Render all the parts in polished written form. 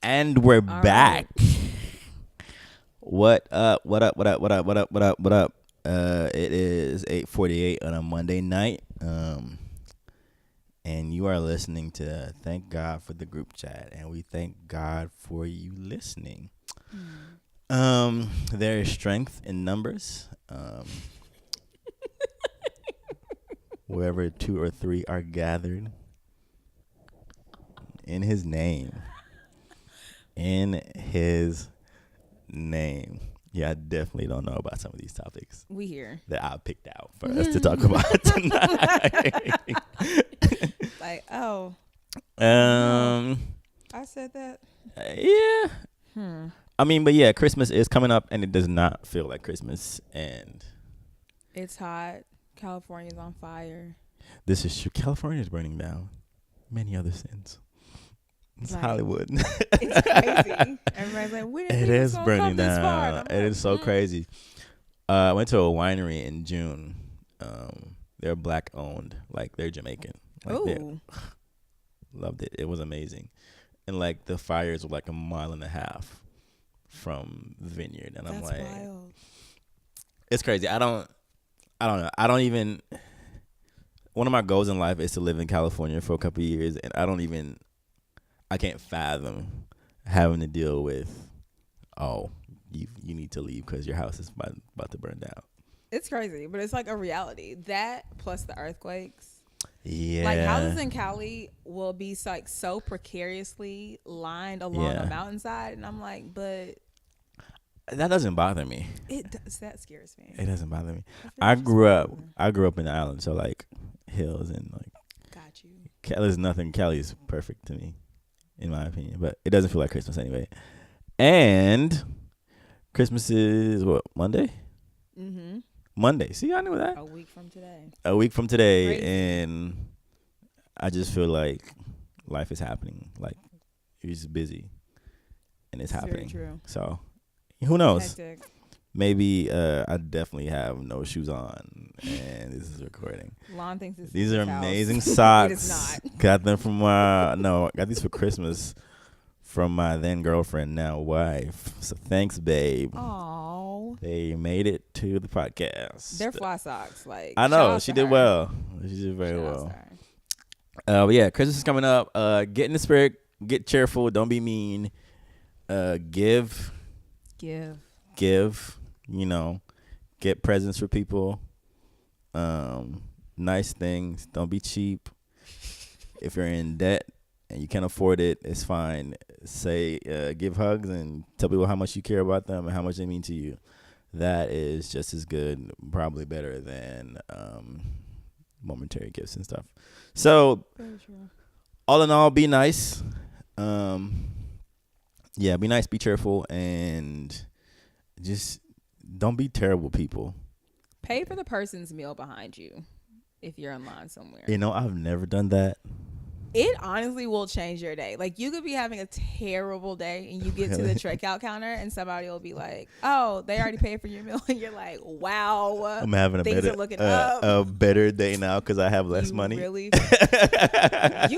And we're All back. right. What up? What up? What up? What up? What up? What up? What up? It is 8:48 on a Monday night. And you are listening to Thank God for the Group Chat, and we thank God for you listening. There is strength in numbers. Wherever two or three are gathered in His name. In His name. Yeah, I definitely don't know about some of these topics We here. that I picked out for us to talk about tonight. Like, oh, I said that. Yeah. I mean, but yeah, Christmas is coming up, and it does not feel like Christmas. And It's hot. California's on fire. this is true. California is burning down. Many other sins. It's Like, Hollywood. It's crazy. Everybody's like, when It we is gonna burning come this far? And down. I'm It like, is so crazy. I went to a winery in June. They're black owned, like they're Jamaican. Like Ooh. loved it. It was amazing, and like the fires were like a mile and a half from the vineyard, and I'm That's like, wild. it's crazy. I don't know. I don't even. One of my goals in life is to live in California for a couple of years, and I can't fathom having to deal with, you need to leave because your house is about to burn down. It's crazy, but it's like a reality. That plus the earthquakes. Yeah. Like houses in Cali will be like so precariously lined along a mountainside, and I'm like, but That doesn't bother me. it does. That scares me. It doesn't bother me. I I feel grew up disrespectful. in the island, so like hills and like Got you. Cali's nothing. Cali is perfect to me, in my opinion. But it doesn't feel like Christmas anyway. And Christmas is what, Monday? Mm-hmm. Monday. See, I knew that. A week from today. A week from today, Crazy. and I just feel like life is happening. Like it's busy, and it's Very happening. true. So who knows? Hectic. Maybe I definitely have no shoes on, and this is recording. Lon thinks it's These are his house. amazing socks. It is not. Got them from got these for Christmas from my then girlfriend, now wife. So thanks, babe. Oh, They made it to the podcast. they're fly socks. Like I shout know out she to did her. well. She did very Shout out well. to her. But yeah, Christmas is coming up. Get in the spirit. Get cheerful. Don't be mean. Give. You know, get presents for people. Nice things. Don't be cheap. If you're in debt and you can't afford it, it's fine. Say, give hugs and tell people how much you care about them and how much they mean to you. That is just as good, probably better than momentary gifts and stuff. So, Very true. all in all, be nice. Yeah, be nice, be cheerful, and just don't be terrible people. Pay for the person's meal behind you if you're in line somewhere. You know, I've never done that. It honestly will change your day. Like you could be having a terrible day and you get to the checkout counter and somebody will be like, "Oh, they already paid for your meal," and you're like, "Wow, I'm having things are looking up. a better day now because I have less You money. Really? You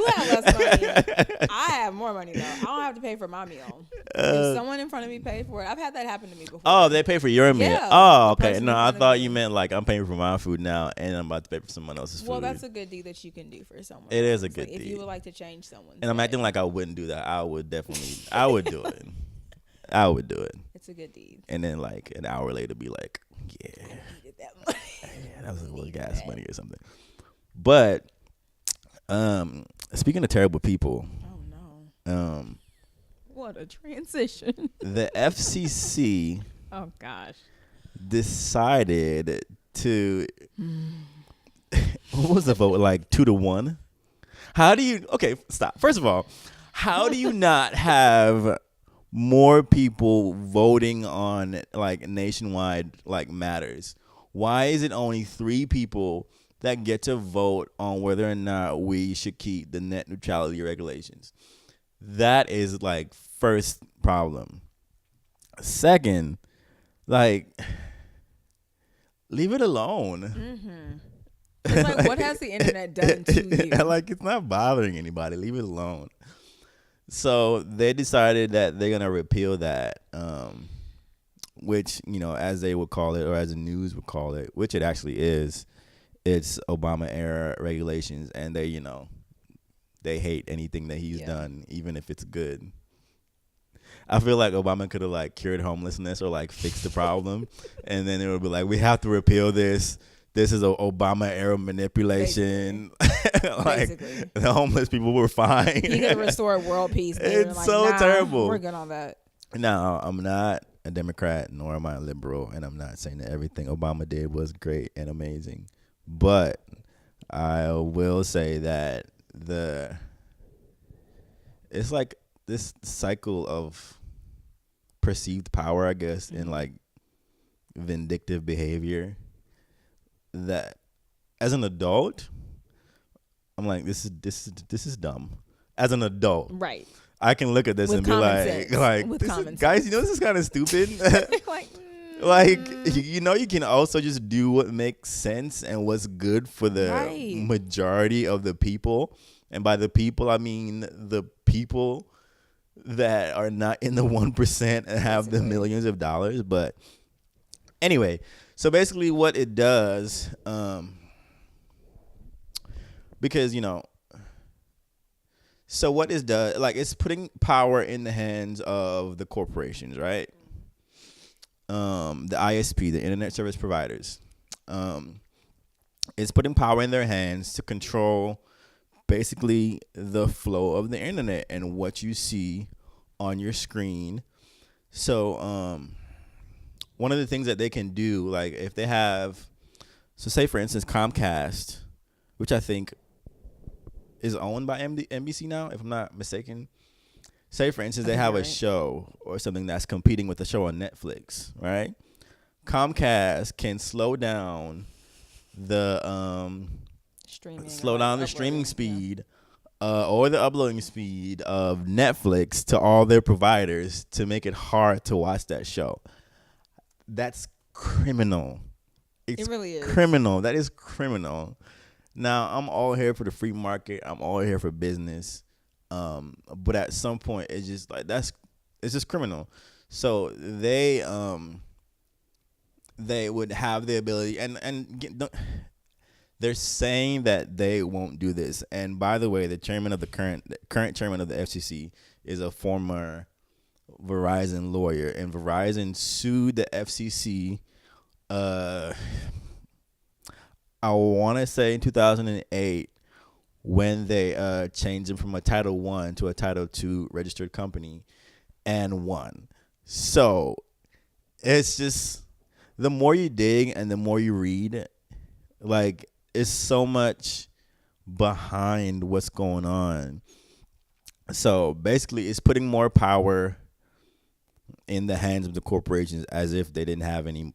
have less money. I have more money though. I don't have to pay for my meal. If someone in front of me paid for it, I've had that happen to me before. Oh, they pay for your meal. Yeah, Oh, the okay. person No, in I front of thought me. you meant like I'm paying for my food now and I'm about to pay for someone else's food. Well, that's a good deed that you can do for someone. It is a else. good Like, if deed. you would like to change someone's And I'm day, acting like I wouldn't do that. I would do it. I would do it. it's a good deed. And then like an hour later be like, yeah, Needed that money. yeah, that was a little gas money or something. But speaking of terrible people, Oh no. What a transition. the FCC Oh gosh. decided to what was the vote, like 2-1? How do you stop. First of all, how do you not have more people voting on like nationwide like matters? Why is it only 3 people that get to vote on whether or not we should keep the net neutrality regulations? That is like first problem. Second, like leave it alone. It's like, what has the internet done to you? Like, it's not bothering anybody. Leave it alone. So they decided that they're gonna repeal that, which as they would call it, or as the news would call it, which it actually is. It's Obama era regulations, and they hate anything that he's done, even if it's good. I feel like Obama could have like cured homelessness or like fixed the problem, and then it would be like, we have to repeal this. This is a Obama era manipulation. Like Basically. the homeless people were fine. He could have restored world peace. It's so terrible. We're good on that. No, I'm not a Democrat, nor am I a liberal, and I'm not saying that everything Obama did was great and amazing. But I will say that it's like this cycle of perceived power, I guess, and like vindictive behavior that as an adult, I'm like, this is dumb. As an adult. Right. I can look at this With and be like, guys, this is kind of stupid. Like, you can also just do what makes sense and what's good for the majority of the people. And by the people, I mean the people that are not in the 1% and have the millions of dollars. But anyway, so basically what it does, because, so what it does, like, it's putting power in the hands of the corporations, right? The ISP, the internet service providers, is putting power in their hands to control basically the flow of the internet and what you see on your screen. So one of the things that they can do, like if they have, so say for instance Comcast, which I think is owned by NBC now, if I'm not mistaken. Say, for instance, they have a show or something that's competing with a show on Netflix, right? Comcast can slow down the streaming speed or the uploading speed of Netflix to all their providers to make it hard to watch that show. That's criminal. It really is criminal. That is criminal. Now, I'm all here for the free market. I'm all here for business. But at some point, it's just like it's just criminal. So they would have the ability, they're saying that they won't do this. And by the way, the current chairman of the FCC is a former Verizon lawyer, and Verizon sued the FCC. I want to say in 2008. When they changed them from a Title I to a Title II registered company and won. So it's just, the more you dig and the more you read, like, it's so much behind what's going on. So basically it's putting more power in the hands of the corporations as if they didn't have any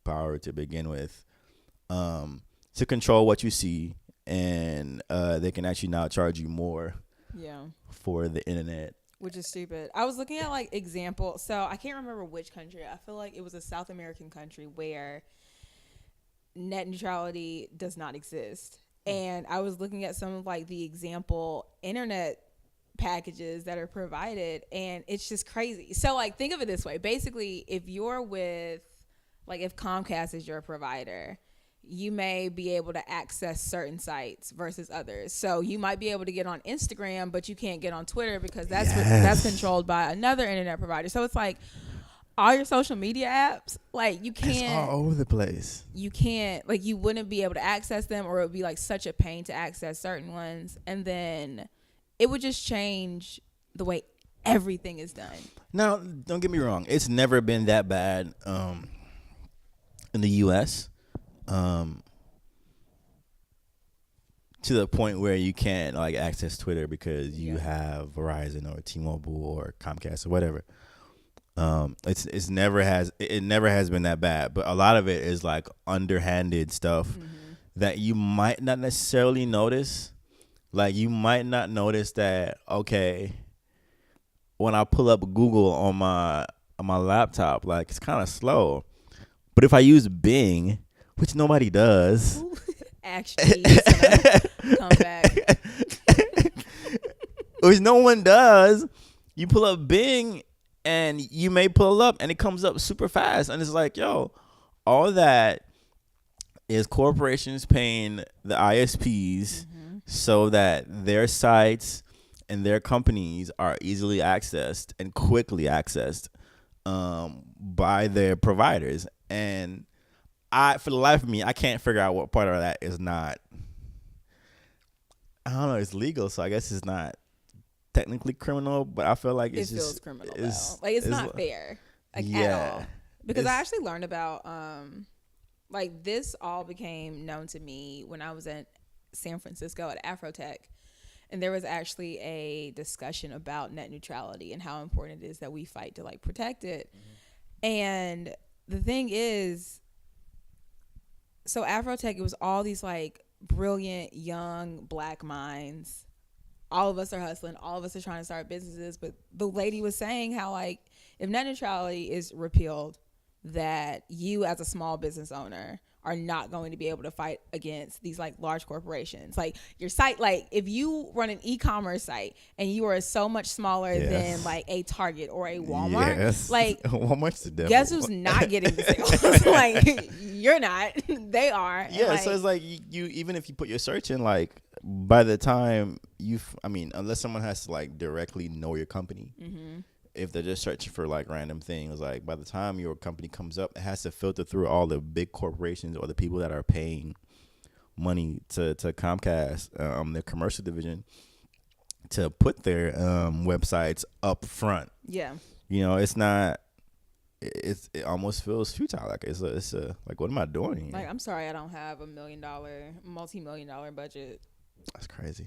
power to begin with, to control what you see. And they can actually now charge you more for the internet. Which is stupid. I was looking at like example. So I can't remember which country. I feel like it was a South American country where net neutrality does not exist. And I was looking at some of like the example internet packages that are provided, and it's just crazy. So like think of it this way. Basically, if you're with, like if Comcast is your provider, you may be able to access certain sites versus others. So you might be able to get on Instagram, but you can't get on Twitter because that's controlled by another internet provider. So it's like all your social media apps, like you can't. It's all over the place. You can't, like, you wouldn't be able to access them, or it would be like such a pain to access certain ones, and then it would just change the way everything is done. Now, don't get me wrong. It's never been that bad in the U.S. To the point where you can't like access Twitter because you have Verizon or T-Mobile or Comcast or whatever. It never has been that bad, but a lot of it is like underhanded stuff that you might not necessarily notice. Like you might not notice that, okay, when I pull up Google on my laptop, like it's kind of slow. But if I use Bing, which nobody does. Actually, come back. which no one does. You pull up Bing, and you may pull up, and it comes up super fast, and it's like, yo, all that is corporations paying the ISPs so that their sites and their companies are easily accessed and quickly accessed by their providers. And for the life of me, I can't figure out what part of that is not. I don't know. It's legal, so I guess it's not technically criminal. But I feel like it's it just feels criminal. Like it's not fair. Like at all. Because I actually learned about like this all became known to me when I was in San Francisco at Afrotech. And there was actually a discussion about net neutrality and how important it is that we fight to like protect it. And the thing is, so Afrotech, it was all these like brilliant young Black minds. All of us are hustling. All of us are trying to start businesses. But the lady was saying how like if net neutrality is repealed, that you as a small business owner are not going to be able to fight against these like large corporations. Like your site, like if you run an e-commerce site and you are so much smaller than like a Target or a Walmart, like Walmart's the devil. Guess who's not getting the sales? Like you're not, they are. Yeah, so it's like you even if you put your search in, like by the time unless someone has to like directly know your company, if they're just searching for like random things, like by the time your company comes up, it has to filter through all the big corporations or the people that are paying money to Comcast, their commercial division, to put their websites up front. Yeah. You know, it's not. It almost feels futile. Like it's a like, what am I doing here? Like, I'm sorry, I don't have $1 million, multi-million-dollar budget. That's crazy.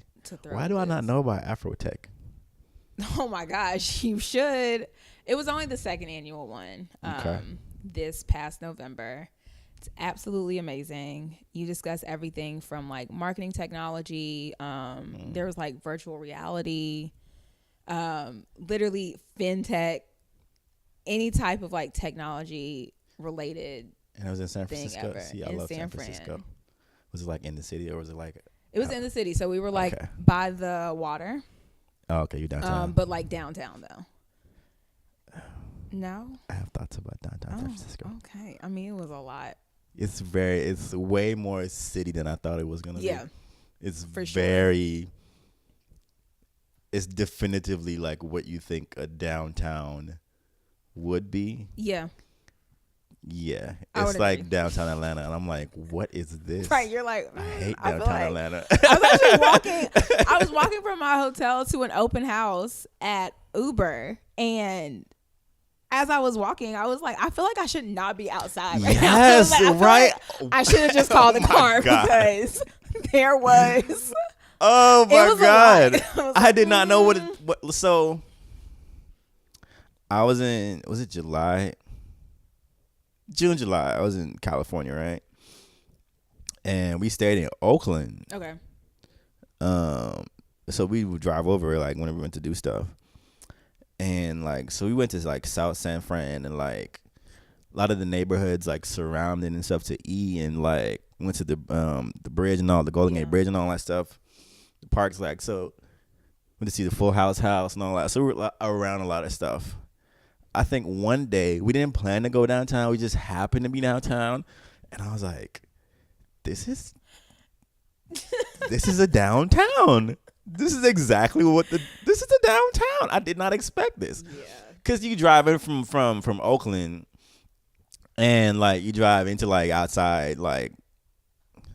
Why do I not know about Afrotech? Oh my gosh, you should. It was only the second annual one. This past November. It's absolutely amazing. You discuss everything from like marketing technology. There was like virtual reality, literally fintech, any type of like technology related. And it was in San Francisco. See, I love San Francisco. Was it like in the city or was it like? It was in the city, so we were like by the water. Oh, okay, you downtown. But like downtown though. No. I have thoughts about downtown San Francisco. Okay, I mean it was a lot. It's way more city than I thought it was gonna be. Yeah, it's for very. Sure. It's definitively like what you think a downtown would be. Yeah. Yeah, it's like downtown Atlanta, and I'm like, what is this? Right, you're like, I hate downtown Atlanta. I was actually walking. I was walking from my hotel to an open house at Uber, and as I was walking, I was like, I feel like I should not be outside right now. Yes, right. Like I should have just called the car because there was. Oh my God! I did not know what. So I was in. Was it July? June, July. I was in California, right? And we stayed in Oakland. Okay. So we would drive over like whenever we went to do stuff. And like, so we went to like South San Fran and like a lot of the neighborhoods like surrounding and stuff to eat, and like went to the bridge and all, the Golden Gate Bridge and all that stuff. The parks, like, so went to see the Full House and all that. So we were around a lot of stuff. I think one day we didn't plan to go downtown. We just happened to be downtown, and I was like, "This is a downtown. This is exactly this is a downtown. I did not expect this." Yeah. Cause you driving from Oakland, and like you drive into like outside like,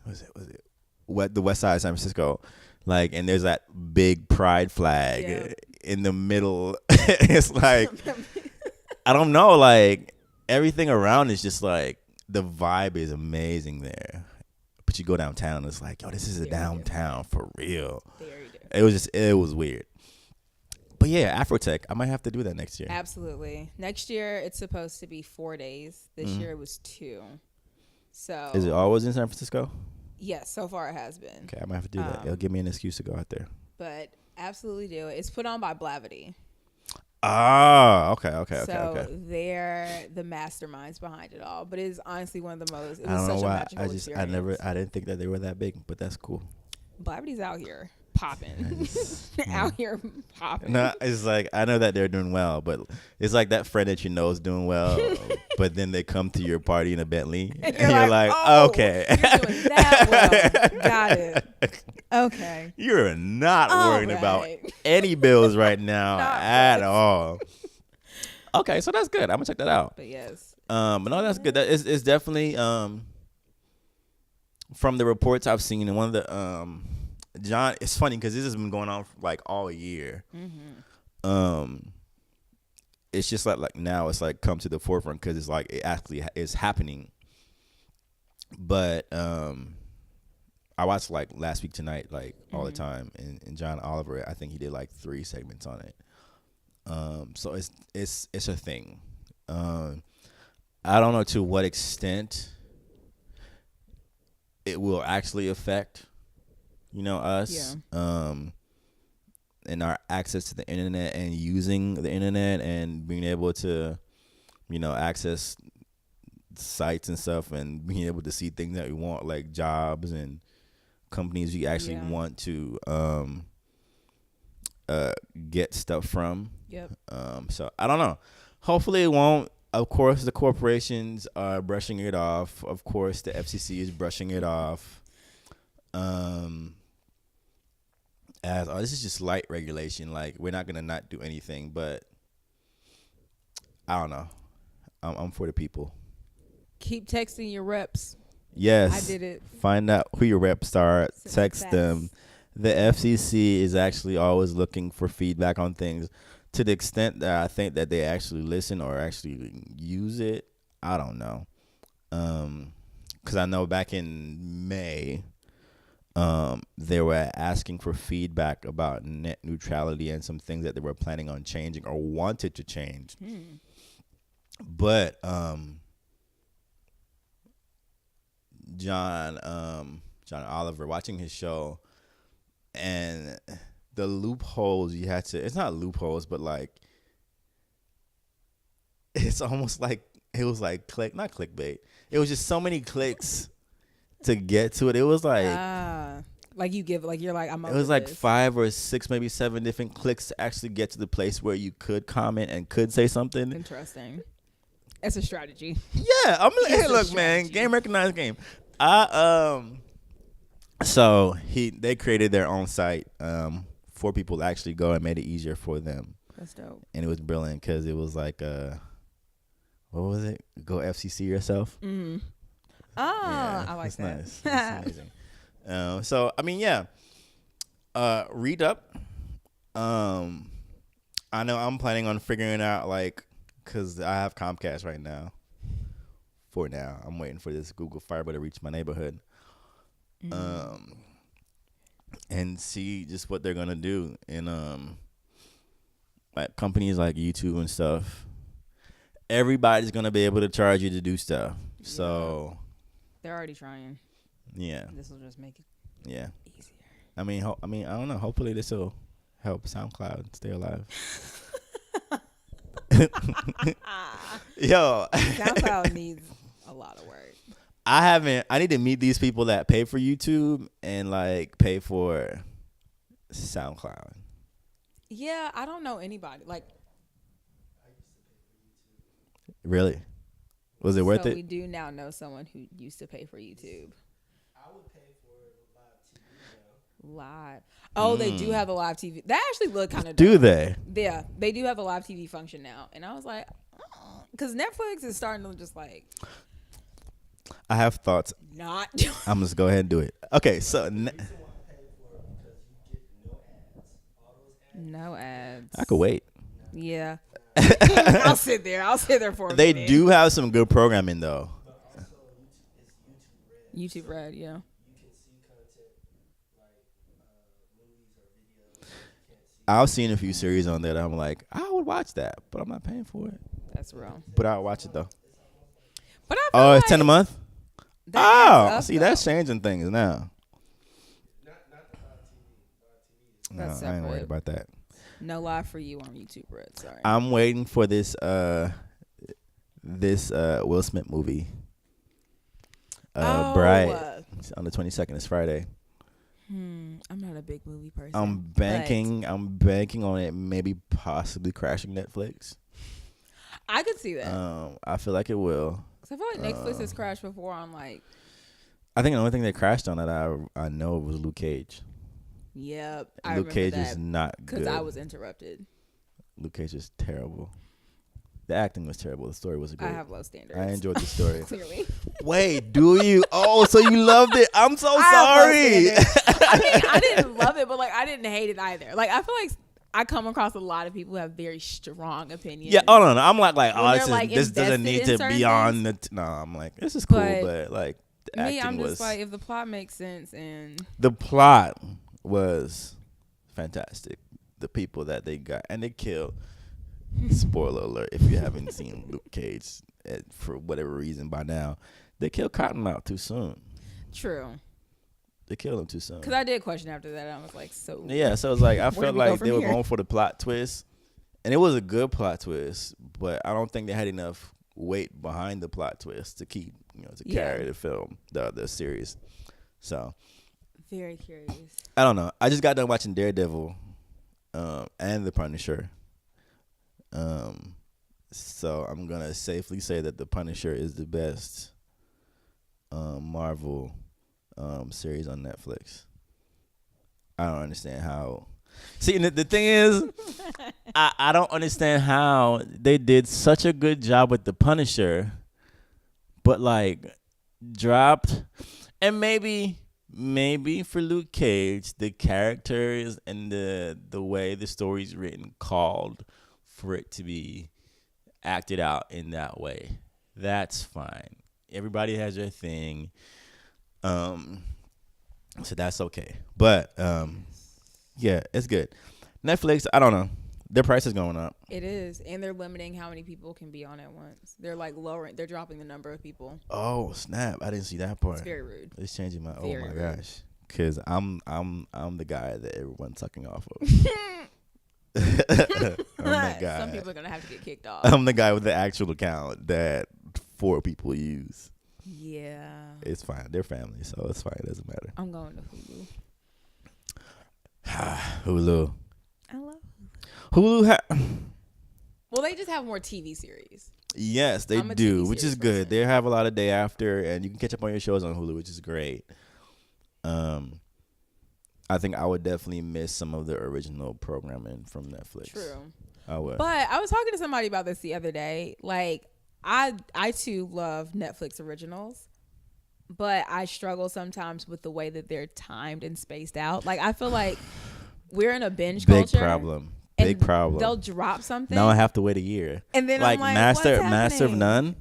was it the west side of San Francisco, like, and there's that big pride flag in the middle. It's like. I don't know, like, everything around is just, like, the vibe is amazing there. But you go downtown, it's like, yo, this is a downtown for real. Very different. It was weird. But, yeah, Afrotech, I might have to do that next year. Absolutely. Next year, it's supposed to be 4 days. This year, it was 2. So. Is it always in San Francisco? Yes, so far it has been. Okay, I might have to do that. It'll give me an excuse to go out there. But absolutely do it. It's put on by Blavity. Ah, okay. So they're the masterminds behind it all, but it is honestly one of the most. I don't know why. I didn't think that they were that big, but that's cool. Blavity's out here. popping. Out here popping. No, it's like I know that they're doing well, but it's like that friend that you know is doing well, but then they come to your party in a Bentley, And and you're like, oh, okay, you're doing that well. Got it. Okay. you're not All worrying about right. any bills right now Not at much. all. Okay, so that's good. I'm gonna check that out. But yes. But no, that's good. That is definitely from the reports I've seen, and one of the John. It's funny because this has been going on for like all year. It's just like now it's like come to the forefront because it's like it actually is happening. But I watched like Last Week Tonight like all the time, and John Oliver, I think he did like 3 segments on it. So it's a thing. I don't know to what extent it will actually affect, us. Yeah. And our access to the internet and using the internet and being able to, access sites and stuff and being able to see things that we want, like jobs and companies we actually want to get stuff from. Yep. So I don't know. Hopefully it won't. Of course, the corporations are brushing it off. Of course, the FCC is brushing it off. As this is just light regulation. Like we're not gonna not do anything, but I don't know. I'm for the people. Keep texting your reps. Yes, I did it. Find out who your reps are. Text Facts. them. The FCC is actually always looking for feedback on things. To the extent that I think that they actually listen or actually use it, I don't know. Because I know back in May, they were asking for feedback about net neutrality and some things that they were planning on changing or wanted to change. But John Oliver, watching his show and the loopholes you had to, it's not loopholes, but like, it's almost like, it was like not clickbait. It was just so many clicks to get to it. It was like, you're like, I'm it was like 5 or 6, maybe 7 different clicks to actually get to the place where you could comment and could say something. Interesting. It's a strategy. Yeah, I'm like, hey, look, man, game recognized game. So they created their own site for people to actually go and made it easier for them. That's dope. And it was brilliant because it was like, what was it? Go FCC yourself. Mm. I like that's that. Nice. That's amazing. So I mean, yeah. Read up. I know I'm planning on figuring out because I have Comcast right now. For now, I'm waiting for this Google Fiber to reach my neighborhood. And see just what they're gonna do in like companies like YouTube and stuff. Everybody's gonna be able to charge you to do stuff. Yeah. So they're already trying. Yeah. This will just make it easier. I don't know. Hopefully this will help SoundCloud stay alive. Yo, SoundCloud needs a lot of work. I need to meet these people that pay for YouTube and pay for SoundCloud. Yeah, I don't know anybody. Really? Was it worth it? We do now know someone who used to pay for YouTube. I would pay for live TV though. Live. Oh, they do have a live TV. That actually look kind of. Do they? Yeah, they do have a live TV function now, and I was like, because Netflix is starting to just I have thoughts. Not. I'm just go ahead and do it. Okay, so no ads. I could wait. Yeah. I'll sit there for a They minute. do have some good programming though. But also it's YouTube Red, yeah. You can see content like movies or videos. You can't see. I've seen a few series on there that I'm like, I would watch that, but I'm not paying for it. That's real. But I'll watch it though. But I feel Oh, it's $10 a month? that adds Oh, up, see, though. that's changing things now. Not the live TV. No, That's I ain't worried separate. about that. No live for you on YouTube Red. Sorry. I'm waiting for this Will Smith movie. Bright. It's on the 22nd. It's Friday. I'm not a big movie person. I'm banking on it maybe possibly crashing Netflix. I could see that. I feel like it will. 'Cause I feel like Netflix has crashed before on like. I think the only thing that crashed on it I know was Luke Cage. Yep, I Luke remember Cage that is not good. because I was interrupted. Luke Cage is terrible. The acting was terrible. The story was great. I have low standards. I enjoyed the story. Clearly. Wait, do you? Oh, so you loved it? I'm so I have low sorry. standards. I mean, I didn't love it, but like I didn't hate it either. Like I feel like I come across a lot of people who have very strong opinions. Yeah, oh no, I'm like, When oh, they're, like, this doesn't need invested to in be on certain the. No, I'm like, this is cool, But but like, the Me, acting I'm just was. like, if the plot makes sense and The plot was fantastic. The people that they got and they killed. Spoiler alert! If you haven't seen Luke Cage for whatever reason by now, they killed Cottonmouth too soon. true. They killed him too soon. Because I did question after that. I was like, so Yeah, so it's like I Where do felt we go like from they were here? going for the plot twist, and it was a good plot twist, but I don't think they had enough weight behind the plot twist to keep to carry the film, the series. So very curious. I don't know. I just got done watching Daredevil, and The Punisher. So I'm gonna safely say that The Punisher is the best Marvel series on Netflix. I don't understand how. See, and the thing is, I don't understand how they did such a good job with The Punisher, but like dropped, and maybe for Luke Cage, the characters and the way the story's written called for it to be acted out in that way. That's fine. Everybody has their thing. So that's okay. But yeah, it's good. Netflix, I don't know. Their price is going up. It is, and they're limiting how many people can be on at once. They're like lowering. They're dropping the number of people. Oh snap! I didn't see that part. It's very rude. It's changing my. Very oh my rude. gosh! Because I'm the guy that everyone's sucking off of. I'm that guy. Some people are gonna have to get kicked off. I'm the guy with the actual account that 4 people use. Yeah. It's fine. They're family, so it's fine. It doesn't matter. I'm going to Hulu. Hulu. I love. Hulu. Well, they just have more TV series. Yes, they I'm a do, TV which is series good. person. They have a lot of day after, and you can catch up on your shows on Hulu, which is great. I think I would definitely miss some of the original programming from Netflix. True. I would. But I was talking to somebody about this the other day. Like, I too love Netflix originals, but I struggle sometimes with the way that they're timed and spaced out. Like, I feel like we're in a binge Big culture. problem. and Big problem. They'll drop something. Now I have to wait a year. And then like I'm like, Master what's Master of happening? None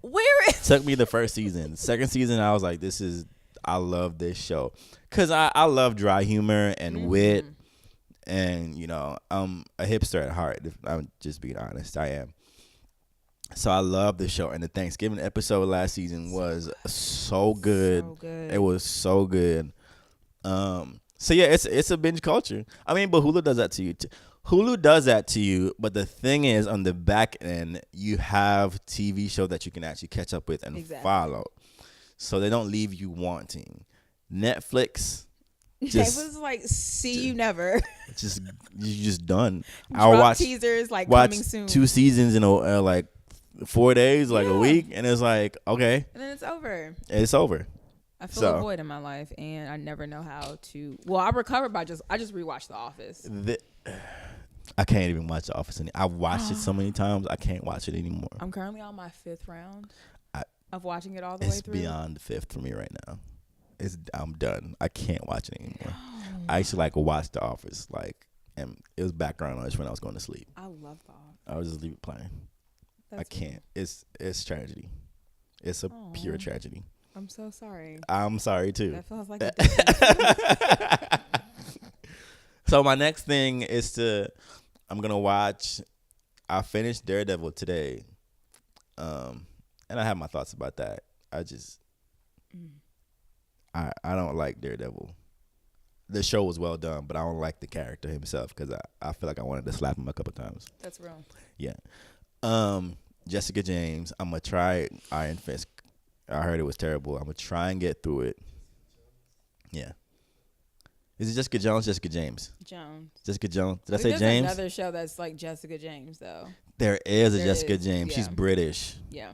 Where is took me the first season. Second season, I was like, I love this show. Because I love dry humor and wit. And, I'm a hipster at heart. If I'm just being honest. I am. So I love the show. And the Thanksgiving episode last season was so good. So good. It was so good. So yeah, it's a binge culture. I mean, but Hulu does that to you too. Hulu does that to you, but the thing is, on the back end, you have TV show that you can actually catch up with and Exactly. follow. So they don't leave you wanting. Netflix, It just was like, see you never. you're just done. Drop teasers like watch coming soon. 2 seasons in like 4 days, like a Yeah. week, and it's like, okay, And then it's over. it's over. I feel So- a void in my life, and I never know how to. Well, I recovered by I just rewatched The Office. I can't even watch The Office anymore. I've watched it so many times, I can't watch it anymore. I'm currently on my 5th round I- of watching it all the way It's through. beyond the 5th for me right now. I'm done. I can't watch it anymore. I used to watch The Office, and it was background noise when I was going to sleep. I love The Office. I would just leave it playing. I can't. It's tragedy. It's a pure tragedy. I'm so sorry. I'm sorry too. That feels like a distance. So my next thing is I'm gonna watch. I finished Daredevil today, and I have my thoughts about that. I don't like Daredevil. The show was well done, but I don't like the character himself because I feel like I wanted to slap him a couple times. That's real. Yeah. Jessica James. I'm gonna try Iron Fist. I heard it was terrible. I'm gonna try and get through it. Yeah. Is it Jessica Jones? Jessica James? Jones. Jessica Jones. Did I But say there's James? another show that's like Jessica James though. There is a There Jessica is, James. She's yeah. British. Yeah.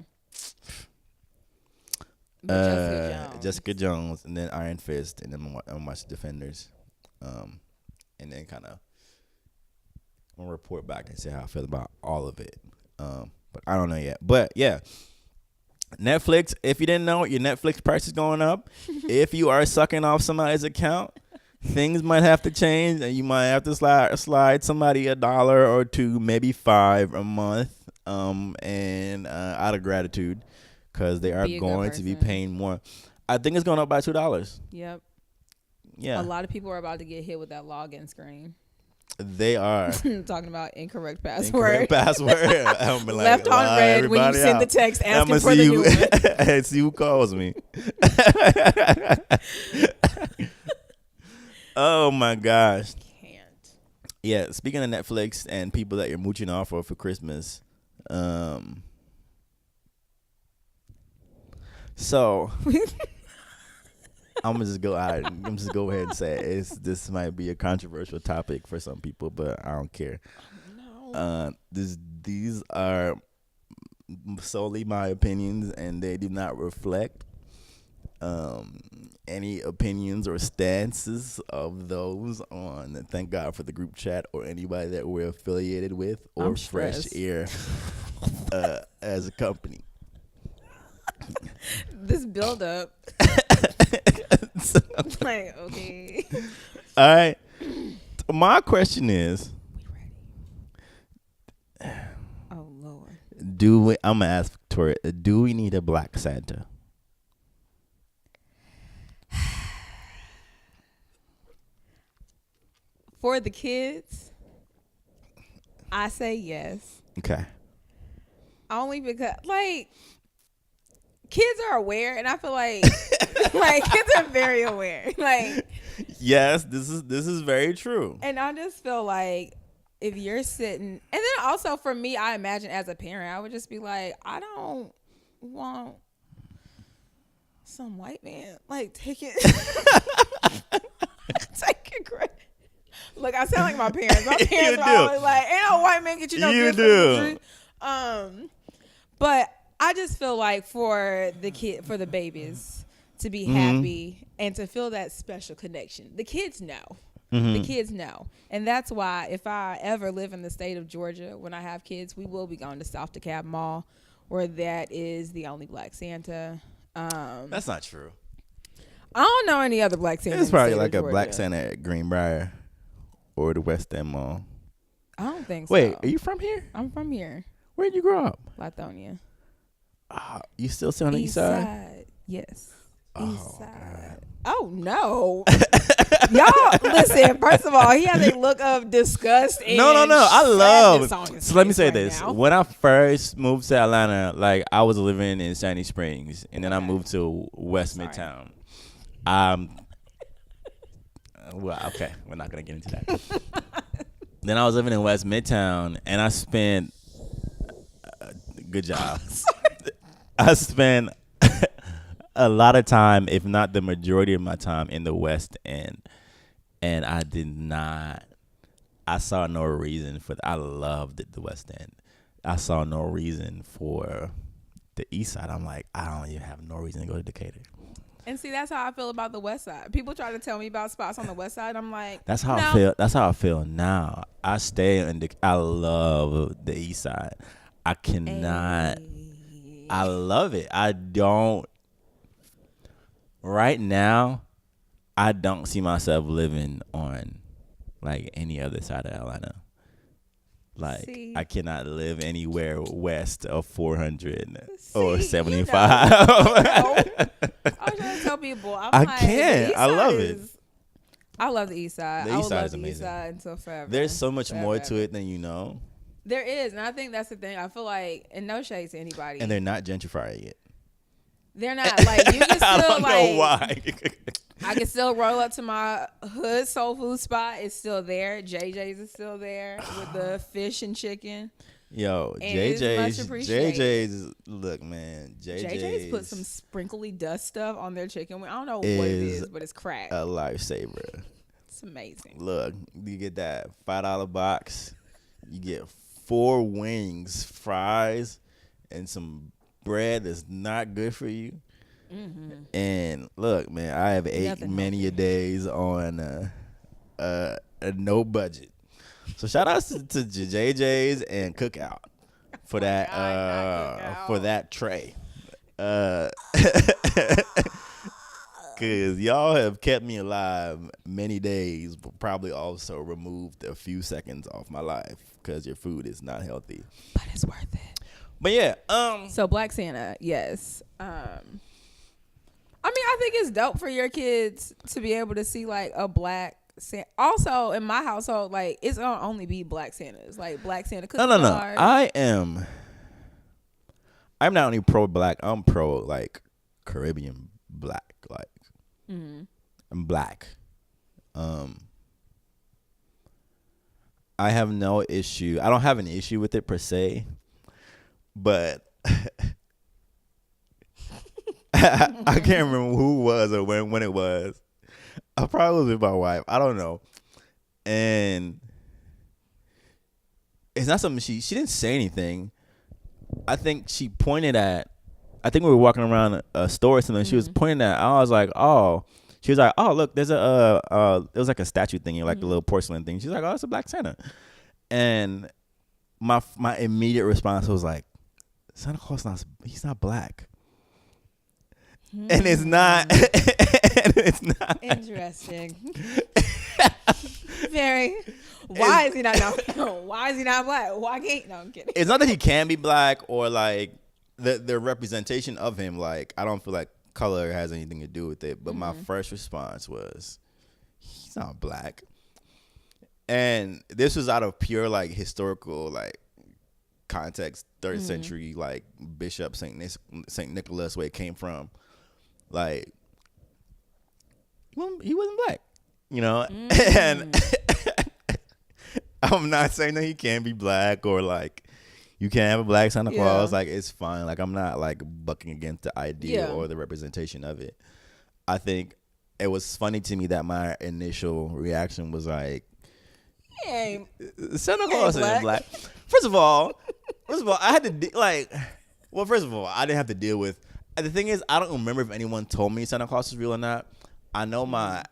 But Jessica Jones. Jessica Jones, and then Iron Fist, and then I'm gonna watch Defenders, and then kind of I'm gonna report back and say how I feel about all of it. But I don't know yet. But yeah, Netflix. If you didn't know, your Netflix price is going up. If you are sucking off somebody's account, things might have to change, and you might have to slide somebody $1 or $2, maybe $5 a month, and out of gratitude, because they are Be a good going to be person. paying more. I think it's going up by $2. Yep. Yeah, A lot of people are about to get hit with that login screen. they are. Talking about incorrect password. Incorrect password. I'm like, Left on lie red when you everybody send the out. text I'ma asking for see the you, new one. and see who calls me. Oh my gosh. Can't. Yeah, speaking of Netflix and people that you're mooching off for Christmas, so I'm gonna just go out. I'm just go ahead and say this might be a controversial topic for some people, but I don't care. No. These are solely my opinions, and they do not reflect any opinions or stances of those on Thank God for the group chat or anybody that we're affiliated with or I'm Fresh stressed. Air as a company. This build up. Like, okay. All right. My question is, Oh Lord. I'm gonna ask Victoria, do we need a Black Santa? For the kids, I say yes. Okay. Only because like kids are aware, and I feel like like kids are very aware. Like, Yes, this is very true. and I just feel like if you're sitting, and then also for me, I imagine as a parent, I would just be like, I don't want some white man like taking taking credit. Look, I sound like my parents. My You parents do. are always like, "Ain't no white man get you no You gift for do. the tree." But I just feel like for the babies to be happy and to feel that special connection, the kids know. The kids know, and that's why if I ever live in the state of Georgia, when I have kids, we will be going to South DeKalb Mall, where that is the only Black Santa. That's not true. I don't know any other Black Santa. It's in the probably state like of a Black Georgia. Santa at Greenbrier or the West End Mall. I don't think Wait, so. are you from here? I'm from here, Where'd you grow up? Lithonia. You still sit on the east side? Yes. Oh, East side. Oh no. Y'all listen, first of all, he has a look of disgust and No. I love. sadness on his So let me face say right this: now. when I first moved to Atlanta, like I was living in Sandy Springs, and then I Okay. moved to West Sorry. Midtown. Well, okay, we're not gonna get into that. Then I was living in West Midtown, and I spent. Good job. I spent a lot of time, if not the majority of my time, in the West End, and I did not. I saw no reason for. I loved the West End. I saw no reason for the East Side. I'm like, I don't even have no reason to go to Decatur. And see, that's how I feel about the West Side. People try to tell me about spots on the West Side. I'm like, That's how no. I feel. That's how I feel now. I stay in I love the East Side. I cannot. Ayy. I love it. I don't. Right now, I don't see myself living on like any other side of Atlanta. Like See? I cannot live anywhere west of 400 or See, 75. I was trying to tell people. I like, can't. the East I love Side it. I love the East Side. The I East would Side love is the East amazing. Side until forever. There's so much more to Forever. it than you know, There is, and I think that's the thing. I feel like, and no shade to anybody, and they're not gentrifying it. they're not like you can still I don't like. know why. I can still roll up to my hood soul food spot. It's still there. JJ's is still there with the fish and chicken. Yo, And it's much JJ's, appreciated. JJ's, look, man, JJ's put some sprinkly dust stuff on their chicken. I don't know what it is is, but it's crack. a lifesaver. It's amazing. Look, you get that $5 box. You get 4 wings, fries, and some bread that's not good for you. And look, man, I have ate Nothing many healthy. a days on a no budget. So shout outs to JJ's and Cookout for that God, not for Cookout. that tray. Cause y'all have kept me alive many days, but probably also removed a few seconds off my life because your food is not healthy. But it's worth it. But yeah, So Black Santa, yes. I mean, I think it's dope for your kids to be able to see like a Black Santa. Also, in my household, like it's gonna only be Black Santas, like Black Santa cookie no. jars. I'm not only pro black. I'm pro like Caribbean black. Like I'm black. I have no issue. I don't have an issue with it per se, but I can't remember who it was or when it was. I probably was with my wife. I don't know. And it's not something she didn't say anything. I think she pointed at, I think we were walking around a store or something. She was pointing at, I was like, oh. She was like, oh, look, there's it was like a statue thingy, like the little porcelain thing. She's like, oh, it's a Black Santa. And my immediate response was like, Santa Claus he's not black. And it's not. And it's not. Interesting. Very. Why is he not? No, why is he not black? Why can't? No, I'm kidding. It's not that he can be black or like the representation of him. Like I don't feel like color has anything to do with it. But my first response was, he's not black. And this was out of pure like historical like context, 3rd century like Bishop Saint Nicholas, where it came from. Like he wasn't black, you know. And I'm not saying that he can't be black or like you can't have a black Santa Claus. Like it's fine. Like I'm not like bucking against the idea or the representation of it. I think it was funny to me that my initial reaction was like, Hey, Santa Claus isn't black. First of all, I had to first of all, I didn't have to deal with. The thing is, I don't remember if anyone told me Santa Claus is real or not. I know my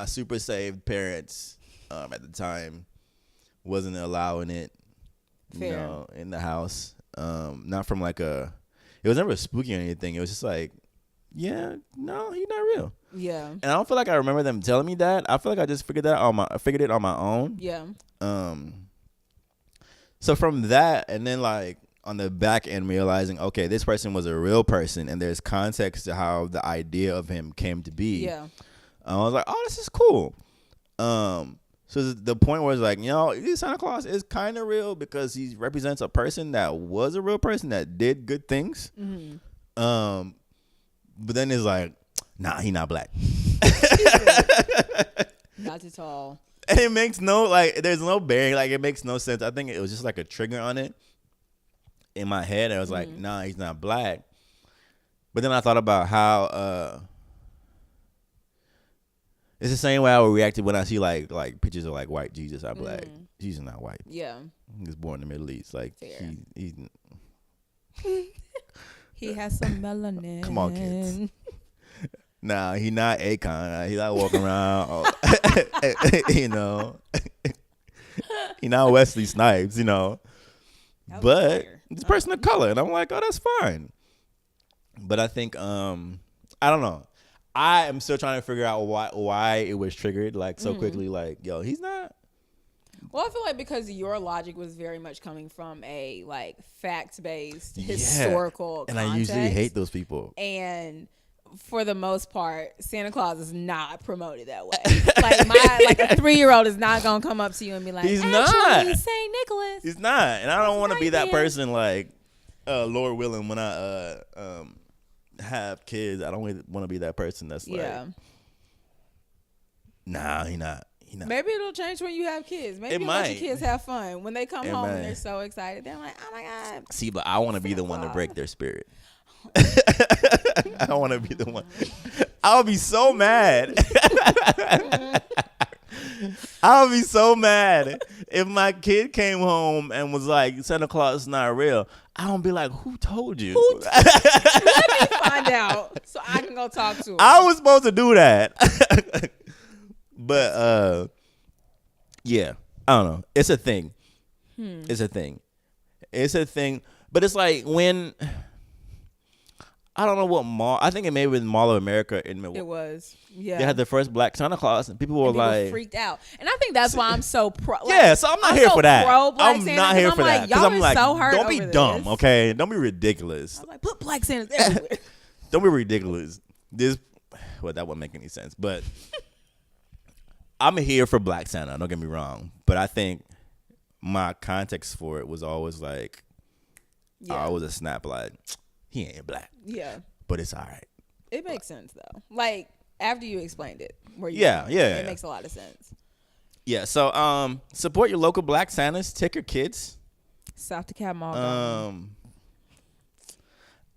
super saved parents at the time wasn't allowing it, you know, in the house. Not from like it was never spooky or anything. It was just like, yeah, no, he's not real. Yeah. And I don't feel like I remember them telling me that. I feel like I just figured it on my own. Yeah. So from that, and then like on the back end realizing, okay, this person was a real person, and there's context to how the idea of him came to be. Yeah. I was like, oh, this is cool. So the point was like, you know, Santa Claus is kind of real because he represents a person that was a real person that did good things. But then it's like, nah, he not black. Not at all. And it makes there's no bearing. Like, it makes no sense. I think it was just like a trigger on it in my head. I was like, nah, he's not black. But then I thought about how it's the same way I would react when I see like pictures of like white Jesus are black. Jesus not white. Yeah. He was born in the Middle East. Like he's He has some melanin. Come on, kids. Nah, he not Akon. He not walking around, you know. He not Wesley Snipes, you know. But this person of color, and I'm like, oh, that's fine. But I think I don't know. I am still trying to figure out why it was triggered like so quickly. Like, yo, he's not. Well, I feel like because your logic was very much coming from a like fact-based historical and context. I usually hate those people. And for the most part, Santa Claus is not promoted that way. like a 3-year-old is not gonna come up to you and be like, He's actually, not. Saint Nicholas. He's not, and I don't want to be that here. person. Like, Lord willing, when I have kids, I don't want to be that person that's like, nah, he not. Maybe it'll change when you have kids. Maybe It you'll let might. your kids have fun. When they come It home might. and they're so excited, they're like, oh my God. See, but I want to be the one to break their spirit. I want to be the one. I'll be so mad. I'll be so mad if my kid came home and was like, Santa Claus is not real. I don't be like, who told you? Let me find out so I can go talk to him. I was supposed to do that. But yeah, I don't know. It's a thing. It's a thing. It's a thing. But it's like when I don't know what mall. I think it may have been Mall of America in Milwaukee. It was. Yeah. They had the first Black Santa Claus, and people were And people like, freaked out. And I think that's why I'm so pro. Like, yeah, so I'm not here so for that. pro Black I'm Santa, not 'cause here I'm for like, that. Because y'all I'm are like, so hurt don't be over dumb, this. okay? Don't be ridiculous. I was like, put Black Santas everywhere. Don't be ridiculous. Well, that wouldn't make any sense. But I'm here for Black Santa. Don't get me wrong. But I think my context for it was always like, I was a snap like, he ain't black. Yeah. But it's all right. It makes sense though. Like after you explained it, where you Yeah, yeah. it makes a lot of sense. Yeah. So support your local Black Santas. Take your kids. South DeKalb Mall.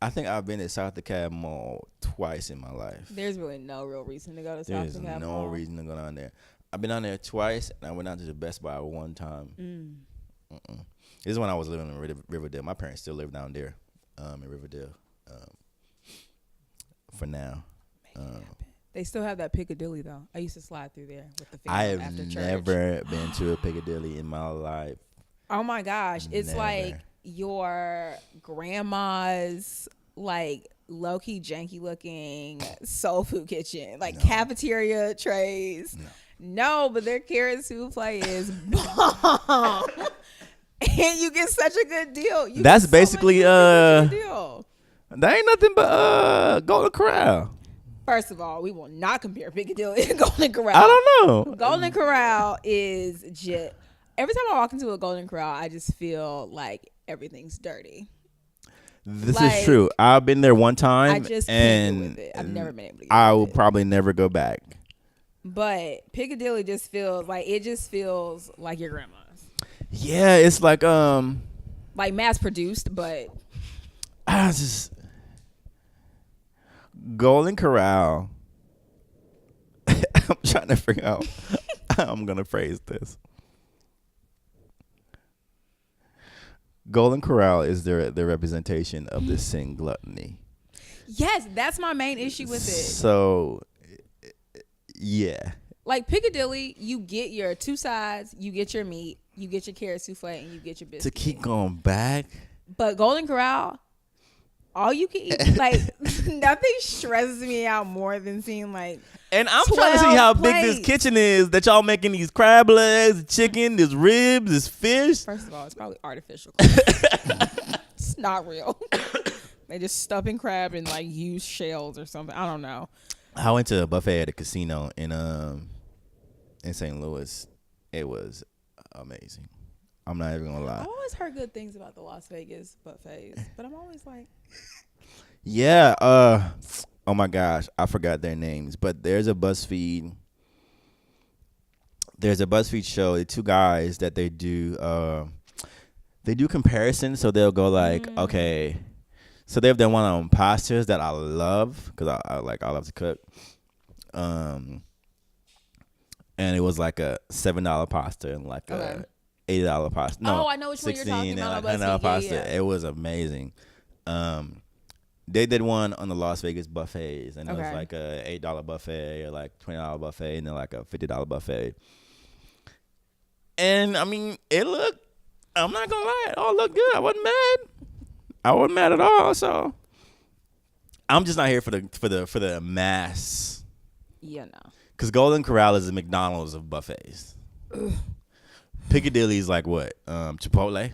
I think I've been at South DeKalb Mall twice in my life. There's really no real reason to go to South There's DeKalb no Mall. reason to go down there. I've been down there twice, and I went down to the Best Buy one time. This is when I was living in Riverdale. My parents still live down there in Riverdale for now. They still have that Piccadilly though. I used to slide through there with the family I have after church. never been to a Piccadilly in my life. Oh my gosh, it's Never. like your grandma's like low key janky looking soul food kitchen, like cafeteria trays. No, but their carrot souffle is bomb. And you get such a good deal. You That's get so much basically, food for such a good deal. That ain't nothing but Golden Corral. First of all, we will not compare Piccadilly to Golden Corral. I don't know. Golden Corral is just every time I walk into a Golden Corral, I just feel like everything's dirty. This Like, is true. I've been there one time, I just can't and get with it. I've never been able to get I with will it. probably never go back. But Piccadilly just feels like your grandma's. Yeah, it's like Like mass produced, but I just Golden Corral. I'm trying to figure out how I'm gonna phrase this. Golden Corral is the representation of the sin gluttony. yes, that's my main issue with it. So, yeah. Like Piccadilly, you get your two sides, you get your meat, you get your carrot souffle, and you get your To biscuit. keep going back, But Golden Corral, all you can eat. Like nothing stresses me out more than seeing like. and I'm trying to see 12 how big this plates. kitchen is that y'all making these crab legs, chicken, this ribs, this fish. First of all, it's probably artificial. It's not real. They just stuffing crab in like used shells or something. I don't know. I went to a buffet at a casino in St. Louis. It was amazing. I'm not even gonna lie. I've always heard good things about the Las Vegas buffets, but I'm always like, Yeah. Oh my gosh, I forgot their names. But there's a BuzzFeed show. The two guys that they do comparisons. So they'll go like, okay. So they've done one on pastas that I love because I love to cook. And it was like a $7 pasta and like a $80 pasta. No, Oh, I know which one you're talking $16 about and on like $100 BuzzFeed. pasta. Yeah. It was amazing. They did one on the Las Vegas buffets, and it was Okay. like a $8 buffet or like $20 buffet, and then like a $50 buffet. And I mean, it looked. I'm not gonna lie, it all looked good. I wasn't mad at all. So I'm just not here for the mass. yeah, no. Because Golden Corral is the McDonald's of buffets. Piccadilly's like what? Chipotle.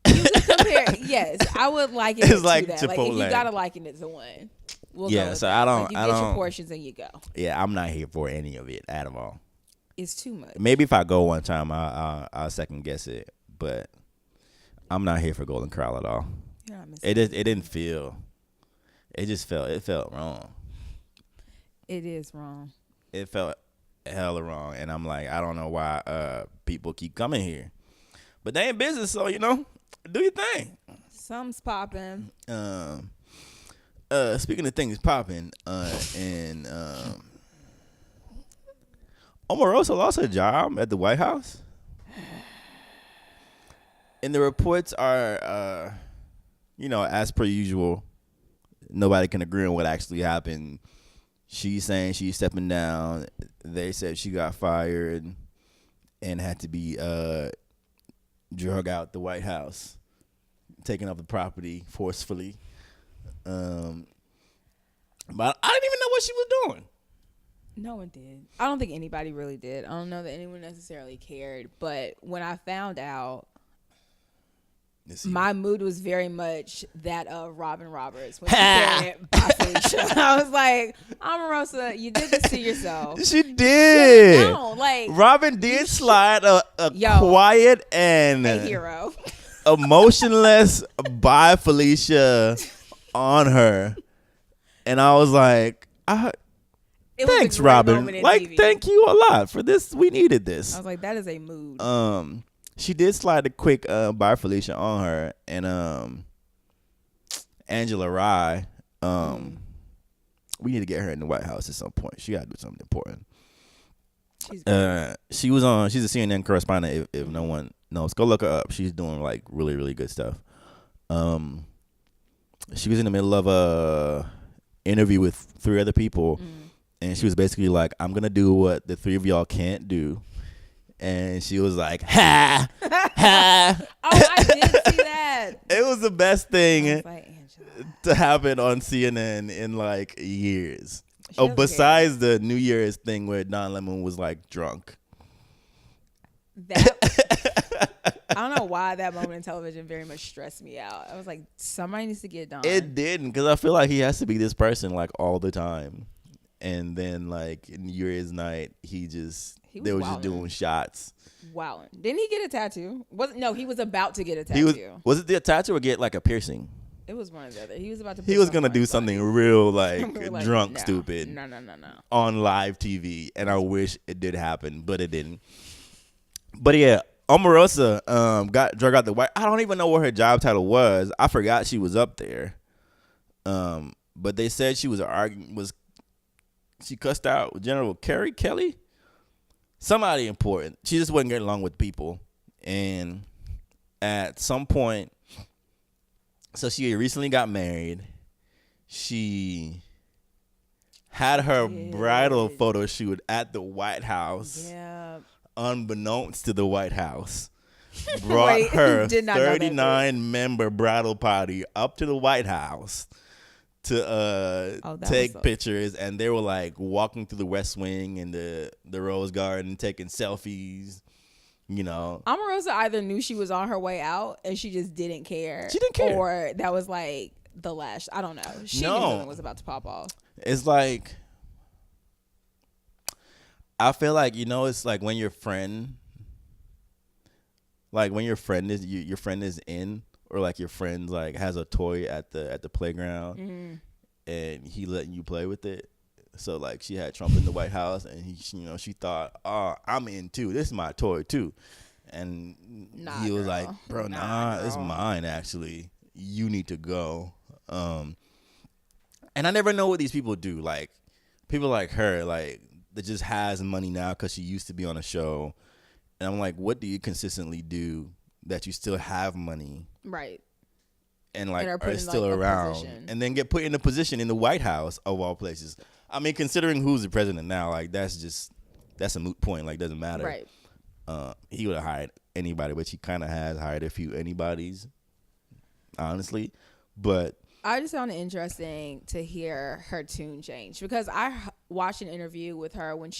You could compare. Yes, I would liken It's it like to that. Like if Chipotle. you gotta liken it to one, we'll Yeah, go with so that. I don't- Like, you I get your don't- portions and you go. Yeah, I'm not here for any of it at all. It's too much. Maybe if I go one time, I'll second guess it. But I'm not here for Golden Corral at all. You're not missing. It didn't feel. It just felt wrong. It is wrong. It felt hella wrong, and I'm like, I don't know why people keep coming here, but they in business, so do your thing. Something's popping. Speaking of things popping, and Omarosa lost her job at the White House, and the reports are, as per usual, nobody can agree on what actually happened. She's saying she's stepping down. They said she got fired and had to be drug out the White House, taking up the property forcefully. But I didn't even know what she was doing. No one did. I don't think anybody really did. I don't know that anyone necessarily cared. But when I found out, my mood was very much that of Robin Roberts when she said, "Bye, Felicia." I was like, Omarosa, you did this to yourself. She did. No, like Robin did slide a quiet and a hero, emotionless "Bye, Felicia" on her, and I was like, thanks, Robin. Like, TV. Thank you a lot for this. We needed this. I was like, that is a mood. She did slide a quick "Bye, Felicia" on her, and Angela Rye. We need to get her in the White House at some point. She got to do something important. She's a CNN correspondent. If no one knows, go look her up. She's doing like really, really good stuff. She was in the middle of a interview with 3 other people, and she was basically like, "I'm gonna do what the 3 of y'all can't do." And she was like, "Ha, ha." Oh, I did see that. It was the best thing like, to happen on CNN in like years. Besides the New Year's thing where Don Lemon was like drunk. I don't know why that moment in television very much stressed me out. I was like, somebody needs to get Don. It didn't, because I feel like he has to be this person like all the time. And then like New Year's night, they were just doing shots. Wow. Didn't he get a tattoo? He was about to get a tattoo. Was it the tattoo or get like a piercing? It was one or the other. He was about to. He was gonna do something real like, like drunk, no, stupid. No. On live TV, and I wish it did happen, but it didn't. But yeah, Omarosa got drug out the White. I don't even know what her job title was. I forgot she was up there. But they said she was she cussed out General Kerry Kelly, somebody important. She just wasn't getting along with people, and at some point. So she recently got married. She had her bridal photo shoot at the White House. Yeah. Unbeknownst to the White House. Brought her 39-member bridal party up to the White House to take pictures. And they were like walking through the West Wing and the Rose Garden, taking selfies. Omarosa either knew she was on her way out and she just didn't care. She didn't care. Or that was like the last. I don't know. She knew something was about to pop off. It's like, I feel like, it's like when your friend is your friend is in, or like your friend like has a toy at the playground, and he letting you play with it. So like she had Trump in the White House, and she thought, "Oh, I'm in too. This is my toy too," and he was like, "Bro, nah, it's mine. Actually, you need to go." And I never know what these people do. Like people like her, like that just has money now because she used to be on a show, and I'm like, what do you consistently do that you still have money, right? And like are still around, and then get put in a position in the White House of all places. I mean, considering who's the president now, like that's a moot point. Like, doesn't matter. Right. He would have hired anybody, which he kind of has hired a few anybodies, honestly. But I just found it interesting to hear her tune change, because I watched an interview with her when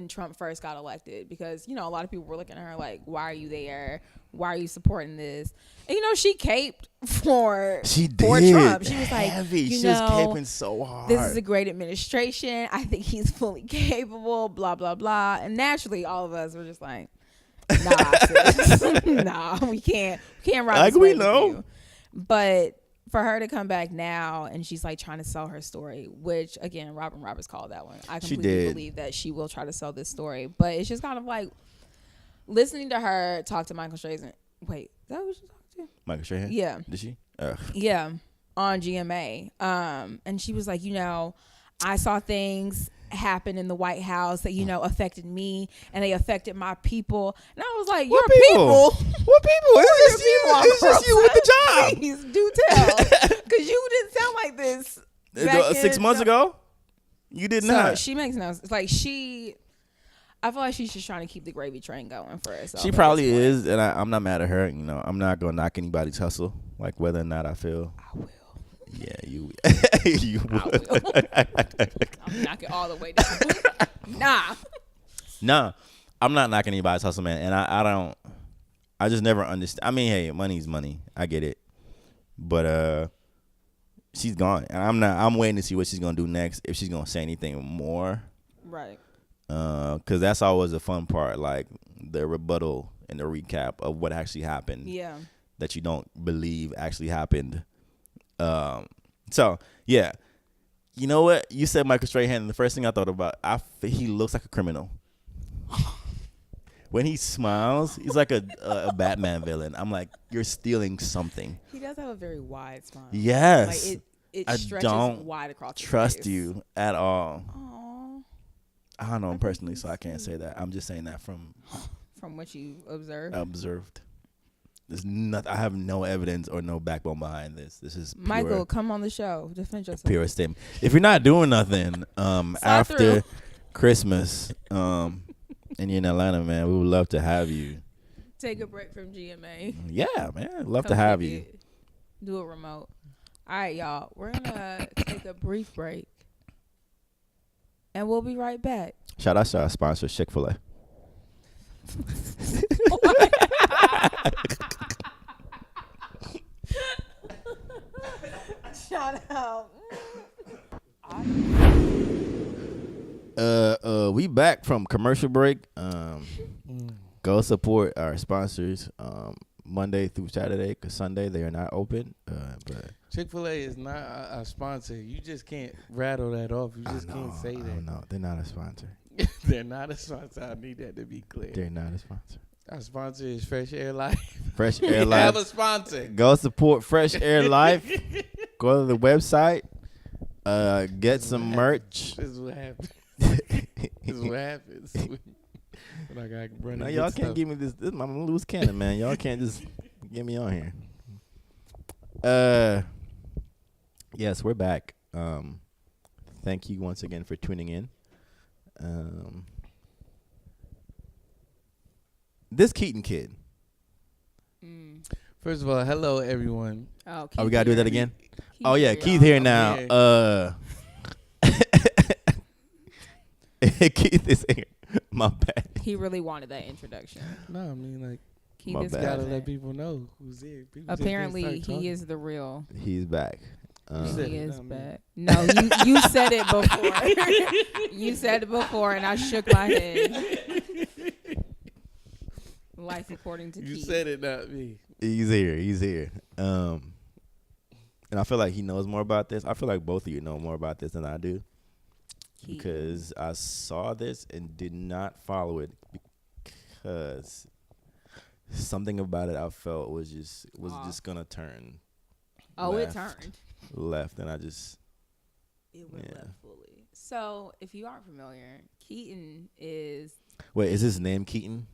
Trump first got elected, because a lot of people were looking at her like, why are you there? Why are you supporting this? And she caped for Trump. She was like, heavy. She was caping so hard. This is a great administration. I think he's fully capable, blah blah blah. And naturally all of us were just like, nah, sis. Nah, we can't ride like this way we know. with you. But for her to come back now and she's like trying to sell her story, which again, Robin Roberts called that one. I completely believe that she will try to sell this story. But it's just kind of like listening to her talk to Michael Strahan. Wait, is that what she talked to? Michael Strahan? Yeah. Did she? Yeah. on GMA. And she was like, I saw things happen in the White House that, affected me and they affected my people. And I was like, your people? What people? It's just you. It's just you with the job. Please do tell. Because you didn't sound like this. back 6 months ago? You did So not. she makes no sense. Like I feel like she's just trying to keep the gravy train going for herself. She probably is, and I'm not mad at her. I'm not gonna knock anybody's hustle, like whether or not I feel. I will. Yeah, you. I will. I'm knocking all the way down. Nah, I'm not knocking anybody's hustle, man. And I don't. I just never understand. I mean, hey, money's money. I get it, but she's gone, and I'm waiting to see what she's gonna do next. If she's gonna say anything more, Right. because that's always the fun part, like the rebuttal and the recap of what actually happened. Yeah. That you don't believe actually happened. So yeah, you know what? You said Michael Strahan, and the first thing I thought about, he looks like a criminal. When he smiles, he's like a Batman villain. I'm like, you're stealing something. He does have a very wide smile. Yes. Like it I stretches don't wide across his trust face. you at all. Aww. I don't know him personally, so I can't say that. I'm just saying that from what you observed. observed. There's nothing. I have no evidence or no backbone behind this. This is pure, Michael, come on the show. Defend yourself. pure statement. If you're not doing nothing after through. Christmas and you're in Atlanta, man, we would love to have you. Take a break from GMA. Yeah, man, love to Come have kick you. it. Do it remote. All right, y'all. We're gonna take a brief break, and we'll be right back. Shout out to our sponsor, Chick-fil-A. Shout out. We back from commercial break. Go support our sponsors Monday through Saturday, because Sunday they are not open. But Chick-fil-A is not a sponsor. You just can't rattle that off. You just can't say that. No, they're not a sponsor. They're not a sponsor. I need that to be clear. They're not a sponsor. Our sponsor is Fresh Air Life. Fresh Air We have Life. a sponsor. Go support Fresh Air Life. Go to the website. Get some merch. This is what happens. This is what happens. When I got running. No, y'all can't give me this. This is my loose cannon, man. Y'all can't just get me on here. Yes, we're back. Thank you once again for tuning in. This Keaton kid. First of all, hello everyone. Oh, Oh, we gotta do that again. Keith Oh yeah, here, Keith y'all. here I'm now. Keith is here. My bad. He really wanted that introduction. No, I mean like Keith My is bad. gotta present. let people know who's there. People just Apparently, can't start he talking. is the real. He's back. said He it, is not me. back. No, you said it before. You said it before, and I shook my head. Life according to You Keith. said it, not me. He's here. He's here. And I feel like he knows more about this. I feel like both of you know more about this than I do, Keith. because I saw this and did not follow it because something about it I felt was just gonna turn Oh, left. it turned. left, and I just It went Yeah. left fully. So, if you aren't familiar, Keaton is. wait. Is his name Keaton?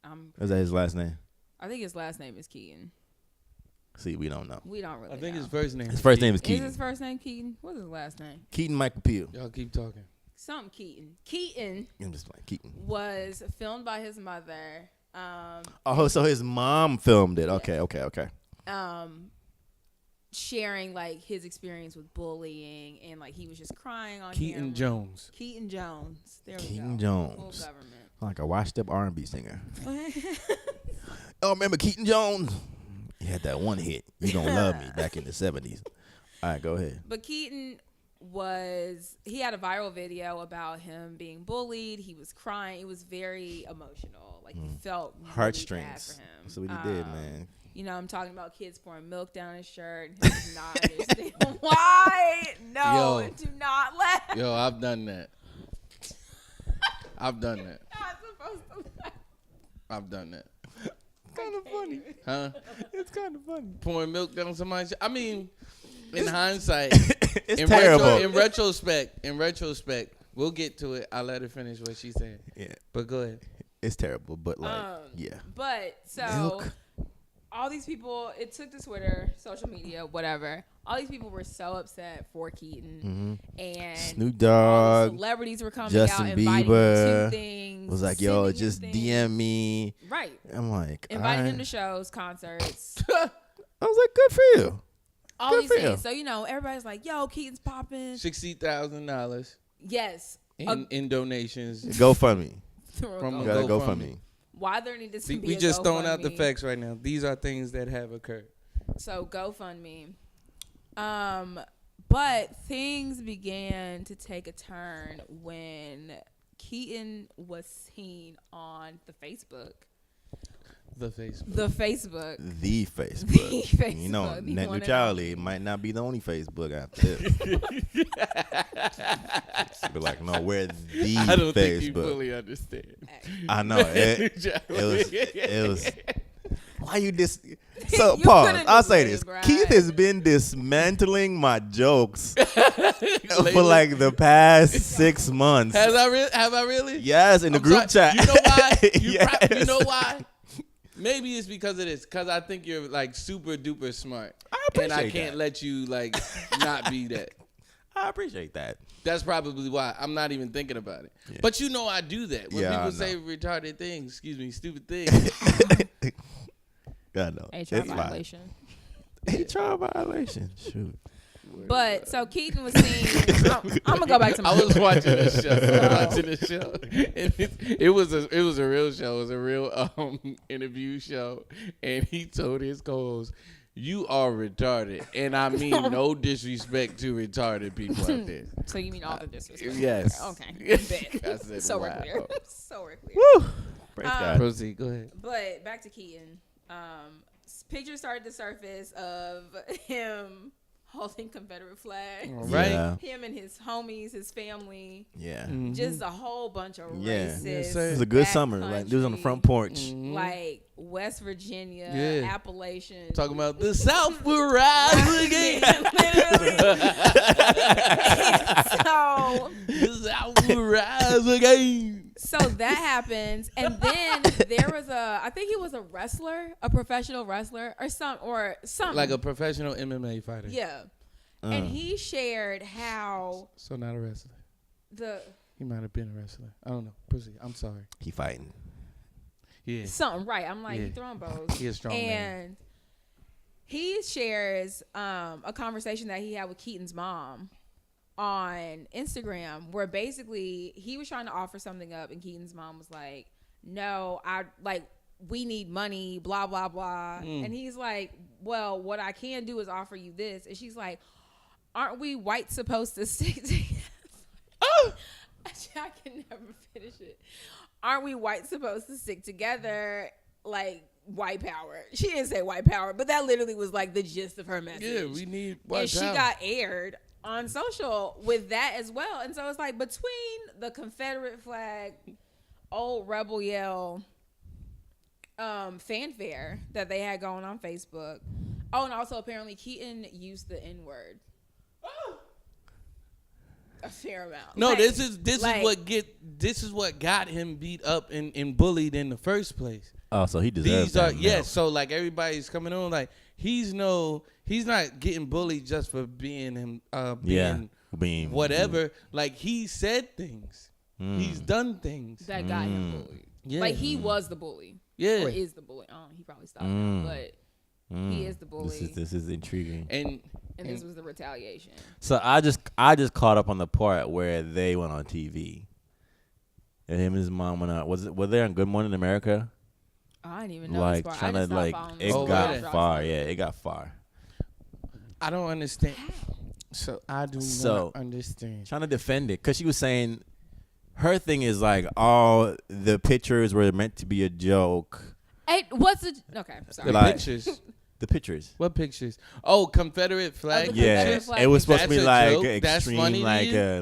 Or is that his last name? I think his last name is Keaton. See, we don't know. We don't really. I think know. his first name. His first name is Is Keaton. his first name Keaton? What's his last name? Keaton Michael Peel. Y'all keep talking. Something Keaton. Keaton I'm just like Keaton. was filmed by his mother. Oh, so his mom filmed it. Okay. Sharing like his experience with bullying, and like he was just crying on Keaton camera. Jones. Keaton Jones. There we Keaton go. Jones. Full government. Like a washed-up R&B singer. Oh, remember Keaton Jones? He had that one hit, "You Don't Love Me," back in the 70s. All right, go ahead. But Keaton he had a viral video about him being bullied. He was crying. It was very emotional. Like he felt really bad Heartstrings. for him. That's what he did, man. You know, I'm talking about kids pouring milk down his shirt. He does not understand why. No, Yo. do not laugh. Yo, I've done that. I've done that. Not supposed to laugh. I've done that. Kind of funny. Huh? It's kind of funny. Pouring milk down somebody's. I mean, in hindsight, It's in terrible. in retrospect, we'll get to it. I'll let her finish what she said. Yeah, But go ahead. it's terrible. But like, yeah. But so Milk. all these people, it took to Twitter, social media, whatever. All these people were so upset for Keaton, and Snoop all the Dogg celebrities were coming Justin out inviting Bieber him to things. was like, yo, sending him just things. DM me. Right. I'm like, Inviting I him to shows, concerts, was like, good for you. all Good these for you. things. So, everybody's like, yo, Keaton's popping. $60,000 Yes. in donations. GoFundMe. From You a gotta GoFundMe. GoFundMe. Why there needed to See, be we a just throwing out the GoFundMe. facts right now. These are things that have occurred. So GoFundMe. But things began to take a turn when Keaton was seen on the Facebook. The Facebook. The Facebook. The Facebook. The Facebook. You know, The net one and neutrality might not be the only Facebook after this. Be like, no, we're the I don't think you Facebook. fully understand. I know. It was. Why you dis? So You pause. couldn't I'll do say it, this. Brian. Keith has been dismantling my jokes for Lately. like the past 6 months. Have I really? Yes, in the I'm group sorry. chat. You know why? You Yes. know why? Maybe it's because of this. Because I think you're like super duper smart. I And I appreciate can't that. let you like not be that. I appreciate that. That's probably why I'm not even thinking about it. Yeah. But I do that. When Yeah, I people say know. retarded things, stupid things. God no. HR It's fine. violation. HR violation. Shoot. But so Keaton was seen. I'm gonna go back to my. I was watching this show. And it was a real show. It was a real interview show. And he told his co-host, "You are retarded," and I mean no disrespect to retarded people out there. So you mean all the disrespect? Yes. Okay. Bet. I said, So wow. we're clear. So we're clear. Woo. Praise God. Proceed. Go ahead. But back to Keaton. Pictures started to surface of him holding Confederate flag. All right. Yeah. Him and his homies, his family. Yeah. Mm-hmm. Just a whole bunch of Yeah. racist. Yes, sir. It was a good back summer. Like, it was on the country, front porch. Mhm. like West Virginia, Yeah. Appalachian. Talking about the South will rise again. so The South will rise again. So that happens, and then there was I think he was a wrestler, a professional wrestler, or something. Like a professional MMA fighter. Yeah. And he shared how So not a wrestler. He might have been a wrestler. I don't know. Proceed. I'm sorry. He fighting. Yeah. something right. I'm like, Yeah. you throwing bows. He a strong man. And he shares a conversation that he had with Keaton's mom on Instagram, where basically he was trying to offer something up, and Keaton's mom was like, "No, we need money, blah blah blah." And he's like, "Well, what I can do is offer you this." And she's like, "Aren't we white supposed to stick together?" Oh, I can never finish it. Aren't we white supposed to stick together? Like white power. She didn't say white power, but that literally was like the gist of her message. Yeah, we need white And she power. got aired on social with that as well. And so it's like between the Confederate flag, old rebel yell, fanfare that they had going on Facebook. Oh, and also apparently Keaton used the N-word. A fair amount. No, Like- this is like- what got him beat up and bullied in the first place. Oh, so he deserves These are that. yes. So like everybody's coming on like he's not getting bullied just for being him. Being whatever. Like he said things. Mm. He's done things. that got him bullied. Yeah. Like he was the bully. Yeah. Or is the bully. He probably stopped now, but he is the bully. This is intriguing. And and this was the retaliation. So I just caught up on the part where they went on TV, and him and his mom went out. Were they on Good Morning America? I didn't even know Like this part. trying I to just stopped like following it them. got really? far. Yeah, it got far. I don't understand. So I do So- not understand. Trying to defend it because she was saying her thing is like all the pictures were meant to be a joke. Hey, what's the okay? The Sorry. Like- pictures. The pictures. What pictures? Oh, Confederate flag. the Yeah, Confederate flag it was supposed to That's be a like joke? That's extreme, funny to like you? they're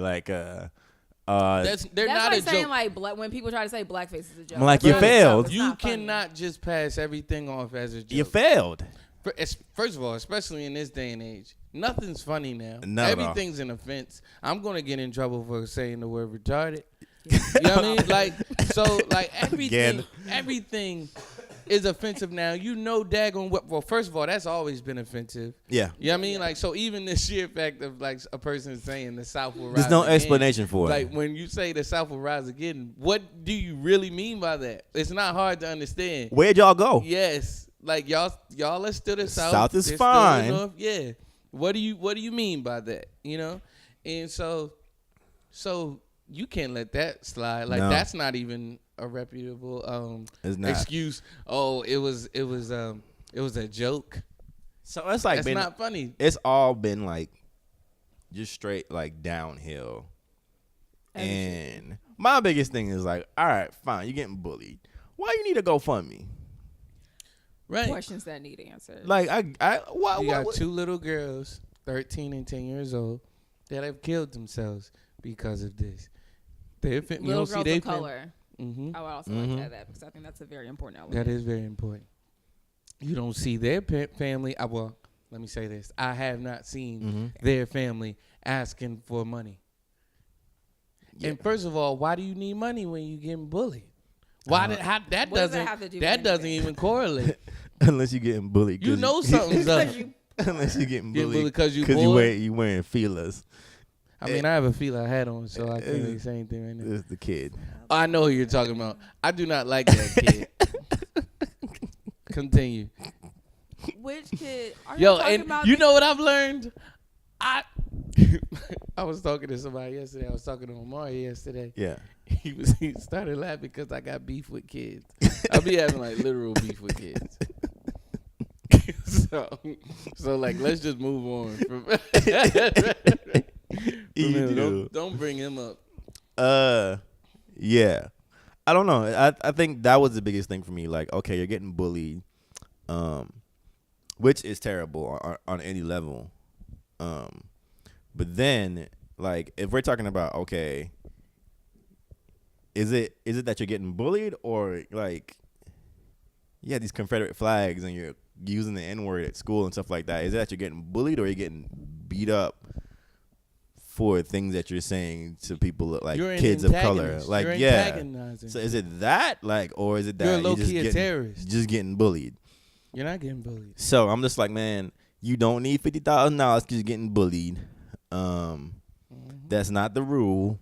They're That's not like a saying joke. like when people try to say blackface is a joke. I'm like, That's you not a joke. failed. It's You not funny. cannot just pass everything off as a joke. You failed. First of all, especially in this day and age, nothing's funny now. Not at all. Everything's an offense. I'm gonna get in trouble for saying the word retarded. You know what I mean? Like, so, like, everything is offensive now. You know, daggone what? Well, first of all, that's always been offensive. Yeah. You know what I mean? Like, so even the sheer fact of like a person saying the South will rise There's no again, explanation for it. Like, when you say the South will rise again, what do you really mean by that? It's not hard to understand. Where'd y'all go? Yes, like y'all are still the South. South is they're still the fine. North. Yeah. What do you mean by that? You know, and so you can't let that slide. Like, No. that's not even a reputable It's not. excuse. Oh, it was a joke. So it's like That's been, not funny. it's all been like just straight like downhill. And my biggest thing is like, all right, fine, you're getting bullied. Why you need to go fund me? Right. Questions that need answers. Like why You got what? two little girls, 13 and 10 years old, that have killed themselves because of this. You Little don't see girls they of color. Mm-hmm. I would also like to add that because I think that's a very important element. That is very important. You don't see their family. Well, let me say this: I have not seen their family asking for money. Yeah. And first of all, why do you need money when you getting bullied? Why did that What does that doesn't have to do with that doesn't anything? even correlate? Unless you're getting bullied. You 'cause know something's up. Unless you're getting Getting bullied bullied 'cause you you bored? you wearing feelers. I mean, I have a feeler hat on, so I can't really say anything right now. It's the kid. I know who you're talking about. I do not like that kid. Continue. Which kid? Are Yo, you talking and about? you know what I've learned? I was talking to somebody yesterday. I was talking to Omari yesterday. Yeah. He started laughing because I got beef with kids. I be having like literal beef with kids. so like, let's just move on. From You him. do. Don't bring him up. Yeah. I don't know. I think that was the biggest thing for me. Like, okay, you're getting bullied, which is terrible on any level. But then, like, if we're talking about, okay, is it that you're getting bullied, or like, yeah, these Confederate flags and you're using the N-word at school and stuff like that? Is it that you're getting bullied, or you're getting beat up for things that you're saying to people like You're an kids of color? antagonist. Like, You're yeah. antagonizing. So is it that, like, or is it that You're a you're just low-key a getting, terrorist. just getting bullied? You're not getting bullied. So I'm just like, man, you don't need $50,000 because you're getting bullied. That's not the rule.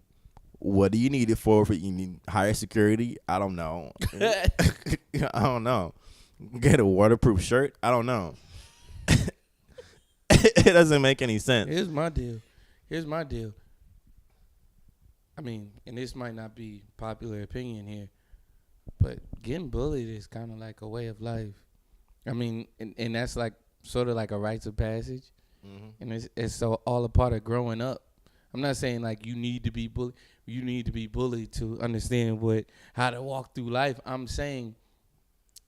What do you need it for? You need higher security? I don't know. I don't know. Get a waterproof shirt? I don't know. It doesn't make any sense. Here's my deal. I mean, and this might not be popular opinion here, but getting bullied is kind of like a way of life. I mean, and that's like sort of like a rites of passage, and it's so all a part of growing up. I'm not saying like you need to be bullied. You need to be bullied to understand how to walk through life. I'm saying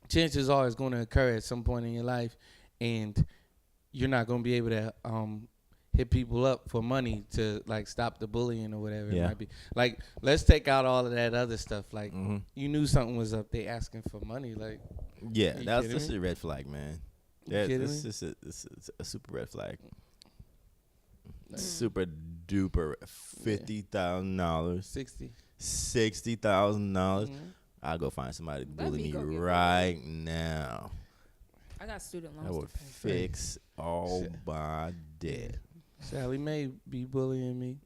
chances are it's going to occur at some point in your life, and you're not going to be able to hit people up for money to like stop the bullying or whatever it Yeah. might be. Like, let's take out all of that other stuff. Like, you knew something was up. They asking for money. Like, Yeah, you that's kidding just me? a red flag, man. You Yeah, kidding it's me? just a super red flag. Like, Super duper $50,000, 60. $60,000. I'll go find somebody to Let bully me me go get right now. I got student I loans would to pay. fix all my debt. Sally Mae be bullying me.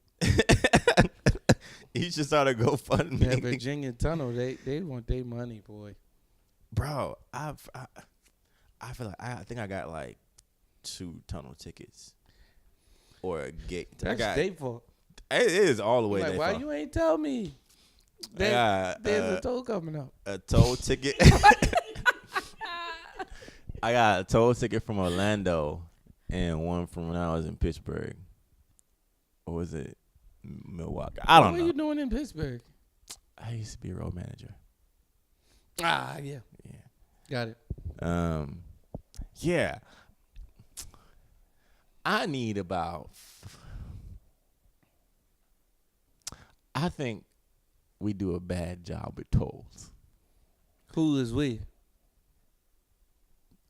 You should start a That GoFundMe. Virginia Tunnel, they want their money, boy. Bro, I feel like I think I got like 2 tunnel tickets. Or a gate. I That's got their fault. it is all the way Like, there. why you ain't tell me? There's a toll coming up. a toll ticket. I got a toll ticket from Orlando and one from when I was in Pittsburgh. Or was it Milwaukee? I don't What know. are you doing in Pittsburgh? I used to be a road manager. Ah, yeah. Yeah. Got it. Yeah. I need about. I think we do a bad job with tolls. Who is we?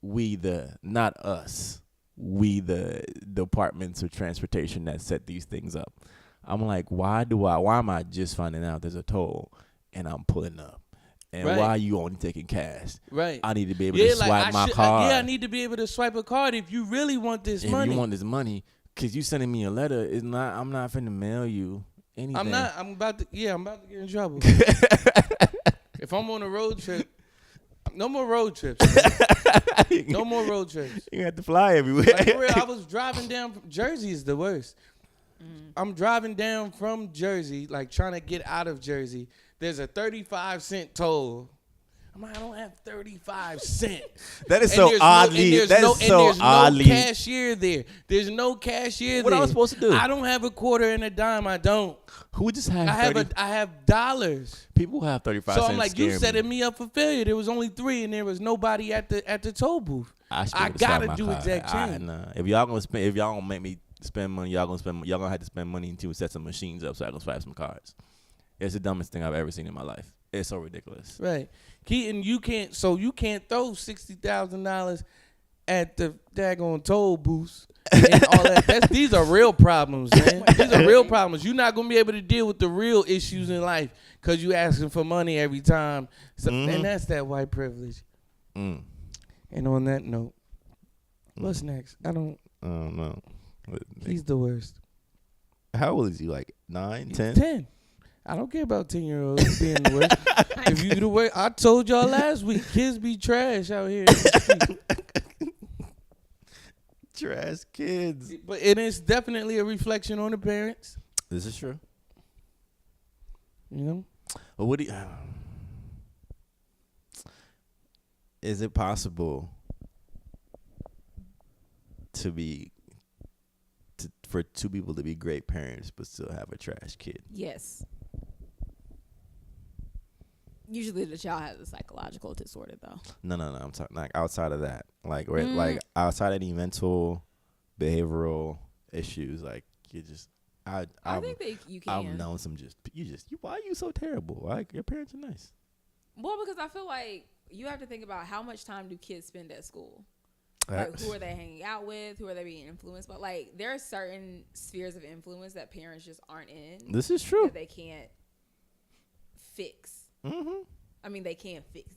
we the not us, we the departments of transportation that set these things up. I'm like, why am I just finding out there's a toll and I'm pulling up? And Right. why are you only taking cash? Right. I need to be able to swipe my card. I need to be able to swipe a card if you really want this if money. you want this money, cause you sending me a letter, I'm not finna mail you anything. I'm about to get in trouble. If I'm on a road trip, no more road trips. Man. No more road trips. You have to fly everywhere. Like, for real, I was driving down from Jersey is the worst. I'm driving down from Jersey, like trying to get out of Jersey. There's a 35-cent toll. I'm like, I don't have 35 cents. That is so oddly. There's no cashier there. There's no cashier What there. I was supposed to do? I don't have a quarter and a dime. I don't. Who just has I have dollars. people who have 35 So cents? I'm like, you setting me up for failure. There was only 3, and there was nobody at the toll booth. I gotta do exact change. Nah. If y'all gonna make me spend money, y'all gonna have to spend money until set some machines up so I can swipe some cards. It's the dumbest thing I've ever seen in my life. It's so ridiculous. Right, Keaton, you can't throw $60,000 at the daggone toll booths and all that. These are real problems, man. These are real problems. You're not gonna be able to deal with the real issues in life because you asking for money every time. So, and that's that white privilege. Mm. And on that note, what's next? I don't know. He's the worst. How old is he? Like 9, 10? 10. I don't care about 10-year-olds being the worst. If you the worst, I told y'all last week, kids be trash out here. Trash kids. But it is definitely a reflection on the parents. This is true. You know? But what do you... Is it possible for two people to be great parents but still have a trash kid? Yes. Usually the child has a psychological disorder, though. No. I'm talking like outside of that, like like outside any mental, behavioral issues. Like you just, I think you can. I've known some why are you so terrible? Like your parents are nice. Well, because I feel like you have to think about how much time do kids spend at school. Like, who are they hanging out with? Who are they being influenced by? Like, there are certain spheres of influence that parents just aren't in. This is true. That they can't fix. Mm-hmm. I mean, they can't fix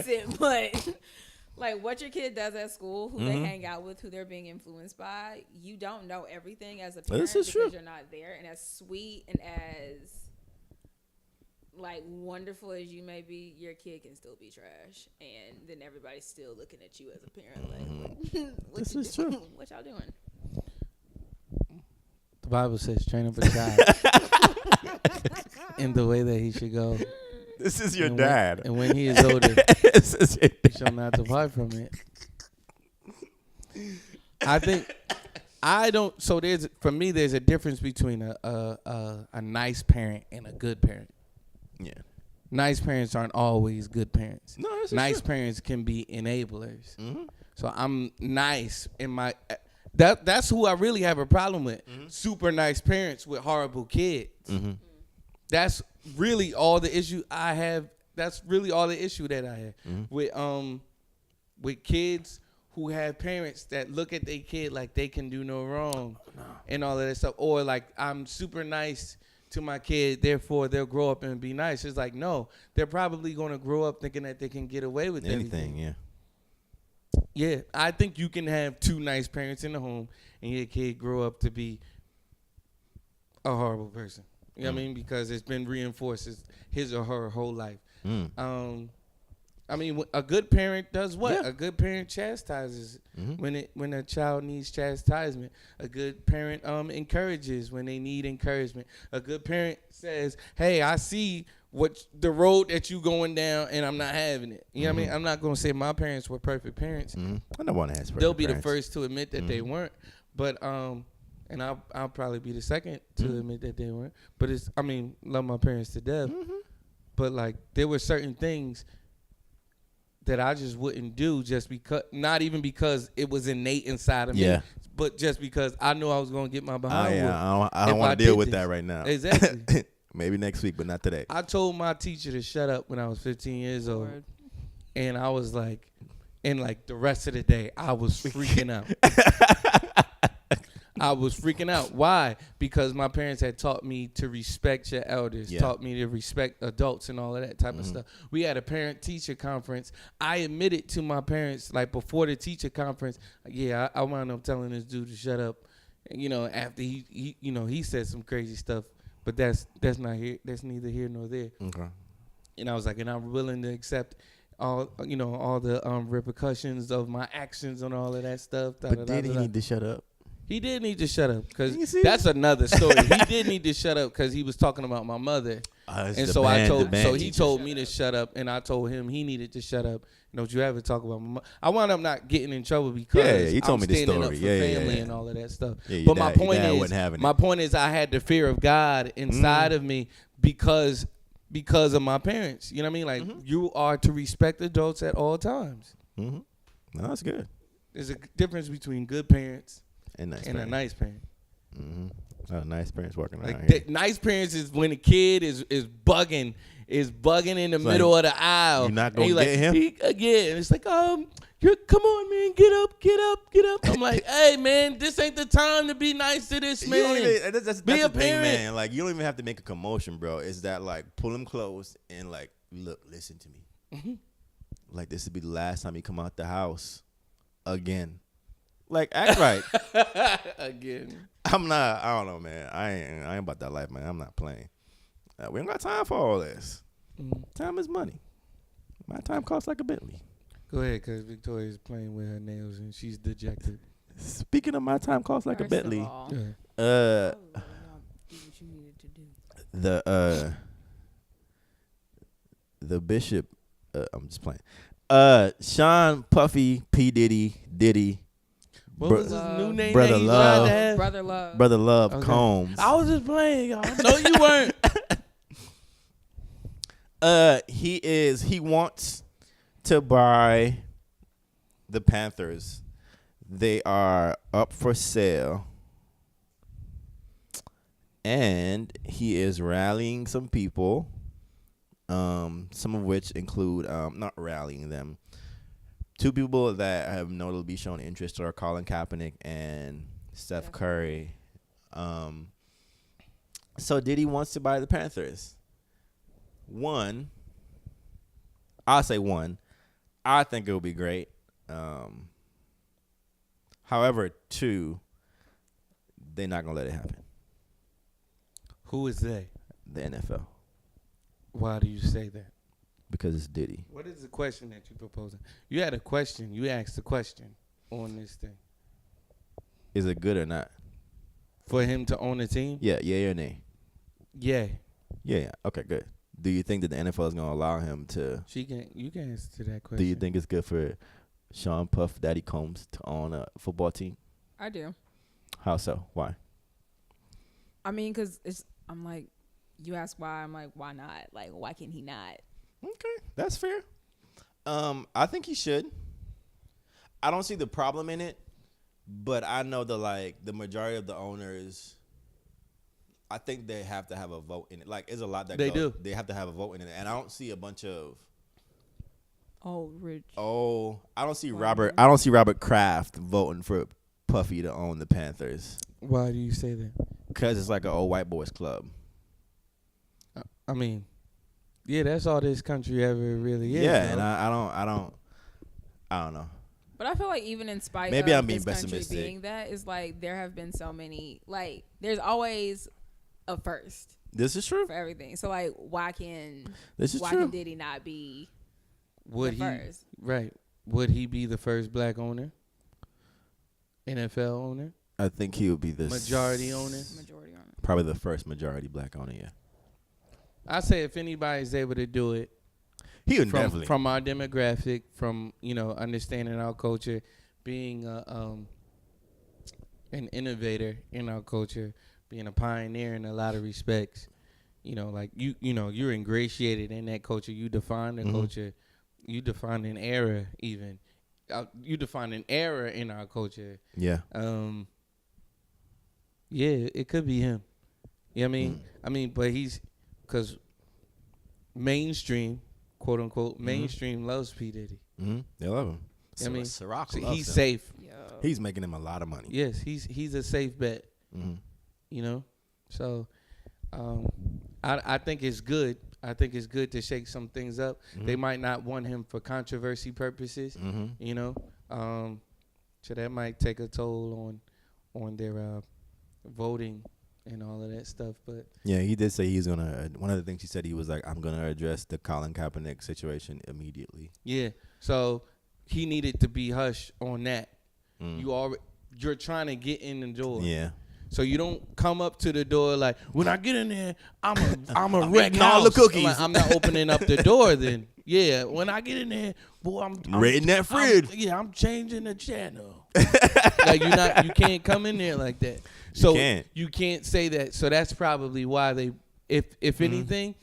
it, but like what your kid does at school, who they hang out with, who they're being influenced by, you don't know everything as a parent because you're not there. And as sweet and as like wonderful as you may be, your kid can still be trash, and then everybody's still looking at you as a parent like, this is true. What y'all doing? The Bible says, train up a child in the way that he should go. This is your dad. And when he is older, this is your he shall not depart from it. I think so for me there's a difference between a nice parent and a good parent. Yeah. Nice parents aren't always good parents. No, nice true. parents can be enablers. Mm-hmm. So I'm nice in my that's who I really have a problem with. Mm-hmm. Super nice parents with horrible kids. Mm-hmm. That's really all the issue I have. That's really all the issue that I have with kids who have parents that look at their kid like they can do no wrong and all of that stuff. Or like, I'm super nice to my kid, therefore they'll grow up and be nice. It's like, no, they're probably going to grow up thinking that they can get away with anything. Yeah. Yeah, I think you can have 2 nice parents in the home and your kid grow up to be a horrible person. You know what I mean? Because it's been reinforced his or her whole life. I mean, a good parent does what? Yeah. A good parent chastises when a child needs chastisement. A good parent encourages when they need encouragement. A good parent says, "Hey, I see the road that you going down, and I'm not having it." You know what I mean? I'm not gonna say my parents were perfect parents. I don't want to ask. They'll be the first to admit that they weren't, but and I'll probably be the second to admit that they weren't. But love my parents to death. But like, there were certain things that I just wouldn't do just because, not even because it was innate inside of me, but just because I knew I was going to get my behind whooped. I don't want to deal with that right now. Exactly. Maybe next week, but not today. I told my teacher to shut up when I was 15 years old. and I was like, and like the rest of the day, I was freaking out. I was freaking out. Why? Because my parents had taught me to respect your elders, taught me to respect adults and all of that type of stuff. We had a parent-teacher conference. I admitted to my parents, like before the teacher conference, I wound up telling this dude to shut up. And, after he said some crazy stuff, but that's not here. That's neither here nor there. Okay. And I was like, and I'm willing to accept all the repercussions of my actions and all of that stuff. But did he need to shut up? He did need to shut up because that's another story. He did need to shut up because he was talking about my mother, and so he told me to shut up, and I told him he needed to shut up. Don't you ever talk about my mother? I wound up not getting in trouble because he told I'm me the standing story. up for family and all of that stuff. Yeah, but my point is, I had the fear of God inside of me because of my parents. You know what I mean? Like you are to respect adults at all times. Mm-hmm. No, that's good. There's a difference between good parents and a nice parent. Mm-hmm. Nice parents working around here. Nice parents is when a kid is bugging in the middle of the aisle. You're not gonna get him. And it's like, come on, man, get up. I'm like, hey, man, this ain't the time to be nice to this man. That's be a parent, thing, man. Like you don't even have to make a commotion, bro. It's that like pull him close and like, look, listen to me. Mm-hmm. Like this will be the last time you come out the house again. Like act right. Again. I don't know, man. I ain't about that life, man. I'm not playing. We don't got time for all this. Time is money. My time costs like a Bentley. Go ahead, because Victoria's playing with her nails and she's dejected. Speaking of my time costs like a Bentley, the bishop, I'm just playing. Sean Puffy P Diddy. What was his new name? Brother Love. Brother Love okay. Combs. I was just playing, y'all. No, you weren't. He wants to buy the Panthers. They are up for sale. And he is rallying some people. Some of which include not rallying them. Two people that have notably shown interest are Colin Kaepernick and Steph Curry. So Diddy wants to buy the Panthers. I'll say one. I think it would be great. However, two, they're not going to let it happen. Who is they? The NFL. Why do you say that? Because it's Diddy. What is the question that you're proposing? You had a question. You asked a question on this thing. Is it good or not? For him to own a team? Yeah, or nay? Yeah. Yeah. Okay, good. Do you think that the NFL is going to allow him to? You can answer that question. Do you think it's good for Sean Puff Daddy Combs to own a football team? I do. How so? Why? I mean, because I'm like, you ask why. I'm like, why not? Like, why can he not? Okay, that's fair. I think he should. I don't see the problem in it, but I know the majority of the owners, I think they have to have a vote in it. Like, it's a lot that do. They have to have a vote in it, and I don't see a bunch of. Rich. I don't see Robert. I don't see Robert Kraft voting for Puffy to own the Panthers. Why do you say that? Because it's like an old white boys club. I mean, yeah, that's all this country ever really is. Yeah, though. and I don't know. But I feel like even in spite Maybe of I'm being this country pessimistic. being that, is like there have been so many, like there's always a first This is true. for everything. So like, why can True. can Diddy not be the first? Right. Would he be the first black owner? NFL owner? I think he would be the majority owner? Majority owner. Probably the first majority black owner, yeah. I say if anybody's able to do it, he would definitely. From our demographic, from understanding our culture, being an innovator in our culture, being a pioneer in a lot of respects. Like you're ingratiated in that culture. You define the culture. You define an era even. You define an era in our culture. Yeah. Yeah, it could be him. You know what I mean? But because mainstream, quote unquote mainstream loves P Diddy. They love him. I mean, Ciroc so loves he's him. safe. Yo. He's making him a lot of money. Yes, he's a safe bet. You know, so I think it's good. I think it's good to shake some things up. They might not want him for controversy purposes. You know, so that might take a toll on their voting and all of that stuff. But Yeah, he did say he's gonna. One of the things he said, he was like, "I'm gonna address the Colin Kaepernick situation immediately." yeah, so he needed to be hushed on that. Mm. You're trying to get in the door. Yeah. So you don't come up to the door like, when I get in there, I'm a wreck eating all the house. cookies. Like, I'm not opening up the door then. Yeah, when I get in there, boy, I'm Raiding that fridge. I'm changing the channel. Like you can't come in there like that. So can't. you can't say that. So that's probably why they, if anything,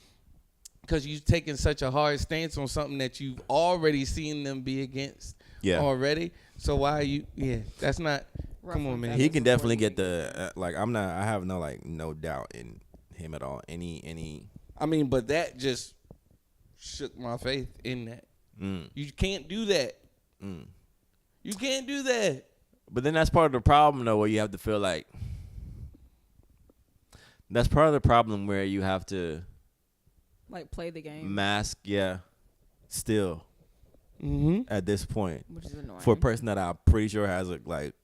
because you've taken such a hard stance on something that you've already seen them be against already. So why are you? Yeah, that's not. Come on, man. He can definitely get the I have no doubt in him at all. Any. I mean, but that just shook my faith in that. You can't do that. You can't do that. But then that's part of the problem, though, where you have to feel like. That's part of the problem where you have to Like play the game, mask, still at this point. which is annoying. For a person that I'm pretty sure has like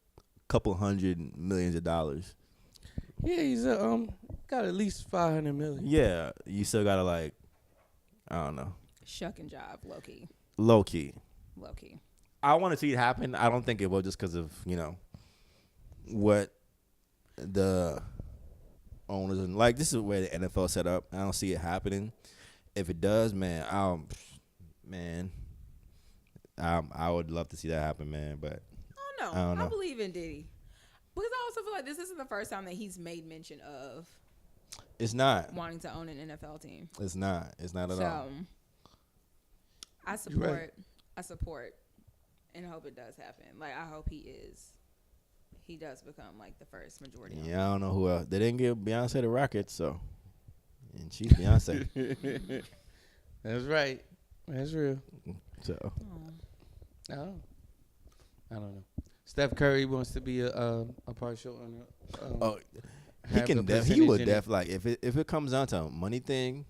couple $100 million. Yeah, he's got at least 500 million. Yeah, you still gotta I don't know, Shuck and jive, low key. low key. I want to see it happen. I don't think it will, just because of what the owners and this is where the NFL set up. I don't see it happening. If it does, man, I would love to see that happen, man. But don't I don't know. I believe in Diddy. Because I also feel like this isn't the first time that he's made mention of it's not. wanting to own an NFL team. It's not. It's not at all. I support and hope it does happen. Like, I hope he does become the first majority owner. Yeah, I don't know who else. They didn't give Beyonce the Rockets, so. And she's Beyonce. That's right. That's real. So. Oh. I don't know. Steph Curry wants to be a partial owner. He can. He would definitely if it comes down to a money thing.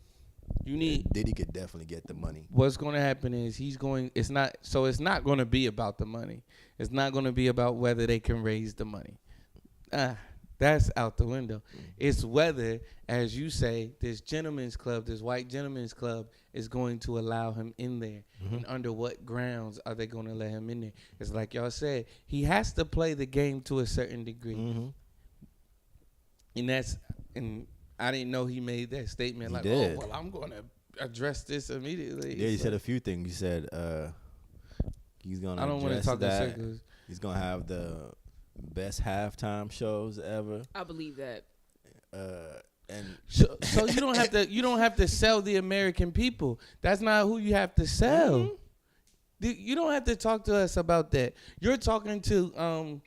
You need Diddy could definitely get the money. What's going to happen is it's not going to be about the money. It's not going to be about whether they can raise the money. That's out the window. It's whether, as you say, this white gentleman's club is going to allow him in there. And under what grounds are they going to let him in there? It's like y'all said, he has to play the game to a certain degree. And I didn't know he made that statement. Did. Oh, well, I'm going to address this immediately. Yeah, he said a few things. He said he's going to I don't want to talk in circles. He's going to have the best halftime shows ever. I believe that. And so you don't have to sell the American people. That's not who you have to sell. You don't have to talk to us about that. You're talking to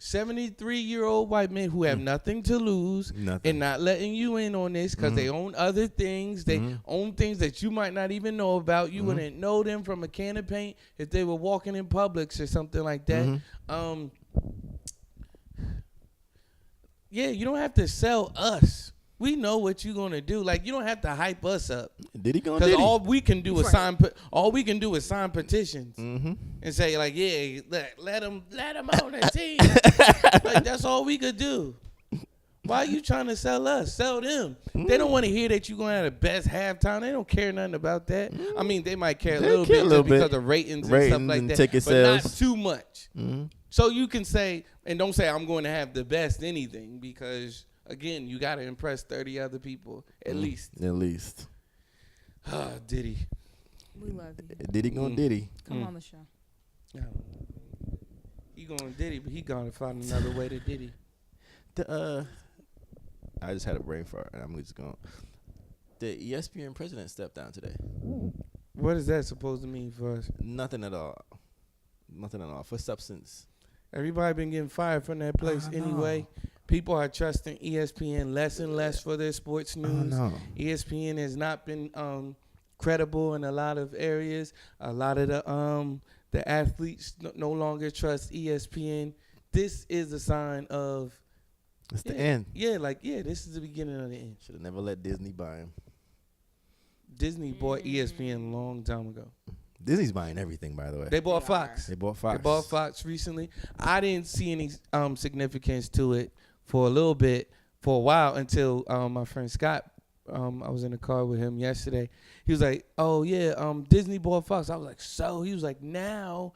73-year-old white men who have nothing to lose and not letting you in on this because they own other things. They own things that you might not even know about. You wouldn't know them from a can of paint if they were walking in Publix or something like that. Yeah, you don't have to sell us. We know what you're gonna do. Like, you don't have to hype us up. Did he go? Because all we can do is sign petitions and say like, yeah, let them on the team. Like, that's all we could do. Why are you trying to sell us? Sell them. They don't want to hear that you're gonna have the best halftime. They don't care nothing about that. I mean, they might care a little bit just because of ratings and stuff like that, ticket but sales. not too much. So you can say, and don't say I'm going to have the best anything, because again, you got to impress 30 other people at least. At least. Diddy. We love you. Diddy gonna Diddy. Come on the show. He going to Diddy, but he going to find another way to Diddy. I just had a brain fart, and I'm just going. The ESPN president stepped down today. What is that supposed to mean for us? Nothing at all. Nothing at all. For substance. Everybody been getting fired from that place anyway. People are trusting ESPN less and less for their sports news. ESPN has not been credible in a lot of areas. A lot of the athletes no longer trust ESPN. This is a sign of It's the end. Yeah, this is the beginning of the end. Should have never let Disney buy him. Disney bought ESPN a long time ago. Disney's buying everything, by the way. They bought They are. Fox. They bought Fox. They bought Fox recently. I didn't see any significance to it for a little bit, for a while, until my friend Scott, I was in the car with him yesterday. He was like, oh, yeah, Disney bought Fox. I was like, so? He was like, now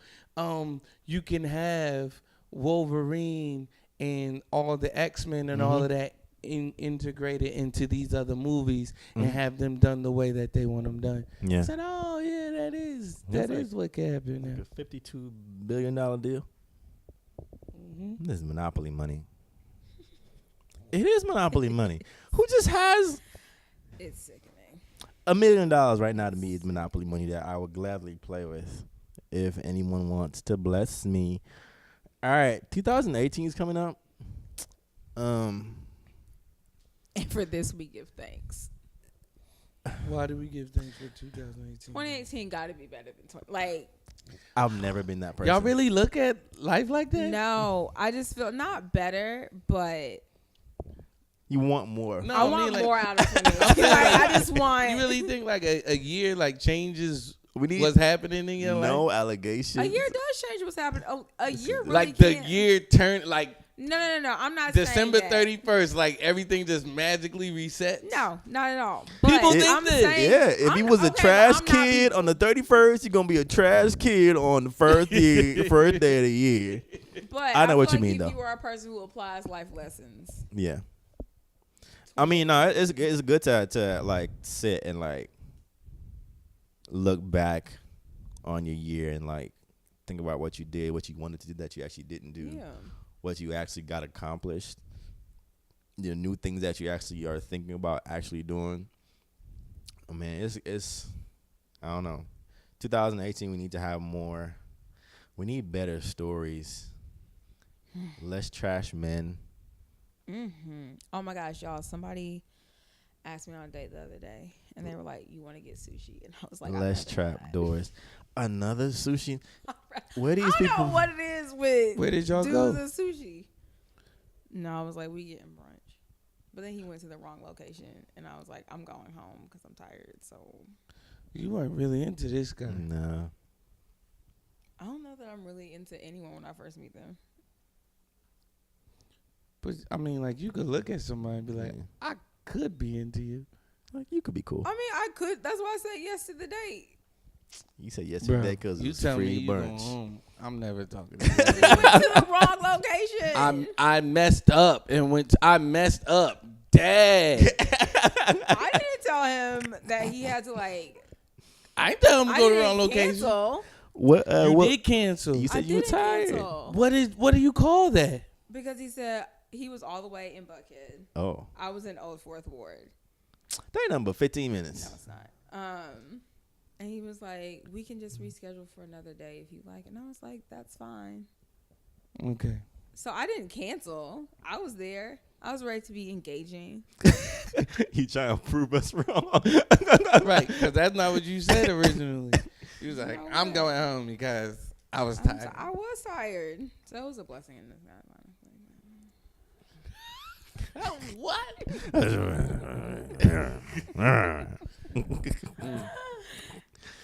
you can have Wolverine and all the X-Men and all of that integrated into these other movies and have them done the way that they want them done. Yeah. I said, oh, yeah, that is what can happen now. A $52 billion deal. This is monopoly money. It is monopoly money. Who just has It's sickening. $1 million right now? To me, is monopoly money that I would gladly play with if anyone wants to bless me. All right, 2018 is coming up. And for this, we give thanks. Why do we give thanks for 2018? 2018 got to be better than 20. Like, I've never been that person. Y'all really look at life like that? no, I just feel not better, but You want more. No, I I mean, want like, more out of 2018. Like, I just want You really think like a year like changes We need what's happening in your life? no allegations. a year does change what's happening. A year really Like the can't- year turn like No. I'm not December saying that. 31st, like everything just magically resets. No, not at all. People But think I'm this. saying- Yeah, if I'm he not- was a okay, trash but I'm not kid people. on the 31st, you're gonna be a trash kid on the first year, first day of the year. But I know what feel you like mean, if though. you are a person who applies life lessons, Yeah. I mean, no, it's good to like sit and like look back on your year and like think about what you did, what you wanted to do that you actually didn't do, yeah. what you actually got accomplished, the new things that you actually are thinking about actually doing. Oh, man, it's I don't know. 2018, we need to have more. We need better stories, less trash men. Oh my gosh, y'all! Somebody asked me on a date the other day, and they were like, "You want to get sushi?" And I was like, Less "I've never trap had." doors. Another sushi. Where these I don't people? know what it is with Where did y'all dudes go? and sushi. No, I was like, we getting brunch, but then he went to the wrong location, and I was like, I'm going home because I'm tired. So You weren't really into this guy. No. I don't know that I'm really into anyone when I first meet them. But I mean, like, you could look at somebody and be like, Yeah. I could be into you. Like, you could be cool. I mean, I could. That's why I said yes to the date. You said yesterday Bruh, because you it's tell me free you going brunch. home. I'm never talking to He you. went to the wrong location. I messed up and I messed up. Dad. I didn't tell him that he had to like. I ain't tell him to I go to the didn't wrong location. cancel. What? You What? did cancel. You I said you were didn't tired. cancel. What do you call that? Because he said he was all the way in Buckhead. Oh, I was in Old Fourth Ward. that ain't nothing but 15 No, minutes. it's not. And he was like, "We can just reschedule for another day if you like." And I was like, "That's fine." Okay. So I didn't cancel. I was there. I was ready to be engaging. You trying to prove us wrong? Right, because that's not what you said originally. You was like, know I'm what? going home because I was I tired. was tired. So it was a blessing in disguise.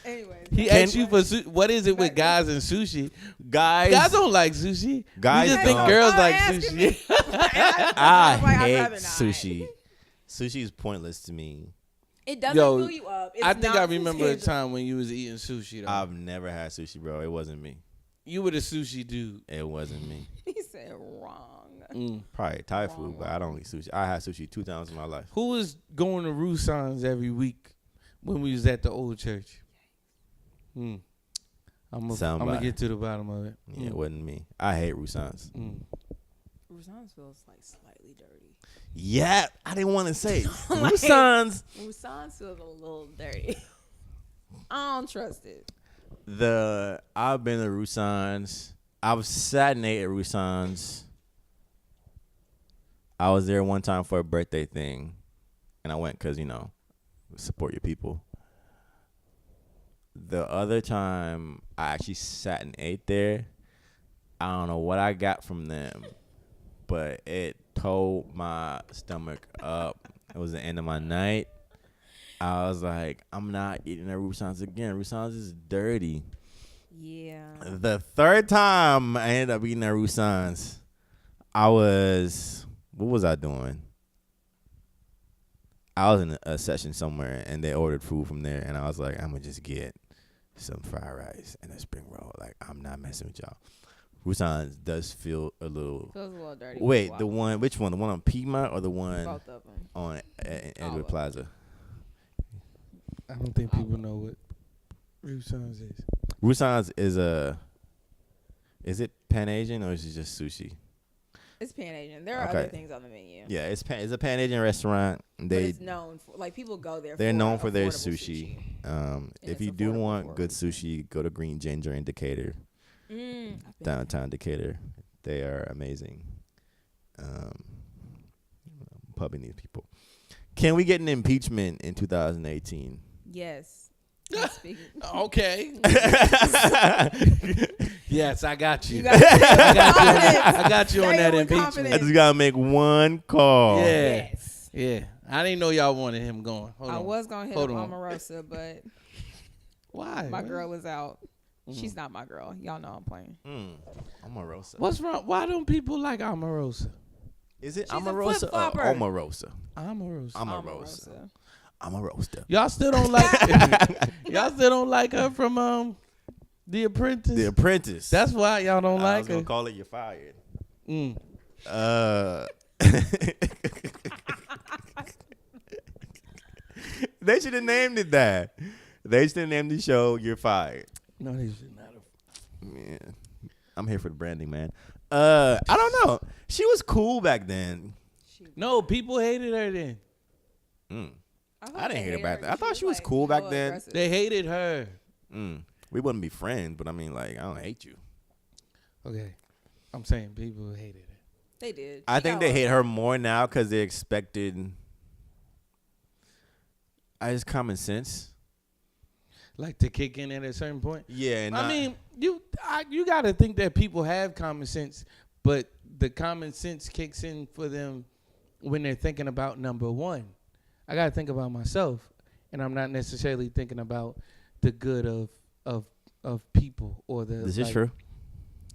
Anyways, He Can- asked you for what is it with guys and sushi? Guys, Guys don't like sushi. Guys we just think don't. girls Stop like asking me. sushi. I was like, I'd hate rather not. sushi. Sushi is pointless to me. it doesn't Yo, fill you up. It's I think not I remember a substantial. time when you was eating sushi. Though. I've never had sushi, bro. It wasn't me. You were the sushi dude. It wasn't me. He said wrong. Probably Thai food, but I don't eat sushi. I had sushi 2 times in my life. Who was going to Roussan's every week when we was at the old church? I'm gonna Somebody. get to the bottom of it. Yeah, it wasn't me. I hate Roussan's. Roussan's feels like slightly dirty. Yeah, I didn't want to say Like- Roussan's. Roussan's feels a little dirty. I don't trust it. I've been to Roussan's. I've sat and ate at Roussan's. I was there one time for a birthday thing, and I went because support your people. the other time I actually sat and ate there, I don't know what I got from them, but it tore my stomach up. It was the end of my night. I was like, I'm not eating at Roussan's again. Roussan's is dirty. Yeah. The third time I ended up eating at Roussan's, what was I doing? I was in a session somewhere, and they ordered food from there, and I was like, I'm going to just get some fried rice and a spring roll. Like, I'm not messing with y'all. Roussan's does feel a little... Feels a little dirty. Wait, Wow. which one? The one on Piedmont or the one Both of them. on Edward All of Plaza? I don't think people know what Roussan's is. Roussan's is it Pan Asian or is it just sushi? It's Pan Asian. There are Okay. other things on the menu. Yeah, it's a Pan Asian restaurant. But it's known for, like, people go there. They're for known for their affordable sushi. If it's you do affordable want for good people. sushi, go to Green Ginger in Decatur, I've been downtown Decatur. They are amazing. Pubbing these people. Can we get an impeachment in 2018? Yes. Speaking. Okay. Yes, I got you. You got I got you on Say that it with impeachment. I confidence. just gotta make one call. Yeah. Yes. Yeah. I didn't know y'all wanted him going. Hold I on. was gonna hit Hold up on. Omarosa, but Why? my girl is out. She's not my girl. Y'all know I'm playing. Omarosa. What's wrong? Why don't people like Omarosa? Is it She's a Omarosa or flip-flopper. Omarosa? Omarosa. Omarosa. I'm a roaster. Y'all still don't like y'all still don't like her from The Apprentice? The Apprentice. That's why y'all don't I like was gonna her. call it You're Fired. Mm. They should have named it that. They should have named the show You're Fired. No, they should not have. Man, I'm here for the branding, man. I don't know. She was cool back then. No, people hated her then. I didn't hate her back then. I thought she was cool back then. They hated her. We wouldn't be friends, but I mean, like, I don't hate you. Okay. I'm saying people hated her. They did. I She think got they love. hate her more now because they expected. Just common sense. Like to kick in at a certain point. Yeah, and I mean, you got to think that people have common sense, but the common sense kicks in for them when they're thinking about number one. I got to think about myself, and I'm not necessarily thinking about the good of people or the. this is like, true.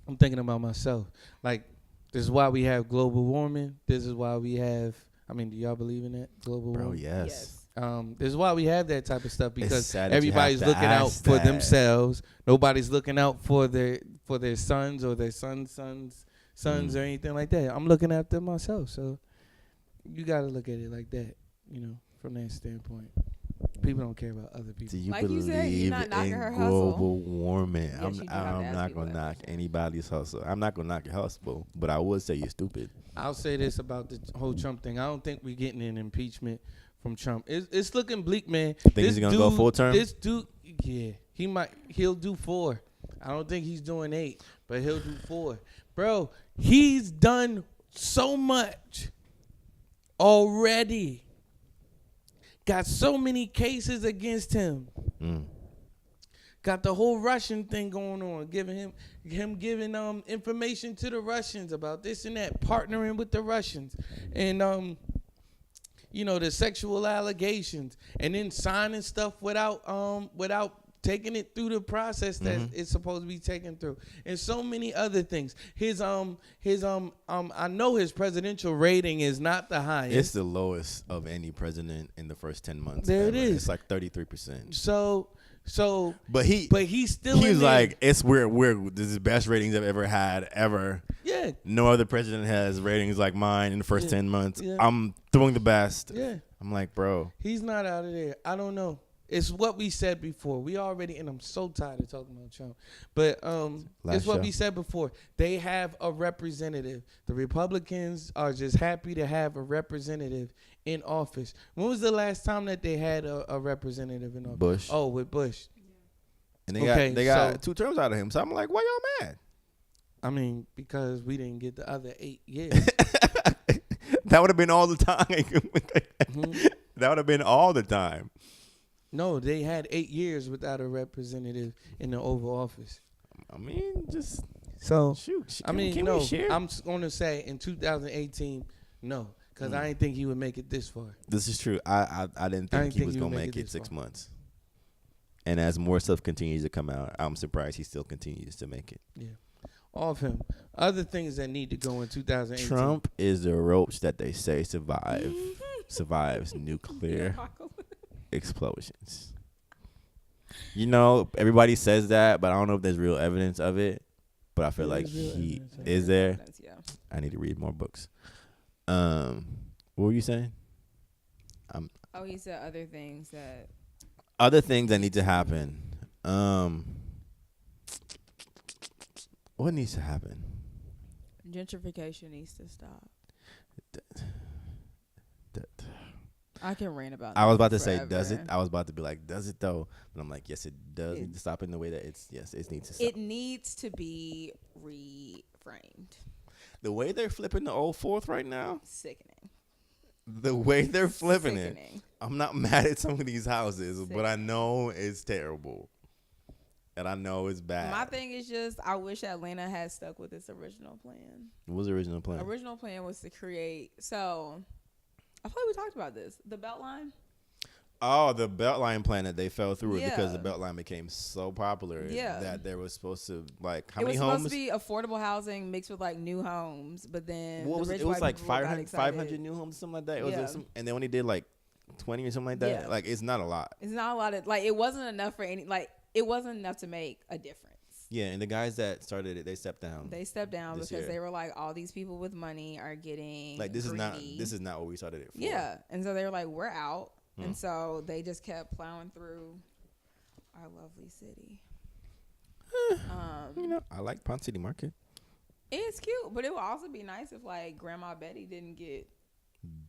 I'm thinking about myself. Like, this is why we have global warming. This is why we have. I mean, do y'all believe in that global Bro, warming? yes. This is why we have that type of stuff because sad that you have everybody's to looking out ask for that. themselves. Nobody's looking out for their sons or their sons' or anything like that. I'm looking after myself, so you got to look at it like that, from that standpoint. People don't care about other people. Do you Like you believe said, you're not knocking in her hustle. global warming? Yes, you do have to I'm ask not people gonna that knock question. anybody's hustle. I'm not gonna knock your hustle, but I would say you're stupid. I'll say this about the whole Trump thing. I don't think we're getting an impeachment from Trump. It's looking bleak, man. Think he's gonna go full term? This dude, yeah, he'll do 4. I don't think he's doing 8, but he'll do 4. Bro, he's done so much already. Got so many cases against him. Got the whole Russian thing going on, giving information to the Russians about this and that, partnering with the Russians, and the sexual allegations, and then signing stuff without taking it through the process that it's supposed to be taken through, and so many other things. I know his presidential rating is not the highest. It's the lowest of any president in the first 10 months. There it ever. is. It's like 33%. So, But he's still. he was in there. like, this is the best ratings I've ever had ever. Yeah, No other president has ratings like mine in the first 10 months. Yeah. I'm doing the best. yeah. I'm like, bro. He's not out of there. I don't know. It's what we said before. We already, and I'm so tired of talking about Trump. But it's what show. we said before. They have a representative. The Republicans are just happy to have a representative in office. When was the last time that they had a representative in office? Bush. Oh, with Bush. And Okay, they got so- 2 terms out of him. So I'm like, why y'all mad? I mean, because we didn't get the other 8 years. That would have been all the time. Mhm. That would have been all the time. No, they had 8 years without a representative in the Oval Office. I mean, just So shoot. I mean, can no. we share? I'm going to say in 2018, no, because I didn't think he would make it this far. This is true. I didn't think he was gonna make it 6 months. And as more stuff continues to come out, I'm surprised he still continues to make it. Yeah, all of him. Other things that need to go in 2018. Trump is the roach that they say survives nuclear explosions. You know, everybody says that, but I don't know if there's real evidence of it. But I feel There like is real he evidence of it. is there. Yeah. I need to read more books. What were you saying? Oh, he said other things that. Other things that need to happen. What needs to happen? Gentrification needs to stop. That- I can rant about. I was that about to say, does it? forever. I was about to be like, does it though? But I'm like, yes, it does It- need to stop in the way that it needs to stop. It needs to be reframed. The way they're flipping the old fourth right now, Sickening. the way they're flipping it, Sickening. I'm not mad at some of these houses, but I know it's terrible. And I know it's bad. My thing is just, I wish Atlanta had stuck with its original plan. What was the original plan? Original plan was to create. So, I feel like we talked about this. The Beltline. Oh, the Beltline plan that they fell through because the Yeah. Beltline became so popular Yeah. that there was supposed to like how It was many supposed homes? to be affordable housing mixed with like new homes, but then What the was rich it? It was white like people got 500, excited. 500 new homes, something like that. It was Yeah. and they only did like 20 or something like that. Yeah. Like it's not a lot. It's not a lot of like. It wasn't enough for any. Like it wasn't enough to make a difference. Yeah, and the guys that started it, they stepped down. They stepped down This because year. they were like, all these people with money are getting Like this greedy. is not what we started it for. Yeah, and so they were like, we're out, Hmm. and so they just kept plowing through our lovely city. You know, I like Pond City Market. It's cute, but it would also be nice if like Grandma Betty didn't get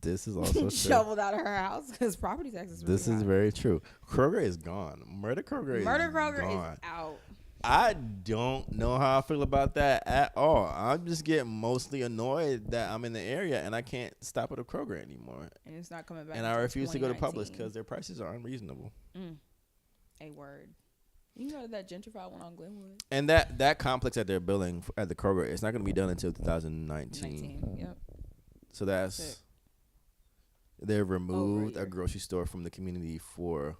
This is also true. shoveled out of her house because property taxes. Really This is high. very true. Kroger is gone. Murder Kroger Kroger is out. I don't know how I feel about that at all. I'm just getting mostly annoyed that I'm in the area and I can't stop at a Kroger anymore. And it's not coming back. And I until refuse to go to Publix 2019. because their prices are unreasonable. A word. You can go to that gentrified one on Glenwood. And that complex that they're building at the Kroger, it's not going to be done until 2019. 19. Yep. So that's Sick. they've removed year. a grocery store from the community for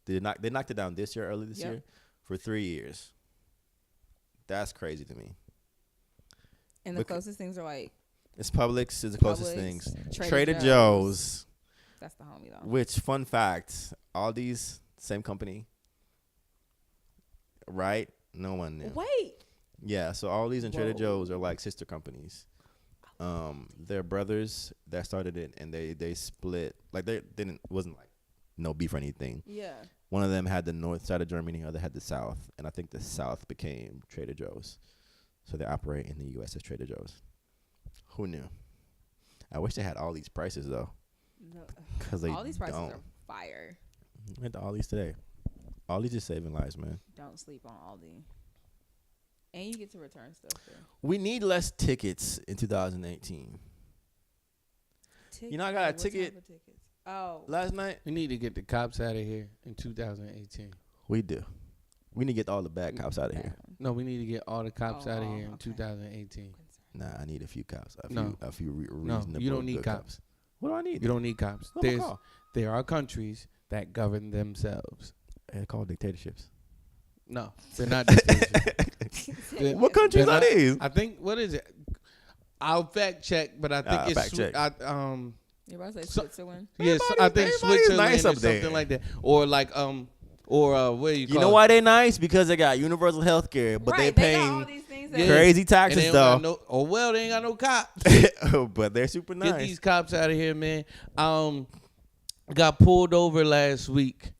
they knocked it down this year, early this Yep. year, for 3 years. That's crazy to me. And the closest things are like It's Publix is the closest Publix, things. Trader Trader Joe's. Joe's, that's the homie though. which fun fact, all these same company, right? No one knew. Wait. Yeah, so all these and Trader Whoa. Joe's are like sister companies. They're brothers that started it, and they split. Like they wasn't like no beef or anything. Yeah. One of them had the north side of Germany, other had the south, and I think the south became Trader Joe's. So they operate in the U.S. as Trader Joe's. Who knew? I wish they had all these prices though, because they All these prices don't. are fire. Went to Aldi's today. Aldi's just saving lives, man. Don't sleep on Aldi. And you get to return stuff there. We need less tickets in 2018. You know, I got a What type ticket of tickets? Oh. Last night, We need to get the cops out of here in 2018. we do. We need to get all the bad cops out of here. No, we need to get all the cops out of here in okay. 2018. Nah, I need a few cops. No. A few No, reasonable. you don't need good cops. What do I need? You don't need cops. Who am I call? There are countries that govern themselves. They're called dictatorships. No, they're not dictatorships. They're- What countries they're are not- these? I think, what is it? I'll fact check, but I think it's fact check. You're about to say So- Switzerland? yes, I think everybody's Switzerland nice or up there. something like that, or like what do you call You know it? why they nice? Because they got universal health care, but right, they they got all paying these things that Yeah. crazy And taxes they don't got though. no, oh well, they ain't got no cops. But they're super nice. Get these cops out of here, man. Got pulled over last week.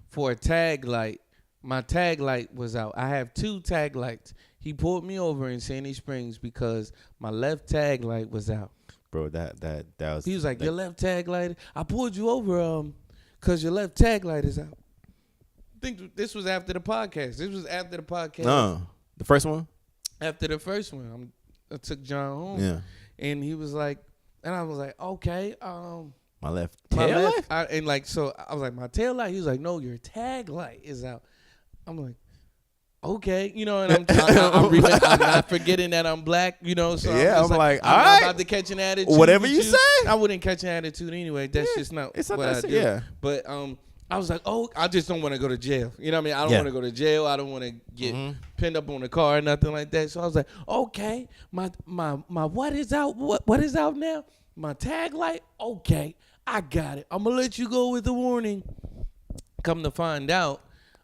For a tag light. My tag light was out. I have 2 tag lights. He pulled me over in Sandy Springs because my left tag light was out. Bro, that was. He was like, that- "Your left tag light. I pulled you over because your left tag light is out." I think this was after the podcast. This was after the podcast. No, the first one. After the first one, I took John home. Yeah. And he was like, and I was like, okay, My left My tail left, light? and like, so I was like, my tail light. He was like, no, your tag light is out. I'm like, okay, you know, and I'm not forgetting that I'm black, you know. So Yeah, I'm, just I'm like, I'm all not right. about to catch an attitude. Whatever with you say. I wouldn't catch an attitude anyway. That's just not It's not what I that do. yeah. But I was like, oh, I just don't want to go to jail. You know what I mean? I don't Yeah. want to go to jail. I don't want to get pinned up on the car or nothing like that. So I was like, okay, my what is out? What is out now? My tag light? Okay, I got it. I'm gonna let you go with the warning. Come to find out,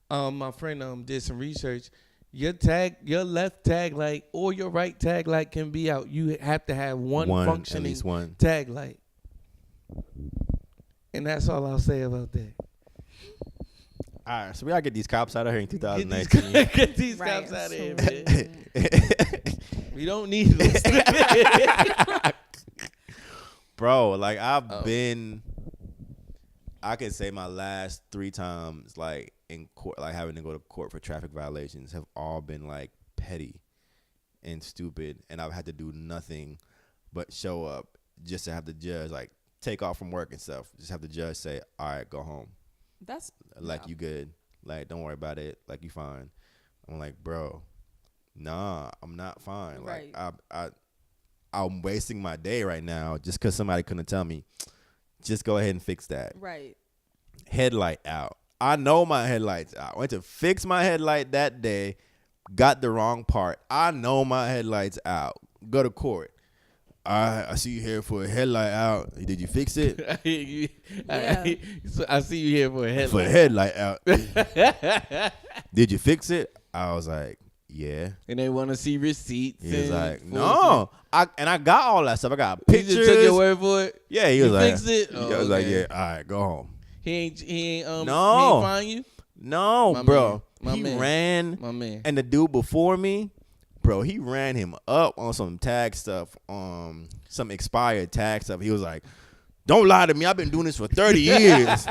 my friend did some research. Your left tag light or your right tag light can be out. You have to have one At functioning least one. tag light. And that's all I'll say about that. All right, so we gotta get these cops out of here in 2019. Get these Right. cops out of here, man. We don't need this. Bro, like I've been, I can say my last 3 times like in court, like having to go to court for traffic violations have all been like petty and stupid, and I've had to do nothing but show up just to have the judge like take off from work and stuff. Just have the judge say, "All right, go home. That's Like yeah. you good. Like don't worry about it. Like you fine." I'm like, bro, nah, I'm not fine. Right. Like I'm wasting my day right now just because somebody couldn't tell me. Just go ahead and fix that. Right. Headlight out. I know my headlight's out. I went to fix my headlight that day. Got the wrong part. I know my headlight's out. Go to court. I see you here for a headlight out. Did you fix it? So I see you here for a For a headlight. headlight out. Did you fix it? I was like, yeah. And they want to see receipts. He was and like, full no. I got all that stuff. I got He pictures. just took your word for it. Yeah, he was You like, fixed it? He Oh, was like, okay. yeah, all right, go home. He ain't No. find you. No, My bro. man. My He man. ran, My man. and the dude before me, bro, he ran him up on some tag stuff, some expired tag stuff. He was like, "Don't lie to me. I've been doing this for 30 years.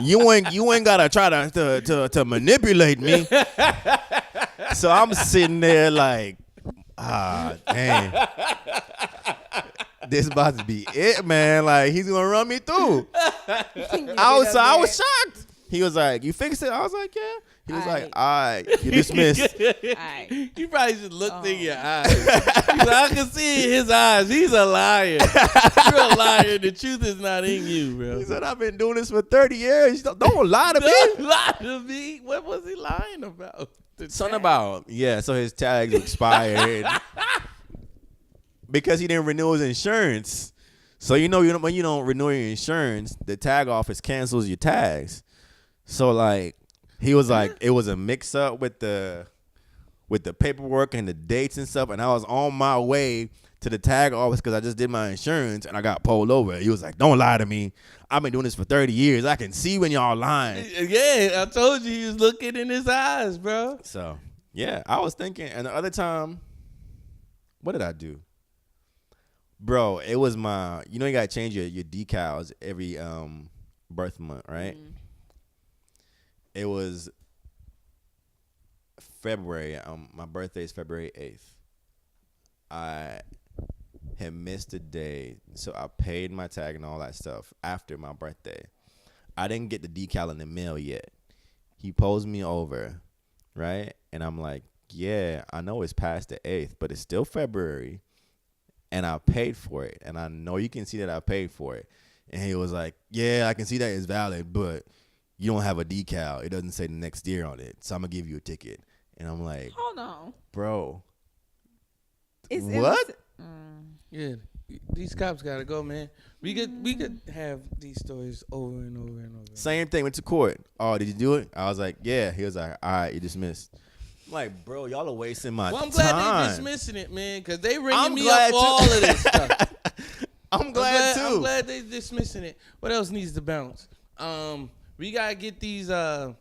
You ain't gotta try to manipulate me." So I'm sitting there like, dang. This about to be it, man. Like he's gonna run me through. I was shocked. He was like, "You fixed it?" I was like, "Yeah." He was like, "All right, you dismissed." Aight. You probably just looked in your eyes. He's like, I can see in his eyes. He's a liar. You're a liar. The truth is not in you, bro. He said, "I've been doing this for 30 years. Don't lie to me." Don't lie to me. What was he lying about? Something about so his tags expired because he didn't renew his insurance. So when you don't renew your insurance, the tag office cancels your tags. So like he was like it was a mix up with the paperwork and the dates and stuff, and I was on my way to the tag office because I just did my insurance and I got pulled over. He was like, "Don't lie to me. I've been doing this for 30 years. I can see when y'all lying." Yeah, I told you he was looking in his eyes, bro. So yeah, I was thinking, and the other time, what did I do? Bro, it was my, you gotta change your decals every birth month, right? Mm. It was February. My birthday is February 8th. I had missed a day, so I paid my tag and all that stuff after my birthday. I didn't get the decal in the mail yet. He pulls me over, right? And I'm like, yeah, I know it's past the 8th, but it's still February. And I paid for it. And I know you can see that I paid for it. And he was like, yeah, I can see that it's valid, but you don't have a decal. It doesn't say the next year on it. So I'm going to give you a ticket. And I'm like, Hold on. bro, It's what? Yeah, these cops gotta go, man. We could have these stories over and over and over. Same thing. Went to court. Oh, did you do it? I was like, yeah. He was like, all right, you dismissed. I'm like, bro, y'all are wasting my Well, I'm time. glad they dismissing it, man, because they I'm ringing me glad up for too. all of this stuff. I'm glad too. I'm glad they dismissing it. What else needs to bounce? We gotta get these dumb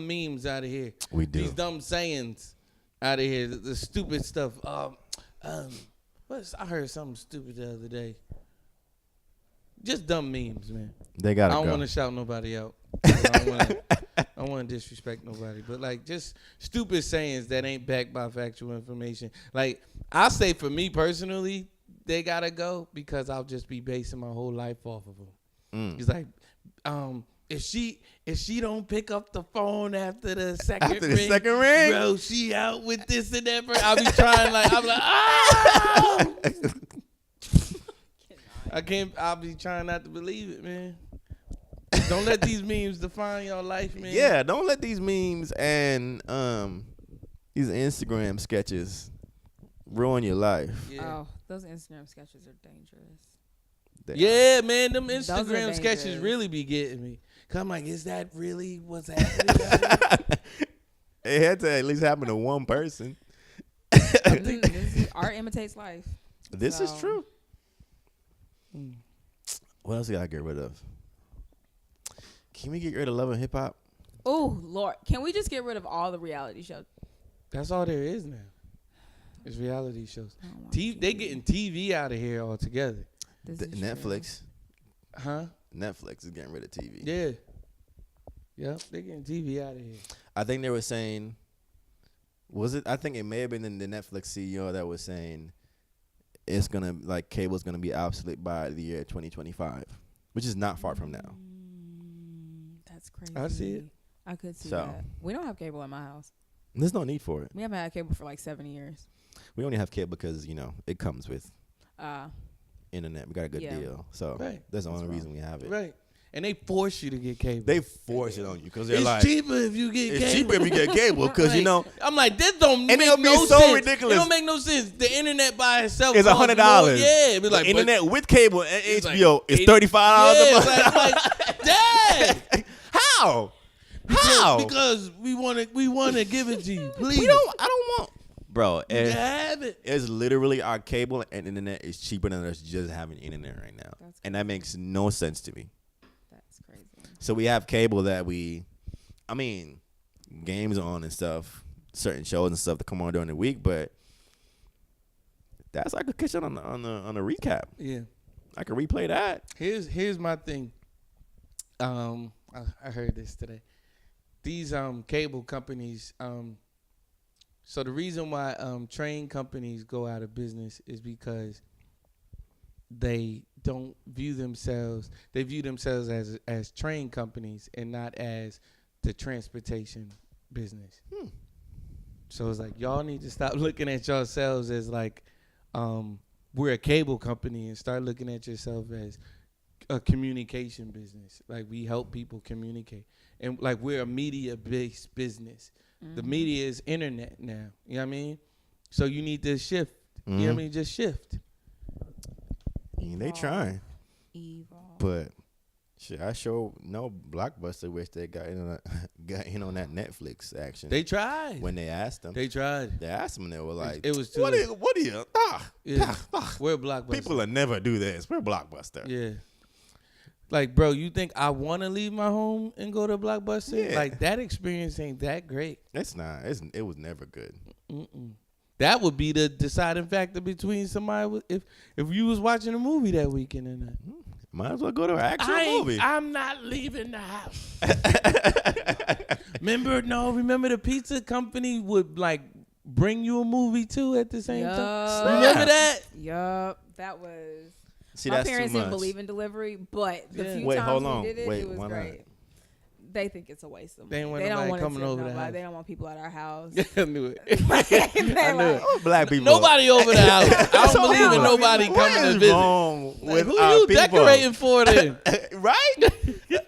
memes out of here. We do. These dumb sayings out of here. The stupid stuff. I heard something stupid the other day. Just dumb memes, man. They I gotta don't go. want to shout nobody out. I don't want to disrespect nobody, but like just stupid sayings that ain't backed by factual information. Like I say, for me personally, they gotta go because I'll just be basing my whole life off of them. Mm. He's like, if she don't pick up the phone after the second ring, bro, she out with this and that. I'll be trying I'm like, ah! I can't. I'll be trying not to believe it, man. Don't let these memes define your life, man. Yeah, don't let these memes and these Instagram sketches ruin your life. Yeah. Oh, those Instagram sketches are dangerous. Yeah, man, them Those are Instagram sketches dangerous. really be getting me. Cause I'm like, is that really what's happening? It had to at least happen to one person. Art imitates life. This is So- true. What else we gotta get rid of? Can we get rid of Love and Hip Hop? Oh Lord, can we just get rid of all the reality shows? That's all there is now. It's reality shows. I don't want They getting TV out of here altogether. This is true. Netflix. Huh? Netflix is getting rid of TV. Yeah. Yep, they getting TV out of here. I think they were saying, was it? I think it may have been the Netflix CEO that was saying it's gonna cable's gonna be obsolete by the year 2025, which is not far from now. That's crazy. I see it. I could see So. that. We don't have cable in my house. There's no need for it. We haven't had cable for like 7 years. We only have cable because it comes with Uh, internet. We got a good Yeah. deal, so Right. that's the only That's reason we have it. Right. And they force you to get cable. They force it on you because they're it's like, cheaper if you get it's cable. cheaper if you get cable because I'm like, this don't And make it'll be no so sense. ridiculous. It don't make no sense. The internet by itself it's costs $100. more. Yeah, it be like the but- internet with cable and it's like HBO is 80 $35 Yeah, a month. it's like, dang. How? How? Because we want to give it to you. Please. I don't want. Bro, You can have it. it's literally our cable and internet is cheaper than us just having internet right now. That's And that makes no sense to me. that's crazy. So we have cable that games are on and stuff, certain shows and stuff that come on during the week, but that's like a kitchen on the recap. Yeah. I can replay that. Here's my thing. I heard this today. These cable companies. So the reason why train companies go out of business is because they don't view themselves. They view themselves as train companies and not as the transportation business. So it's like y'all need to stop looking at yourselves as like we're a cable company and start looking at yourself as a communication business. Like we help people communicate, and like we're a media-based business. The media is internet now. You know what I mean? So you need to shift. You know what I mean? Just shift. They trying, Evil. but shit, I sure know Blockbuster wish they got in on that Netflix action. They tried. when they asked them, They tried. they asked them, and they were like, It was too "What? late. What are you? Yeah. We're Blockbuster. People will never do this. We're Blockbuster." Yeah. Like, bro, you think I want to leave my home and go to Blockbuster? Yeah. Like, that experience ain't that great. It's not. It was never good. That would be the deciding factor between somebody if you was watching a movie that weekend or not. Might as well go to an actual movie. I'm not leaving the house. Remember the pizza company would like bring you a movie too at the same time. Yup. Remember that? Yup, that was. See, My that's parents too didn't much. believe in delivery, but the Yeah. few Wait, times hold on. we did it, Wait, it was why not? great. They think it's a waste of money. They ain't want They don't nobody want coming to over the house. They don't want people at our house. I knew it. They're I knew it. like, Oh, black people. Nobody over the house. I don't So believe in what? nobody What coming is to visit. wrong Like, with who our you people? decorating for then? Right?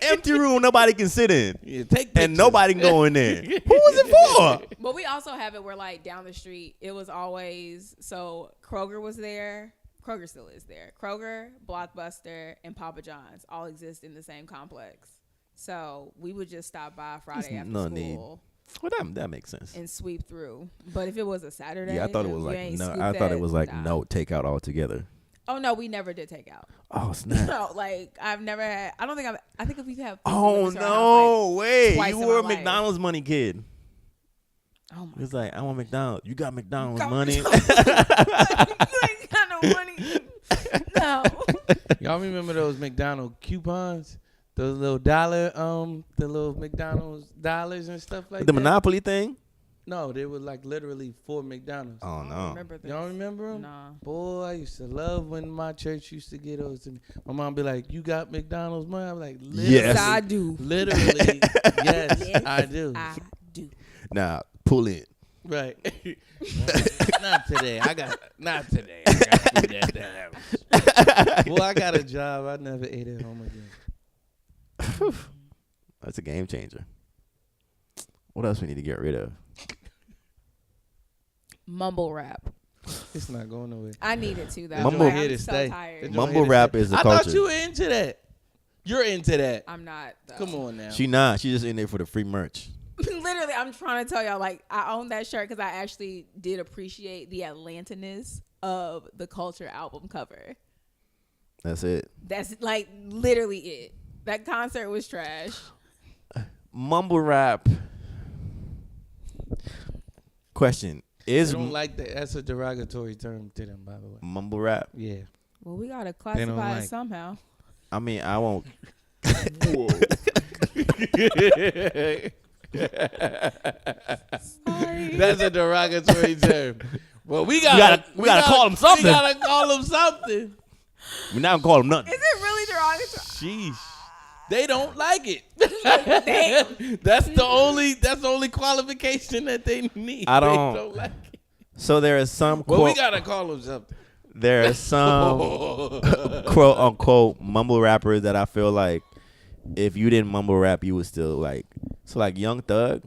Empty room nobody can sit in. Yeah, take And pictures. nobody can go in there. Who is it for? but we also have it where like down the street, it was always so Kroger was there. Kroger still is there. Kroger, Blockbuster, and Papa John's all exist in the same complex. So we would just stop by Friday There's after no school Well, that makes sense. and sweep through. But if it was a Saturday, Yeah, I thought it if was you like ain't no. scoop I thought it that, was like nah. no takeout altogether. Oh no, we never did takeout. Oh snap! No, like I've never had. I don't think I think if we have. Oh delivered to our house, no! Wait, twice you in were a my life. McDonald's money kid. like, oh my. It's like I want McDonald's. You got McDonald's Got money. you ain't got no money. No. Y'all remember those McDonald's coupons? Those little dollar, the little McDonald's dollars and stuff like The that. Monopoly thing. No, they were like literally 4 McDonald's. Oh I don't no. remember this. Y'all remember them? Nah. Boy, I used to love when my church used to get those to me. My mom be like, "You got McDonald's money?" I'm like, literally, Yes. I do. literally, yes, Yes, I do. I do. Nah, pull in. Right. Not today. Not today. I got food at the house. Well, I got a job. I never ate at home again. That's a game changer. What else we need to get rid of? Mumble rap. It's not going nowhere. I need it too, though. Mumble- Like, Here I'm to so stay. tired. It's Mumble here to rap stay. is the I thought culture. you were into that. You're into that. I'm not. Though. Come on now. She not. She just in there for the free merch. Literally, I'm trying to tell y'all, like, I own that shirt because I actually did appreciate the Atlantaness of the Culture album cover. That's it. That's like literally it. That concert was trash. Mumble rap. Question: I Is don't like that. That's a derogatory term to them, by the way. mumble rap? Yeah. Well, we gotta don't classify like. it somehow. I mean, I won't. Sorry. That's a derogatory term. Well, we gotta call 'em something. We gotta call them something. We not gonna call him nothing. Is it really derogatory? Sheesh. They don't like it. Damn. That's the only qualification that they need. I They don't- don't like it. So there is some Well, we quote. gotta call them something. There are some quote unquote mumble rappers that I feel like if you didn't mumble rap, you would still like. So like Young Thug,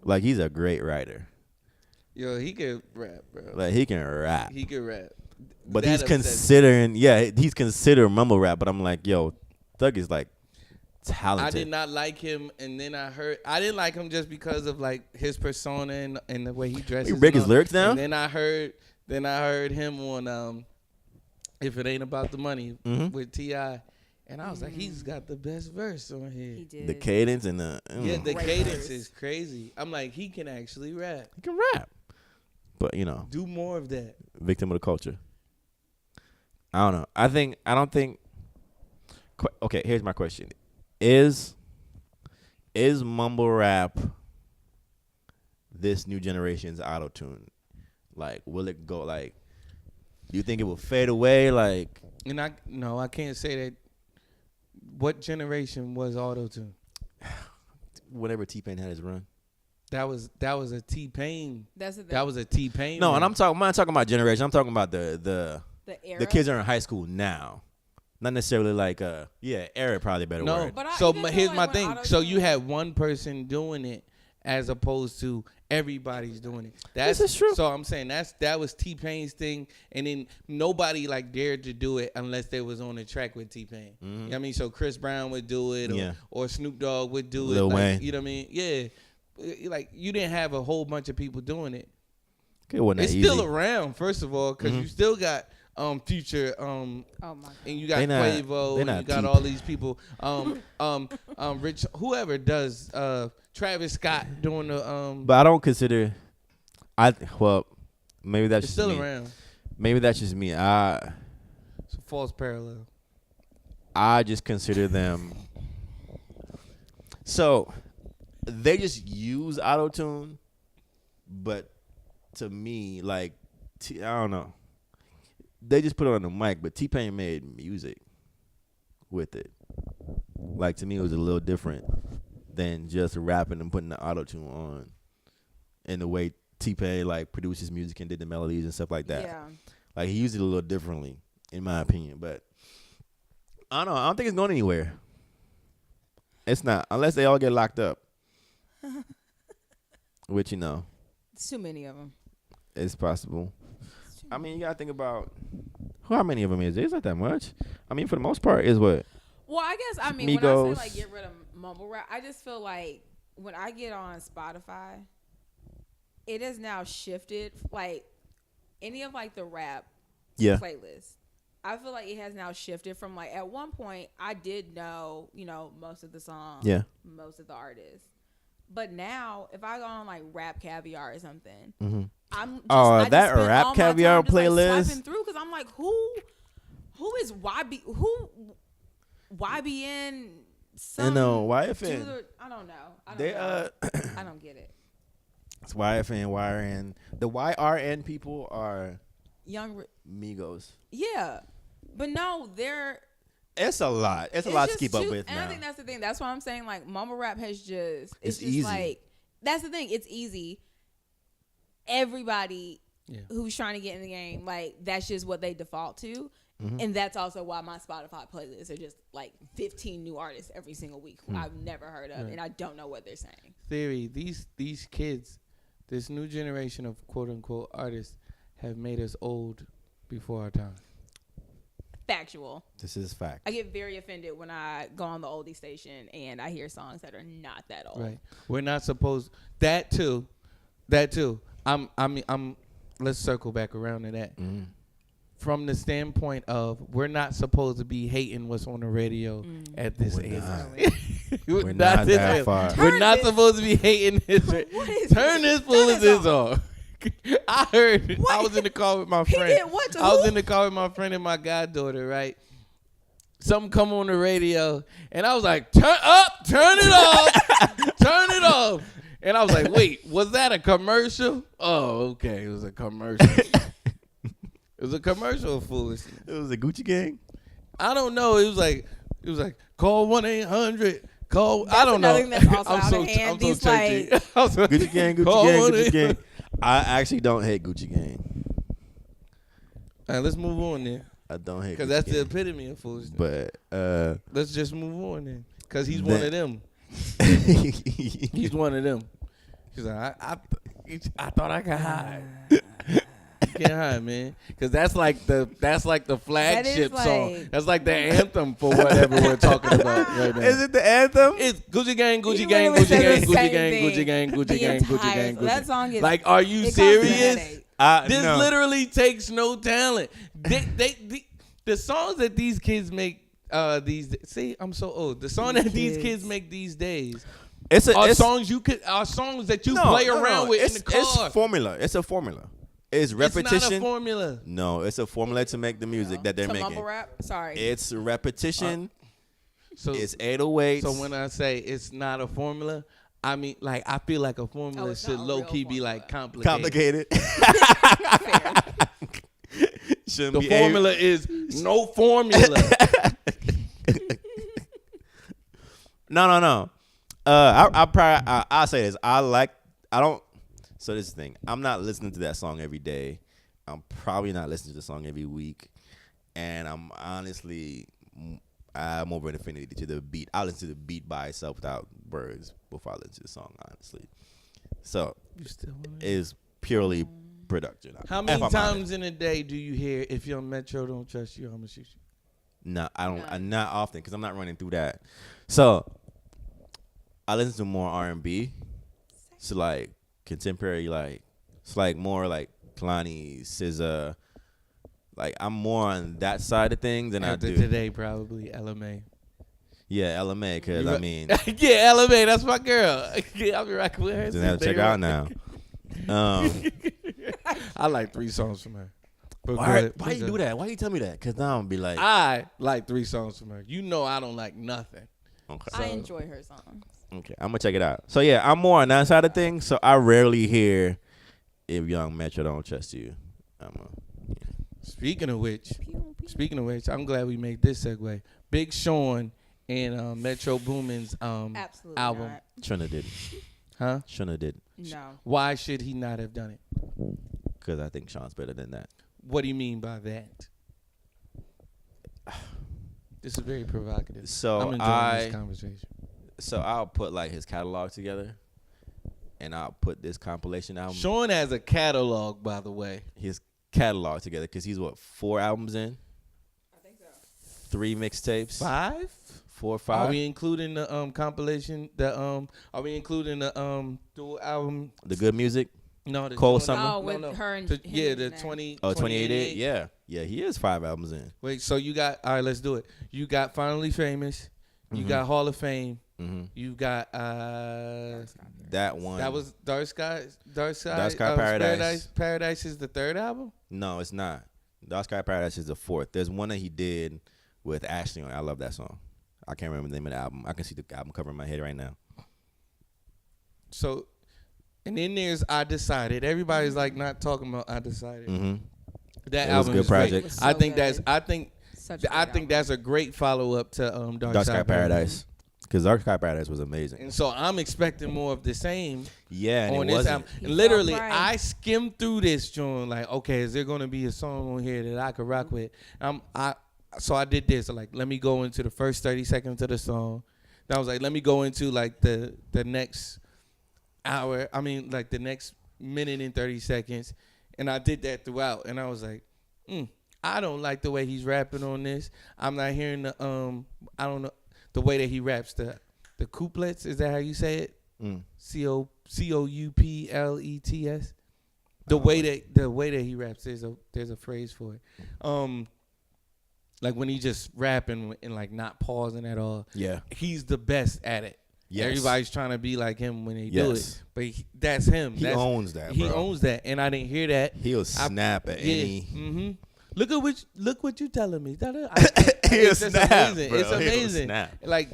like he's a great writer. Yo, he can rap, bro. Like he can rap, He can rap. but That he's upsets me. considering. Yeah, he's considered mumble rap. But I'm like, yo, Thug is like I talented. did not like him, and then I didn't like him just because of like his persona and the way he dresses. You break and his all. lyrics down? And then I heard him on If It Ain't About the Money Mhm. with T.I. And I was like, he's got the best verse on here. He did. The cadence and the Yeah, the Great cadence verse. is crazy. I'm like, he can actually rap. he can rap, but you know, Do more of that. victim of the culture. I don't know. I don't think. Okay, here's my question: Is mumble rap this new generation's auto tune? Like, will it go? Like, do you think it will fade away? Like, And I can't say that. What generation was auto-tune? whenever T-Pain had his run. That was a T-Pain. That's the, That was a T-Pain. No, and run. I'm not talking about generation. I'm talking about the era. kids that are in high school now. Not necessarily like era probably a better No, word. But I so even feel here's like my when thing. auto-tune- So you had one person doing it, as opposed to everybody's doing it. This is true. So I'm saying that was T-Pain's thing, and then nobody like dared to do it unless they was on the track with T-Pain. You know what I mean? So Chris Brown would do it, Yeah. or Snoop Dogg would do Lil it. Like, Wayne. you know what I mean? Yeah. Like you didn't have a whole bunch of people doing it. It wasn't that It's easy. still around, first of all, because you still got Future, Oh my god. and you got They not- Quavo, they and you not got deep. all these people. Rich, whoever does, Travis Scott doing the But I don't consider. Maybe that's it's just still me. around. Maybe that's just me. It's a false parallel. I just consider them. So they just use auto tune, but to me, like I don't know. They just put it on the mic, but T-Pain made music with it. Like to me, it was a little different than just rapping and putting the auto tune on. And the way T-Pain like produced his music and did the melodies and stuff like that. Yeah. Like he used it a little differently, in my opinion. But I don't know. I don't think it's going anywhere. It's not, unless they all get locked up. Which It's too many of them. it's possible. I mean, you gotta think about how many of them is. It's not that much. I mean, for the most part, is what. Well, I guess when I say Migos. like get rid of mumble rap, I just feel like when I get on Spotify, it has now shifted. Like any of like the rap Yeah. playlist, I feel like it has now shifted from like at one point I did know most of the songs, Yeah. most of the artists, but now if I go on like Rap Caviar or something, Mm-hmm. I'm just, Oh, I just that spend Rap all my Caviar time just, like, playlist? swiping through because I'm like who is YBN? And YFN. I don't know. They I don't get it. It's YFN, YRN. The YRN people are Young, Migos. yeah, but no, they're. It's a lot. It's a lot to just keep up too- with and now. I think that's the thing. That's why I'm saying like mumble rap has just It's just easy. like that's the thing. It's easy. Everybody Yeah. who's trying to get in the game, like that's just what they default to. Mm-hmm. And that's also why my Spotify playlists are just like 15 new artists every single week who Hmm. I've never heard of, and I don't know what they're saying. Theory, these kids, this new generation of quote unquote artists have made us old before our time. Factual. This is fact. I get very offended when I go on the oldie station and I hear songs that are not that old. Right. We're not supposed that too. I'm let's circle back around to that. Mhm. From the standpoint of we're not supposed to be hating what's on the radio at this We're age. not. We're We're not not this that way. far. We're Turn not this- supposed to be hating this. What is Turn this? this full Turn of this this off. I heard. What? I was in the car with my He friend. did what to I was who? in the car with my friend and my goddaughter. Right. Something come on the radio, and I was like, "Turn up, turn it off, turn it off." And I was like, "Wait, was that a commercial?" Oh, okay, it was a commercial. It was a commercial of foolishness. It was a Gucci gang. I don't know. It was like call 1-800. Call. I don't know. another thing that's also out of hand. I'm so These, churchy. like- I'm so- Gucci gang, Gucci Call gang, 1-800. Gucci gang. I actually don't hate Gucci gang. All right, let's move on then, I don't hate because Gucci that's the gang. epitome of foolishness. But Let's just move on then, because he's one That- of them. He's one of them. He's like, I thought I could hide. You can't hide, man, because that's like the flagship song. like- That's like the anthem for whatever we're talking about right now. Is it the anthem? It's Gucci gang, Gucci He gang, literally Gucci said gang, the Gucci same gang, thing Gucci gang, Gucci the gang, Gucci entire- gang, Gucci that song is- like, are you it causes me a serious? headache. This No. literally takes no talent. The songs that these kids make I'm so old. The song that these Kids. kids make these days It's are it's, songs that you play around with in the car. It's formula. It's a formula. It's It's repetition. not a formula. No, it's a formula to make the music that they're To making. mumble rap? Sorry. It's repetition. So It's 808s. So when I say it's not a formula, I mean like I feel like a formula it's should not a low real key be formula. like complicated. complicated. Fair. Shouldn't The be formula is no formula. No. I'll say this. So this is the thing. I'm not listening to that song every day. I'm probably not listening to the song every week. And I'm over an affinity to the beat. I listen to the beat by itself without words before I listen to the song, honestly. So You still wanna- it's purely production. How many if I'm times honest. in a day do you hear if Young Metro don't trust you, I'm gonna shoot you? No, I don't. None. Not often because I'm not running through that. So I listen to more R&B. So like contemporary, like it's like more like Kalani, SZA. Like I'm more on that side of things than After I do. today, probably LMA. Yeah, LMA. Because I mean, yeah, LMA, that's my girl. Yeah, I'll be rocking with her. just have to since check day out one. now. I like 3 songs from her. But go Why ahead, you please do that? Why you tell me that? Because now I'm gonna be like, I like 3 songs from her. You know I don't like nothing. okay. I enjoy her songs. Okay, I'm gonna check it out. So yeah, I'm more on that side of things. So I rarely hear if Young Metro don't trust you. Speaking of which, Pew, pew. I'm glad we made this segue. Big Sean and Metro Boomin's Absolutely album. not. Shouldn't have did. Huh? Shouldn't have did. No. Why should he not have done it? Because I think Sean's better than that. What do you mean by that? This is very provocative. So I'm enjoying this conversation. So I'll put like his catalog together, and I'll put this compilation album, Sean has a catalog, by the way. his catalog together, because he's 4 albums in, I think so. 3 mixtapes, 5? 4 or Are 5. we including the compilation? Are we including the dual album? The good music. No, the Cold no, Summer? Oh, with her and him yeah, and the that. 20. 28. Yeah, he is 5 albums in. Wait, so you got all right? Let's do it. You got Finally Famous. You Mhm. got Hall of Fame. Mm-hmm. You got That one. that was Dark Sky. Dark Sky Paradise. Paradise is the 3rd album. No, it's not. Dark Sky Paradise is the 4th. There's one that he did with Ashley on it. I love that song. I can't remember the name of the album. I can see the album cover in my head right now. So And then there's I Decided. Everybody's like not talking about I Decided. Mm-hmm. That It was a album good is great. project. It was I so think good. that's Such a I great think that's a great follow up to Dark Sky Paradise. Because Dark Sky Paradise was amazing. And so I'm expecting more of the same Yeah, and on it this wasn't. album. He And literally, felt right. I skimmed through this joint like, okay, is there gonna be a song on here that I could rock with? So I did this. Like, let me go into the first 30 seconds of the song. Then I was like, let me go into like the next hour. I mean, like the next minute and 30 seconds. And I did that throughout. And I was like, I don't like the way he's rapping on this. I'm not hearing the I don't know the way that he raps the couplets. Is that how you say it? Couplets. The way that he raps, there's a phrase for it. Like when he just rapping and like not pausing at all. Yeah. He's the best at it. Yes. Everybody's trying to be like him when they do Yes. it, but that's him. He owns that, He bro. owns that, and I didn't hear that. He'll snap at any. Mm-hmm. Look what you telling me. He'll It's just snap, amazing. bro. It's He'll amazing. snap. Like,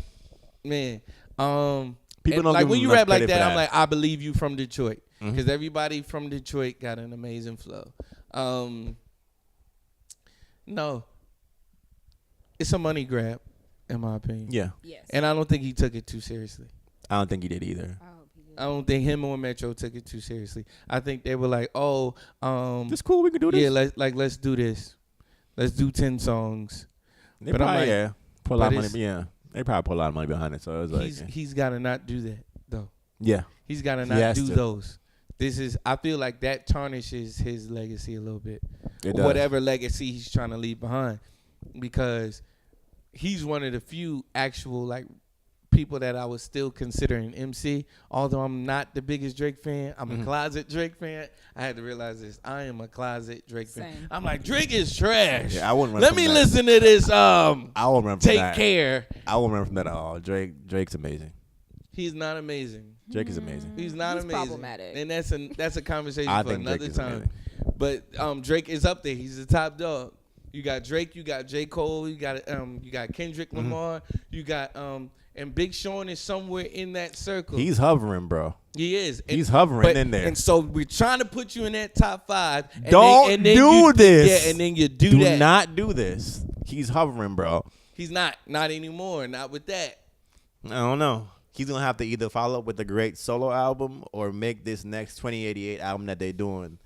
man, People and don't like give when him you enough rap like credit that, for I'm that. like, I believe you from Detroit, Mhm. because everybody from Detroit got an amazing flow. No, it's a money grab, in my opinion. Yeah. Yes. And I don't think he took it too seriously. I don't think he did either. I hope he did. I don't think him or Metro took it too seriously. I think they were like, oh, It's cool. We can do this. yeah, let's do this. Let's do 10 songs. They but I'm probably, like- yeah. Put a lot of but money. it's- Yeah. They probably put a lot of money behind it. So it was like, He's got to not do that though. yeah. He's got to He not has do to. those. I feel like that tarnishes his legacy a little bit. It Or does. whatever legacy he's trying to leave behind, because he's one of the few actual like people that I was still considering MC. Although I'm not the biggest Drake fan, I'm Mhm. a closet Drake fan. I had to realize this. I am a closet Drake fan. Same. I'm like, Drake is trash. Yeah, I wouldn't run Let from me that. listen to this. I won't remember from Take that. care. I won't remember from that at all. Drake's amazing. He's not amazing. Drake is amazing. He's not He's amazing. problematic. And that's a conversation I for think Drake another is time. amazing. But Drake is up there. He's the top dog. You got Drake, you got J. Cole, you got Kendrick Mm-hmm. Lamar, you got and Big Sean is somewhere in that circle. He's hovering, bro. He is. And- He's hovering but- in there. And so we're trying to put you in that top 5. And Don't then do you, this. Yeah, and then you do Do that. not do this. He's hovering, bro. He's not anymore. Not with that. I don't know. He's gonna have to either follow up with a great solo album or make this next 2088 album that they're doing.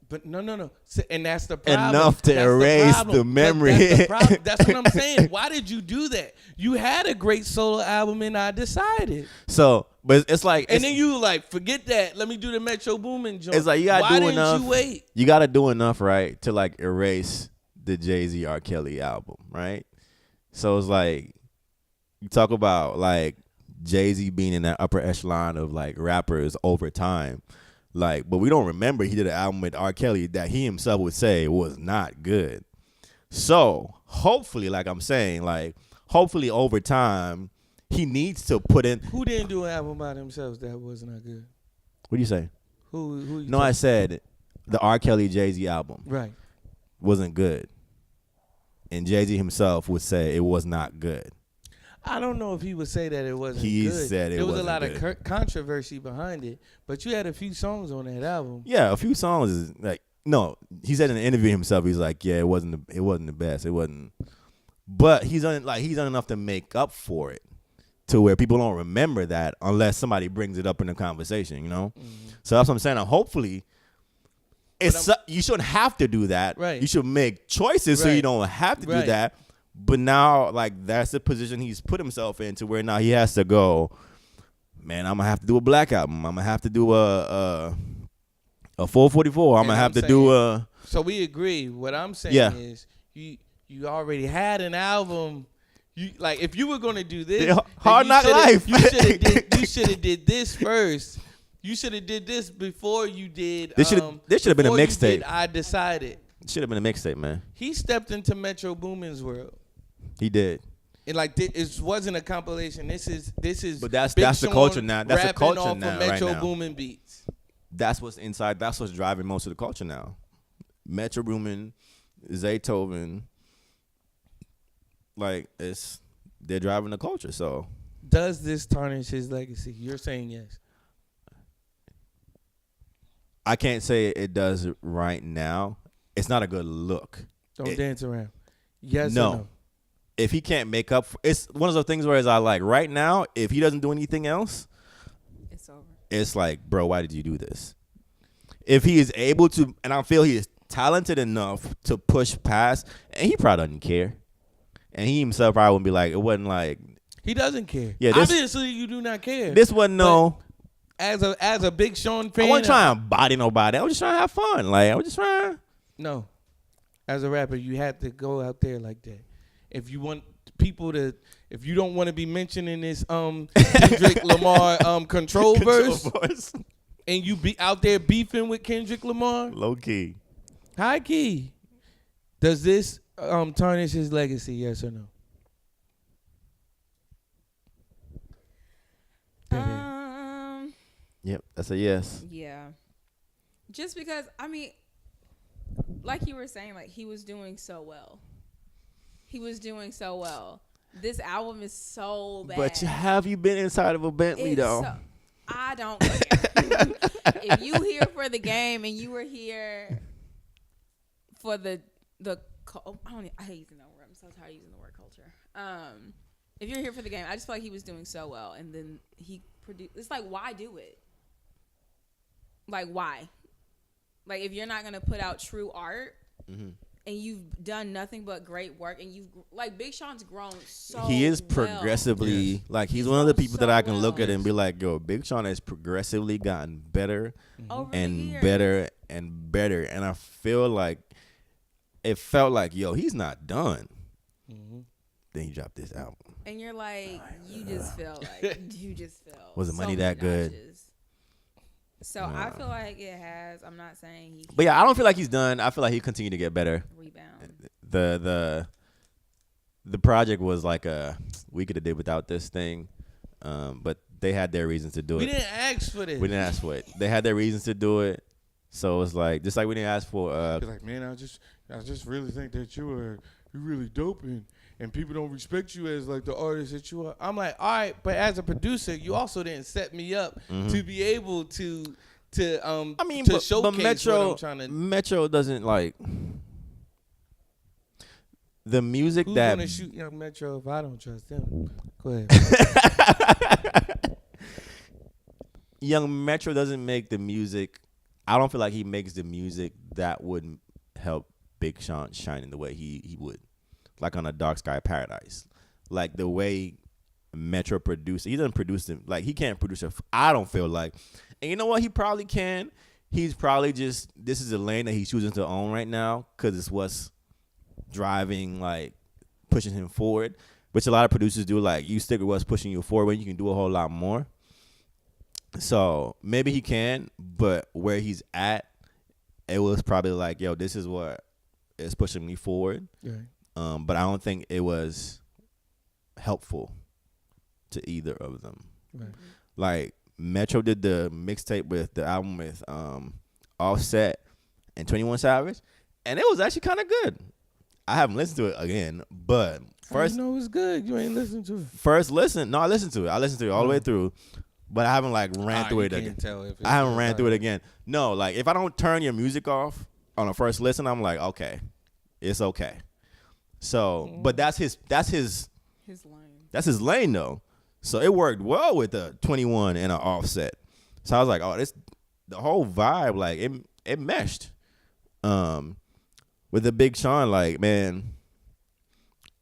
But no. And that's the problem. Enough to That's the erase problem. the But memory. That's the problem. That's what I'm saying. Why did you do that? You had a great solo album, and I decided. So, but it's like, And then you like, forget that. Let me do the Metro Boomin joint. it's like you gotta Why do didn't enough. you wait? You gotta do enough, right, to like erase the Jay-Z R. Kelly album, right? So it's like you talk about like Jay-Z being in that upper echelon of like rappers over time. Like, but we don't remember he did an album with R. Kelly that he himself would say was not good. So hopefully, like I'm saying, like hopefully over time he needs to put in. Who didn't do an album by themselves that was not good? What do you say? Who you No, I said the R. Kelly Jay-Z album right. wasn't good, and Jay-Z himself would say it was not good. I don't know if he would say that it wasn't He good. said it there was a wasn't lot good. of controversy behind it, but you had a few songs on that album. Yeah, a few songs is like no. He said in the interview himself, he's like, yeah, it wasn't the best. It wasn't, but he's done enough to make up for it, to where people don't remember that unless somebody brings it up in the conversation, you know. So that's what I'm saying. Hopefully, you shouldn't have to do that. Right. You should make choices so you Right. don't have to do Right. that. But now, like that's the position he's put himself into, where now he has to go. Man, I'm gonna have to do a Black album. I'm gonna have to do a 444. I'm And gonna have I'm to do a. So we agree. What I'm saying Yeah. is you already had an album. You like if you were gonna do this, Yeah, then Hard you Knock shoulda- Life. You should have did this first. You should have did this before you did. This should've been a before you did mixtape. I Decided. Should have been a mixtape, man. He stepped into Metro Boomin's world. He did. And like it wasn't a compilation. This is. But that's Big the Sean culture now. That's the rapping culture off now, of right Metro now. Boomin beats. That's what's inside. That's what's driving most of the culture now. Metro Boomin, Zaytoven, like they're driving the culture. So Does this tarnish his legacy? You're saying yes. I can't say it does right now. It's not a good look. Don't dance around. Yes No. or no? If he can't make up, it's one of those things where I like right now. If he doesn't do anything else, It's over. it's like, bro, why did you do this? If he is able to, and I feel he is talented enough to push past, and he probably doesn't care, and he himself probably wouldn't be like, it wasn't like He doesn't care. Yeah, this- Obviously, you do not care. this wasn't no. As a Big Sean fan, I wasn't trying to body nobody. I was just trying to have fun. Like I was just trying. No. As a rapper, you have to go out there like that. If you want people to, if you don't want to be mentioning this Kendrick Lamar control verse, Voice. and you be out there beefing with Kendrick Lamar, Low key. high key, does this tarnish his legacy? Yes or no? Yep, that's a yes. Yeah. Just because, I mean, like you were saying, like he was doing so well. He was doing so well. This album is so bad. But have you been inside of a Bentley It's though? so- I don't care. If you here for the game and you were here for the I hate using that word. I'm so tired of using the word culture. If you're here for the game, I just feel like he was doing so well, and then he produced. It's like, why do it? Like, why? Like, if you're not gonna put out true art, and you've done nothing but great work, and you've like Big Sean's grown so. He is well. progressively like he's He's one of the grown people so that I can well. look at and be like, yo, Big Sean has progressively gotten better Over the and years. better and better, and I feel like it felt like, yo, he's not done. Then he dropped this album. And you're like, you just feel like you just feel. Was the so money many that good? notches. So I feel like it has. I'm not saying he. But yeah, I don't feel like he's done. I feel like he continue to get better. Rebound. The project was like we could have did without this thing, but they had their reasons to do We it. didn't ask for this. We didn't ask for it. They had their reasons to do it. So it's like just like we didn't ask for. It's like, man, I just really think that you're really dope and people don't respect you as like the artist that you are. I'm like, all right, but as a producer, you also didn't set me up to be able to I mean, to but showcase Metro what I'm trying to. Metro doesn't like the music Who's that gonna shoot Young Metro if I don't trust him? Go ahead. Young Metro doesn't make the music. I don't feel like he makes the music that would help Big Sean shine in the way he would, like on a Dark Sky Paradise, like the way Metro produced. He doesn't produce them like he can't produce it. I don't feel like, and you know what? He probably can. He's probably just this is a lane that he's choosing to own right now because it's what's driving like pushing him forward, which a lot of producers do. Like you stick with what's pushing you forward when you can do a whole lot more. So maybe he can, but where he's at, it was probably like, yo, this is what is pushing me forward. Right. But I don't think it was helpful to either of them. Right. Like Metro did the mixtape with the album with Offset and 21 Savage, and it was actually kind of good. I haven't listened to it again, but First, you know it's good. You ain't listening to it. first listen. No, I listened to it. I listened to it all the way through, but I haven't like ran through it again. I haven't ran through it again. No, like if I don't turn your music off on a first listen, I'm like, okay, it's okay. So, but that's his His lane. though. So it worked well with the 21 and an Offset. So I was like, oh, this the whole vibe, like it meshed. With the Big Sean, like, man,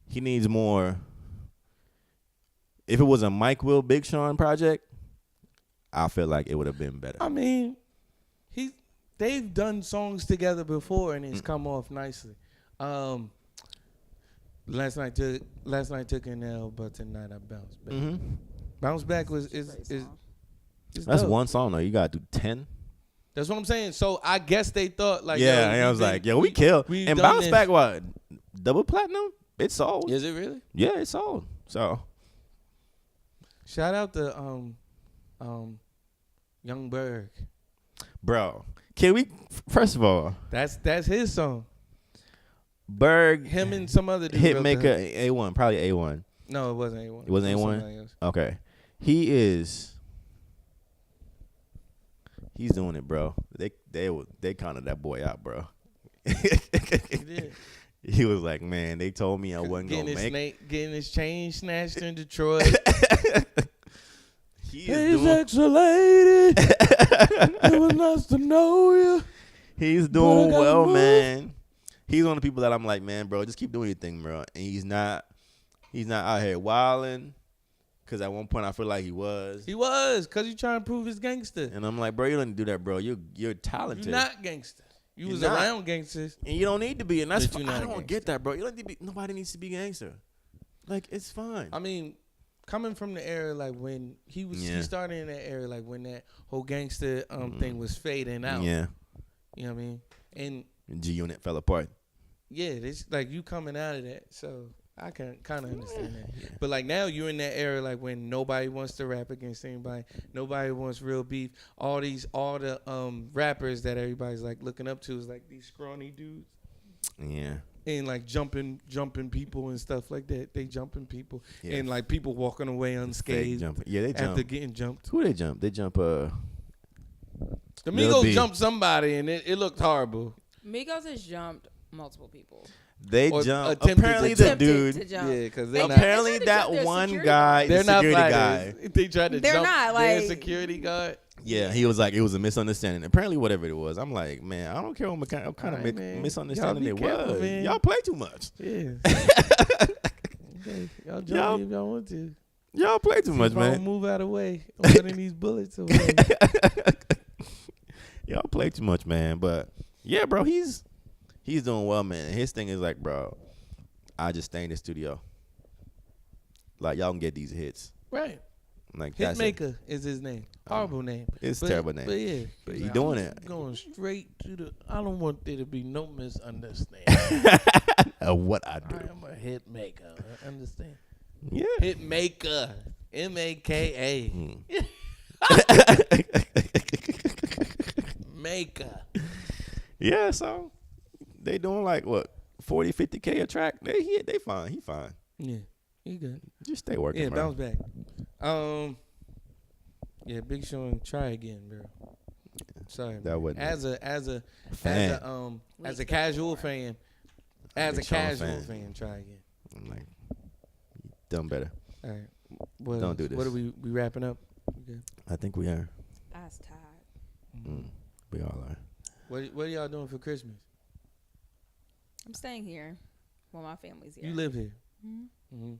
he needs more. If it was a Mike Will Big Sean project, I feel like it would have been better. I mean, they've done songs together before and it's come off nicely. Last night took an L, but tonight I bounced back. Bounce back is That's dope. one song though. You gotta do 10. That's what I'm saying. So I guess they thought like, Yeah, yo, and I was like, yo, we kill. we've And done Bounce this. Back, what? Double platinum? It sold. Is it really? Yeah, it sold. So Shout out to Young Berg. bro, can we first of all, That's his song. Berg Him and some other dude wrote Hitmaker that. A1, probably A1. No, it wasn't A1. It wasn't was A1? somebody else. Okay. He is He's doing it, bro. They counted that boy out, bro. He did. He was like, man, they told me I wasn't gonna make. Getting his chain snatched in Detroit. He Hey, is doing. sexy lady. It was nice to know you. He's But I doing gotta well, move. man. He's one of the people that I'm like, man, bro, just keep doing your thing, bro. And he's not out here wilding. Cause at one point I feel like he was. He was, cause you trying to prove his gangster. And I'm like, bro, you don't need to do that, bro. You're talented. You not gangster. You You're was not. around gangsters. And you don't need to be. And that's But you're fine. I not a don't get that, bro. You don't need to be. Nobody needs to be gangster. Like, it's fine. I mean, coming from the era like when he started in that era like when that whole gangster thing was fading out. Yeah. You know what I mean? And G Unit fell apart. yeah, this like you coming out of that, so I can kind of understand that. But like now you're in that era like when nobody wants to rap against anybody, nobody wants real beef. All the rappers that everybody's like looking up to is like these scrawny dudes Yeah. and like jumping people and stuff like that. They jumping people Yeah. and like people walking away Fake unscathed jumping. Yeah, they jump. after getting jumped. Who they jump? They jump. The Lil Migos B. jumped somebody and it looked horrible. Migos has jumped multiple people. They Or jump. attempted Apparently, to the jump. dude. To jump. Yeah, because They they're not- not. Apparently, They're that not one security guy, They're the not security fighters. guy. They tried to They're jump not, their like- security guard. Yeah, he was like, it was a misunderstanding. Apparently, whatever it was, I'm like, man, I don't care what kind of Alright, man. misunderstanding Y'all it be careful, was. man. Y'all play too much. Yeah. Okay, y'all jump Y'all- me if y'all want to. Y'all play too much, If I don't man. move out of the way. I'm putting these bullets away. Y'all play too much, man. But yeah, bro, he's doing well, man. His thing is like, bro, I just stay in the studio. Like, y'all can get these hits. Right. Like, that's it. Hitmaker is his name. Horrible name. It's a But- terrible name. But yeah. But he's he like, doing I'm it. Going straight to the. I don't want there to be no misunderstanding. What I do. I am a hit maker. Understand? Yeah. Hit maker. MAKA. Mm. Maker. Yeah, so they doing like what 40, 50K a track. They fine. He fine. Yeah. He good. Just stay working, Yeah, bro. bounce back. Yeah, Big Sean, try again, bro. Sorry, That man. wasn't as a casual fan, as a Big Sean casual fan. fan, try again. I'm like, done better. All right. What Don't else? do this. What are we wrapping up? We good? I think we are. I was tired. We all are. What are y'all doing for Christmas? I'm staying here. Well, my family's here. You live here. Mhm. Mm-hmm.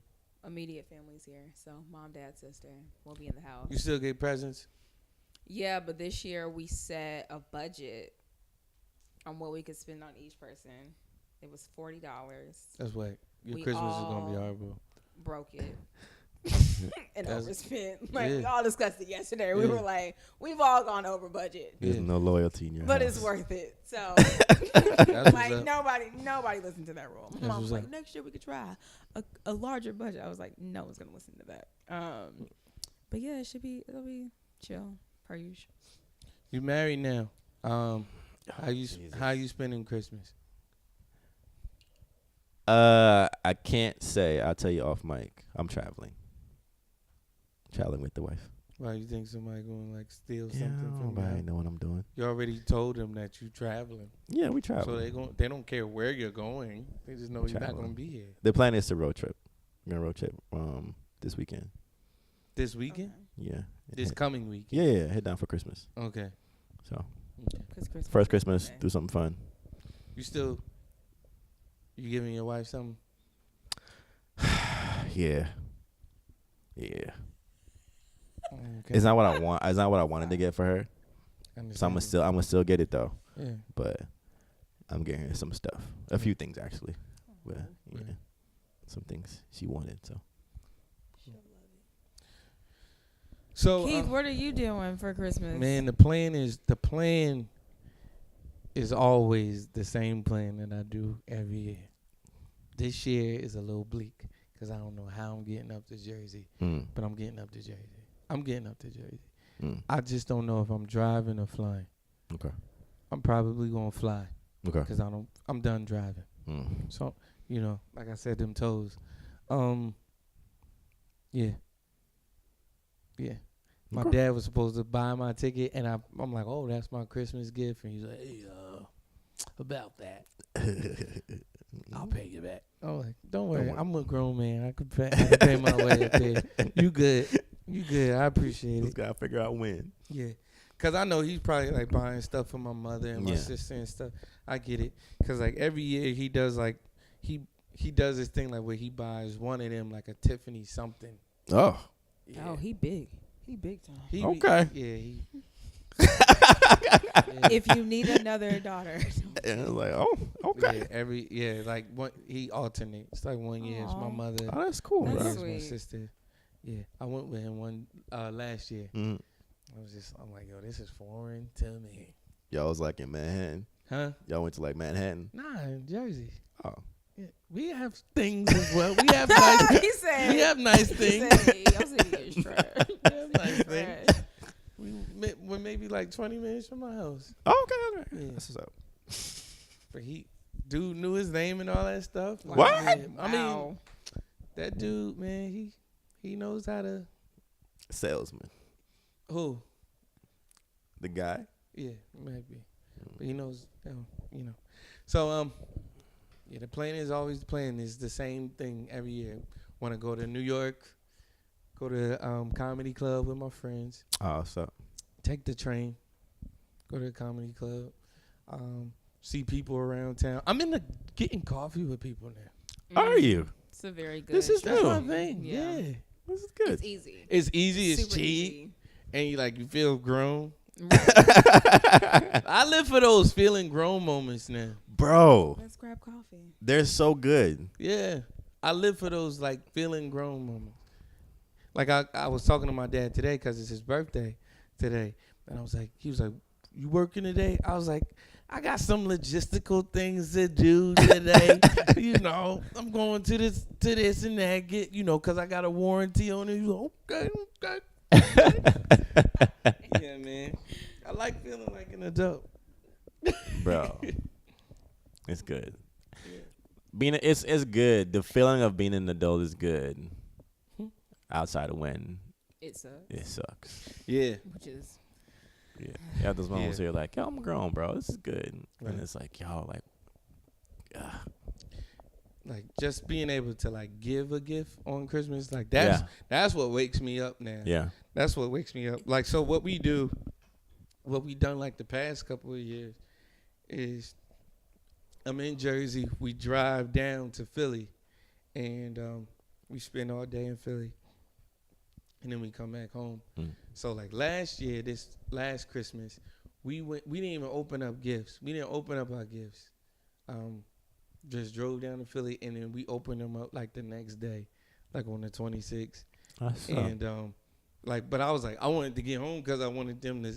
Immediate family's here. So mom, dad, sister will be in the house. You still get presents? Yeah, but this year we set a budget on what we could spend on each person. It was $40. That's whack. Your We Christmas is gonna be all- horrible. Broke it. And That's- overspent. Like we yeah. all discussed it yesterday. We Yeah. were like, we've all gone over budget. There's Yeah. no loyalty in your But house. it's worth it. So That's what's like up. nobody listened to that rule. My That's mom was what's like, up. next year we could try a larger budget. I was like, no one's gonna listen to that. But yeah, it'll be chill per usual. You married now. How Jesus. you spending Christmas? I can't say. I'll tell you off mic. I'm traveling. Traveling with the wife. Why you think somebody gonna like steal Yeah, something from nobody you? know what I'm doing. You already told them that you traveling, Yeah, we so travel. they don't care where you're going. They just know you're not Traveling. gonna be here The plan is to road trip. We're gonna road trip this weekend. this weekend. Yeah. This coming week. Yeah. Head down for Christmas. Okay. So Okay. Because first Christmas, do something fun. You giving your wife something? Yeah. Yeah. Okay. It's not what I want. It's not what I wanted to get for her. So I'm Understandable. gonna still get it though. Yeah. But I'm getting her some stuff. A few things actually. But yeah. Yeah. Some things she wanted. So So Keith, what are you doing for Christmas? man, the plan is always the same plan that I do every year. This year is a little bleak because I don't know how I'm getting up to Jersey, but I'm getting up to Jersey. I just don't know if I'm driving or flying. Okay. I'm probably gonna fly Okay. because I'm done driving. So like I said, them toes. Yeah. My dad was supposed to buy my ticket, and I'm like, oh, that's my Christmas gift. And he's like, hey, about that, I'll pay you back. I'm like, don't worry, I'm a grown man. I could pay my way up there. You good. I appreciate it. Just gotta figure out when. Yeah. Because I know he's probably, like, buying stuff for my mother and my sister and stuff. I get it. Because, like, every year he does, like, he does this thing, like, where he buys one of them, like, a Tiffany something. Oh. Yeah. Oh, he big. He big time. Okay. If you need another daughter. And I was like, oh, okay. Like, he alternates. Like, 1 year it's my mother. Oh, that's cool, That's bro. It's my sweet. sister. Yeah. I went with him last year. Mm. I'm like, yo, this is foreign to me. Y'all was like in Manhattan. Huh? Y'all went to like Manhattan. Nah, in Jersey. Oh. Yeah. We have things as well. We have nice. He said. We have nice He things. said, your city is trash. We have nice things. Trash. We're maybe like 20 minutes from my house. Oh, okay. Yeah. That's what's up. But dude knew his name and all that stuff. Like, What? yeah, I mean, Wow. that dude, man, he knows how to. Salesman. Who? The guy. Yeah, maybe. But he knows, you know. So, yeah, the plan is always the plan is the same thing every year. Want to go to New York, go to comedy club with my friends, Oh, what's up? take the train, go to the comedy club, see people around town. I'm into getting coffee with people now. Are you? It's a very good. This is That's new. my thing. Yeah. Yeah. This is good. It's easy. It's easy, it's Super cheap, easy. and you feel grown. Right. I live for those feeling grown moments now. Bro, Let's grab coffee. they're so good. Yeah. I live for those like feeling grown moments. Like I was talking to my dad today because it's his birthday today. And he was like, you working today? I was like, I got some logistical things to do today. I'm going to this and that, because I got a warranty on it. He was like, okay. Yeah, man. I like feeling like an adult. Bro. It's good. It's good. The feeling of being an adult is good. Outside of when It sucks. it sucks. Yeah. Which is. Yeah. You have those moments Yeah. where you're like, yo, I'm grown, bro. This is good. Right. And it's like, y'all, like, Like just being able to like give a gift on Christmas, like that's what wakes me up now. yeah. That's what wakes me up. Like, so what we done like the past couple of years is I'm in Jersey. We drive down to Philly and we spend all day in Philly and then we come back home. Mm. So like last Christmas, we didn't even open up gifts. We didn't open up our gifts. Just drove down to Philly and then we opened them up like the next day, like on the 26th. And but I was like, I wanted to get home because I wanted them to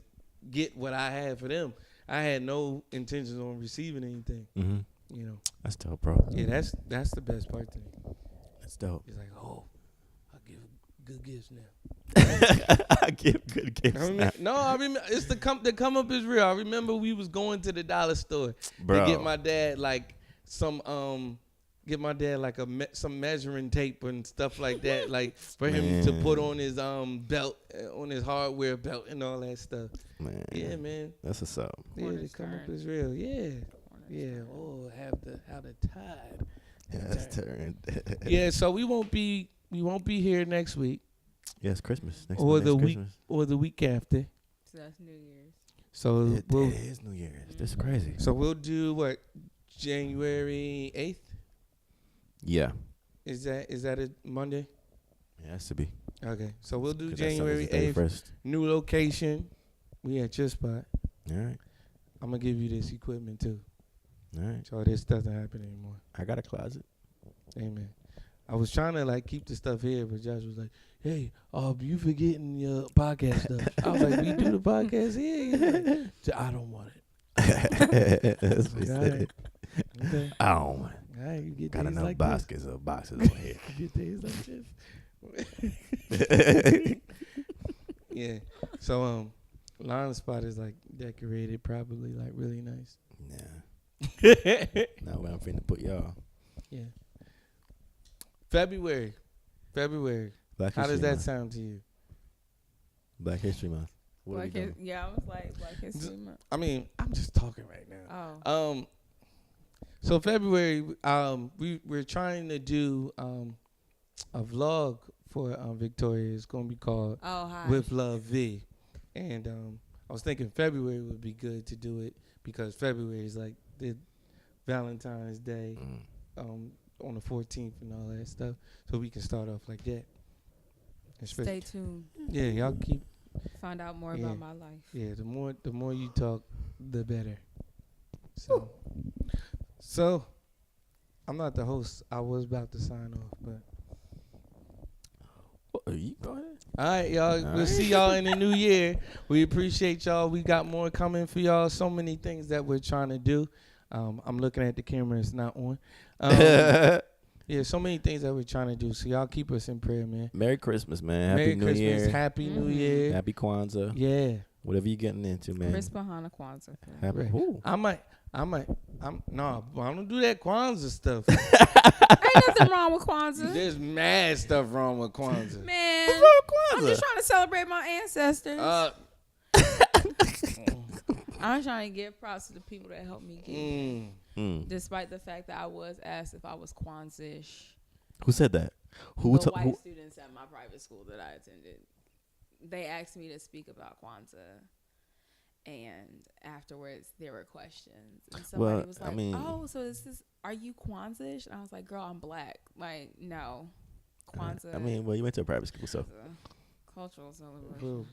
get what I had for them. I had no intentions on receiving anything. Mm-hmm. That's dope, bro. Yeah, that's the best part to me. That's dope. It's like, oh, I give good gifts now. I give good gifts. I remember it's the come up is real. I remember we was going to the dollar store Bro. to get my dad like some some measuring tape and stuff like that, like for him to put on his belt, on his hardware belt and all that stuff. Man. Yeah, man. That's what's up. Yeah, the come up is real. Yeah. Yeah. Oh, how the tide. Has turned. Yeah, so we won't be here next week Yeah, it's Christmas. Next or next the week Christmas. or the week after. So that's New Year's. So It is New Year's. This is crazy. So we'll do what, January 8th? Yeah. Is that a Monday? It has to be. Okay. So we'll do 'Cause that January Sunday's the 8th. 31st. New location. We at your spot. All right. I'm going to give you this equipment too. All right. So this doesn't happen anymore. I got a closet. Amen. I was trying to like keep the stuff here, but Josh was like, hey, you forgetting your podcast stuff. I was like, we do the podcast here. He's like, I don't want it. That's what he All said. right. Okay. I don't want it. All right, you get Got days enough like boxes of boxes over here. this. You get days like this. Yeah. So line spot is like decorated, probably like really nice. Nah. Now where I'm finna put y'all. Yeah. February. Black How does History that Month. sound to you? Black History Month. What are we doing? Yeah, I was like Black History Month. I mean, I'm just talking right now. Oh. So February, we're trying to do a vlog for Victoria. It's gonna be called Oh, hi. With Love V, and I was thinking February would be good to do it because February is like the Valentine's Day on the 14th and all that stuff, so we can start off like that. Stay tuned. Yeah, y'all keep. Find out more Yeah. about my life. Yeah, the more you talk, the better. So, I'm not the host. I was about to sign off, but You go ahead. all right, y'all. All We'll right. see y'all in the new year. We appreciate y'all. We got more coming for y'all. So many things that we're trying to do. I'm looking at the camera. It's not on. Yeah, so many things that we're trying to do. So y'all keep us in prayer, man. Merry Christmas, man. Happy Merry New Christmas. Year. Happy New Mhm. Year. Happy Kwanzaa. Yeah. Whatever you getting into, man. Chris Bahana Kwanzaa. Happy. Right. Ooh. No, I don't do that Kwanzaa stuff. Ain't nothing wrong with Kwanzaa. There's mad stuff wrong with Kwanzaa. Man, What's wrong I'm with just Kwanzaa? trying to celebrate my ancestors. Uh, I'm trying to give props to the people that helped me get here. Despite the fact that I was asked if I was Kwanzaa-ish. Who said that? Who? The white who students at my private school that I attended, they asked me to speak about Kwanzaa, and afterwards there were questions, and somebody Well, was I like, mean- "Oh, so are you Kwanzaa-ish?" And I was like, "Girl, I'm black. Like, no, Kwanzaa." I mean, well, you went to a private school, so. is a cultural celebration. Bro,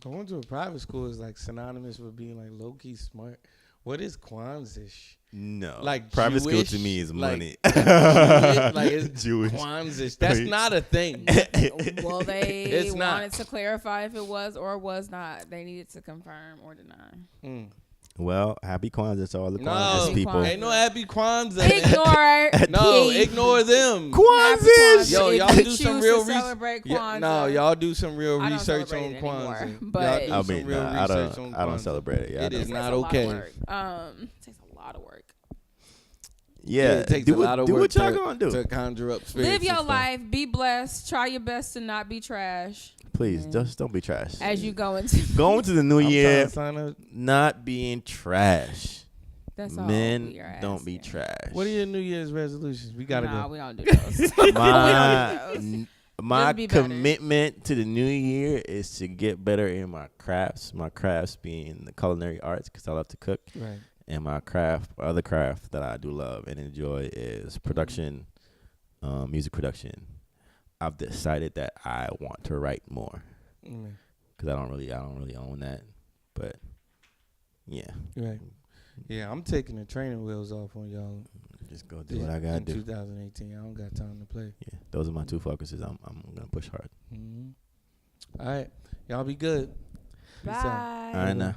going to a private school is like synonymous with being like low key smart. What is Kwanzaa? No. Like private school Jewish, to me is like- money. like it's Jewish. Kwanzaa. That's Wait. not a thing. Well, they It's not. wanted to clarify if it was or was not. They needed to confirm or deny. Mm. Well, happy Kwanzaa to all the No, Kwanzaa people. Kwanzaa. Ain't no happy Kwanzaa. Ignore. No, P. ignore them. Kwanzaa! Yo, If y'all you do some choose real to research. celebrate Yeah, Kwanzaa. no, y'all do some real I don't research on celebrate it anymore, Kwanzaa. but- Y'all I do some mean, real nah, research on Kwanzaa. I don't celebrate it. Yeah, It I is don't. It not takes a lot of okay. work. It takes a lot of work. Yeah, it takes do a lot of do work what y'all to, gonna do. to conjure up spirits. Live and your stuff. life. Be blessed. Try your best to not be trash Please, just don't be trash. as you go into. Going to the new I'm trying year, to sign up. not being trash. That's all Men we are don't be asking. trash. What are your New Year's resolutions? We gotta Nah, go. we don't do those. my Just my be better. commitment to the new year is to get better in my crafts. My crafts being the culinary arts because I love to cook, Right. and my other craft that I do love and enjoy is production, music production. I've decided that I want to write more Mm, because I don't really own that, but yeah, right. Yeah, I'm taking the training wheels off on y'all. just go do what I gotta in do. 2018. I don't got time to play. Yeah, those are my two focuses. I'm gonna push hard. Mm-hmm. All right. Y'all be good. Peace out. Bye. All right now.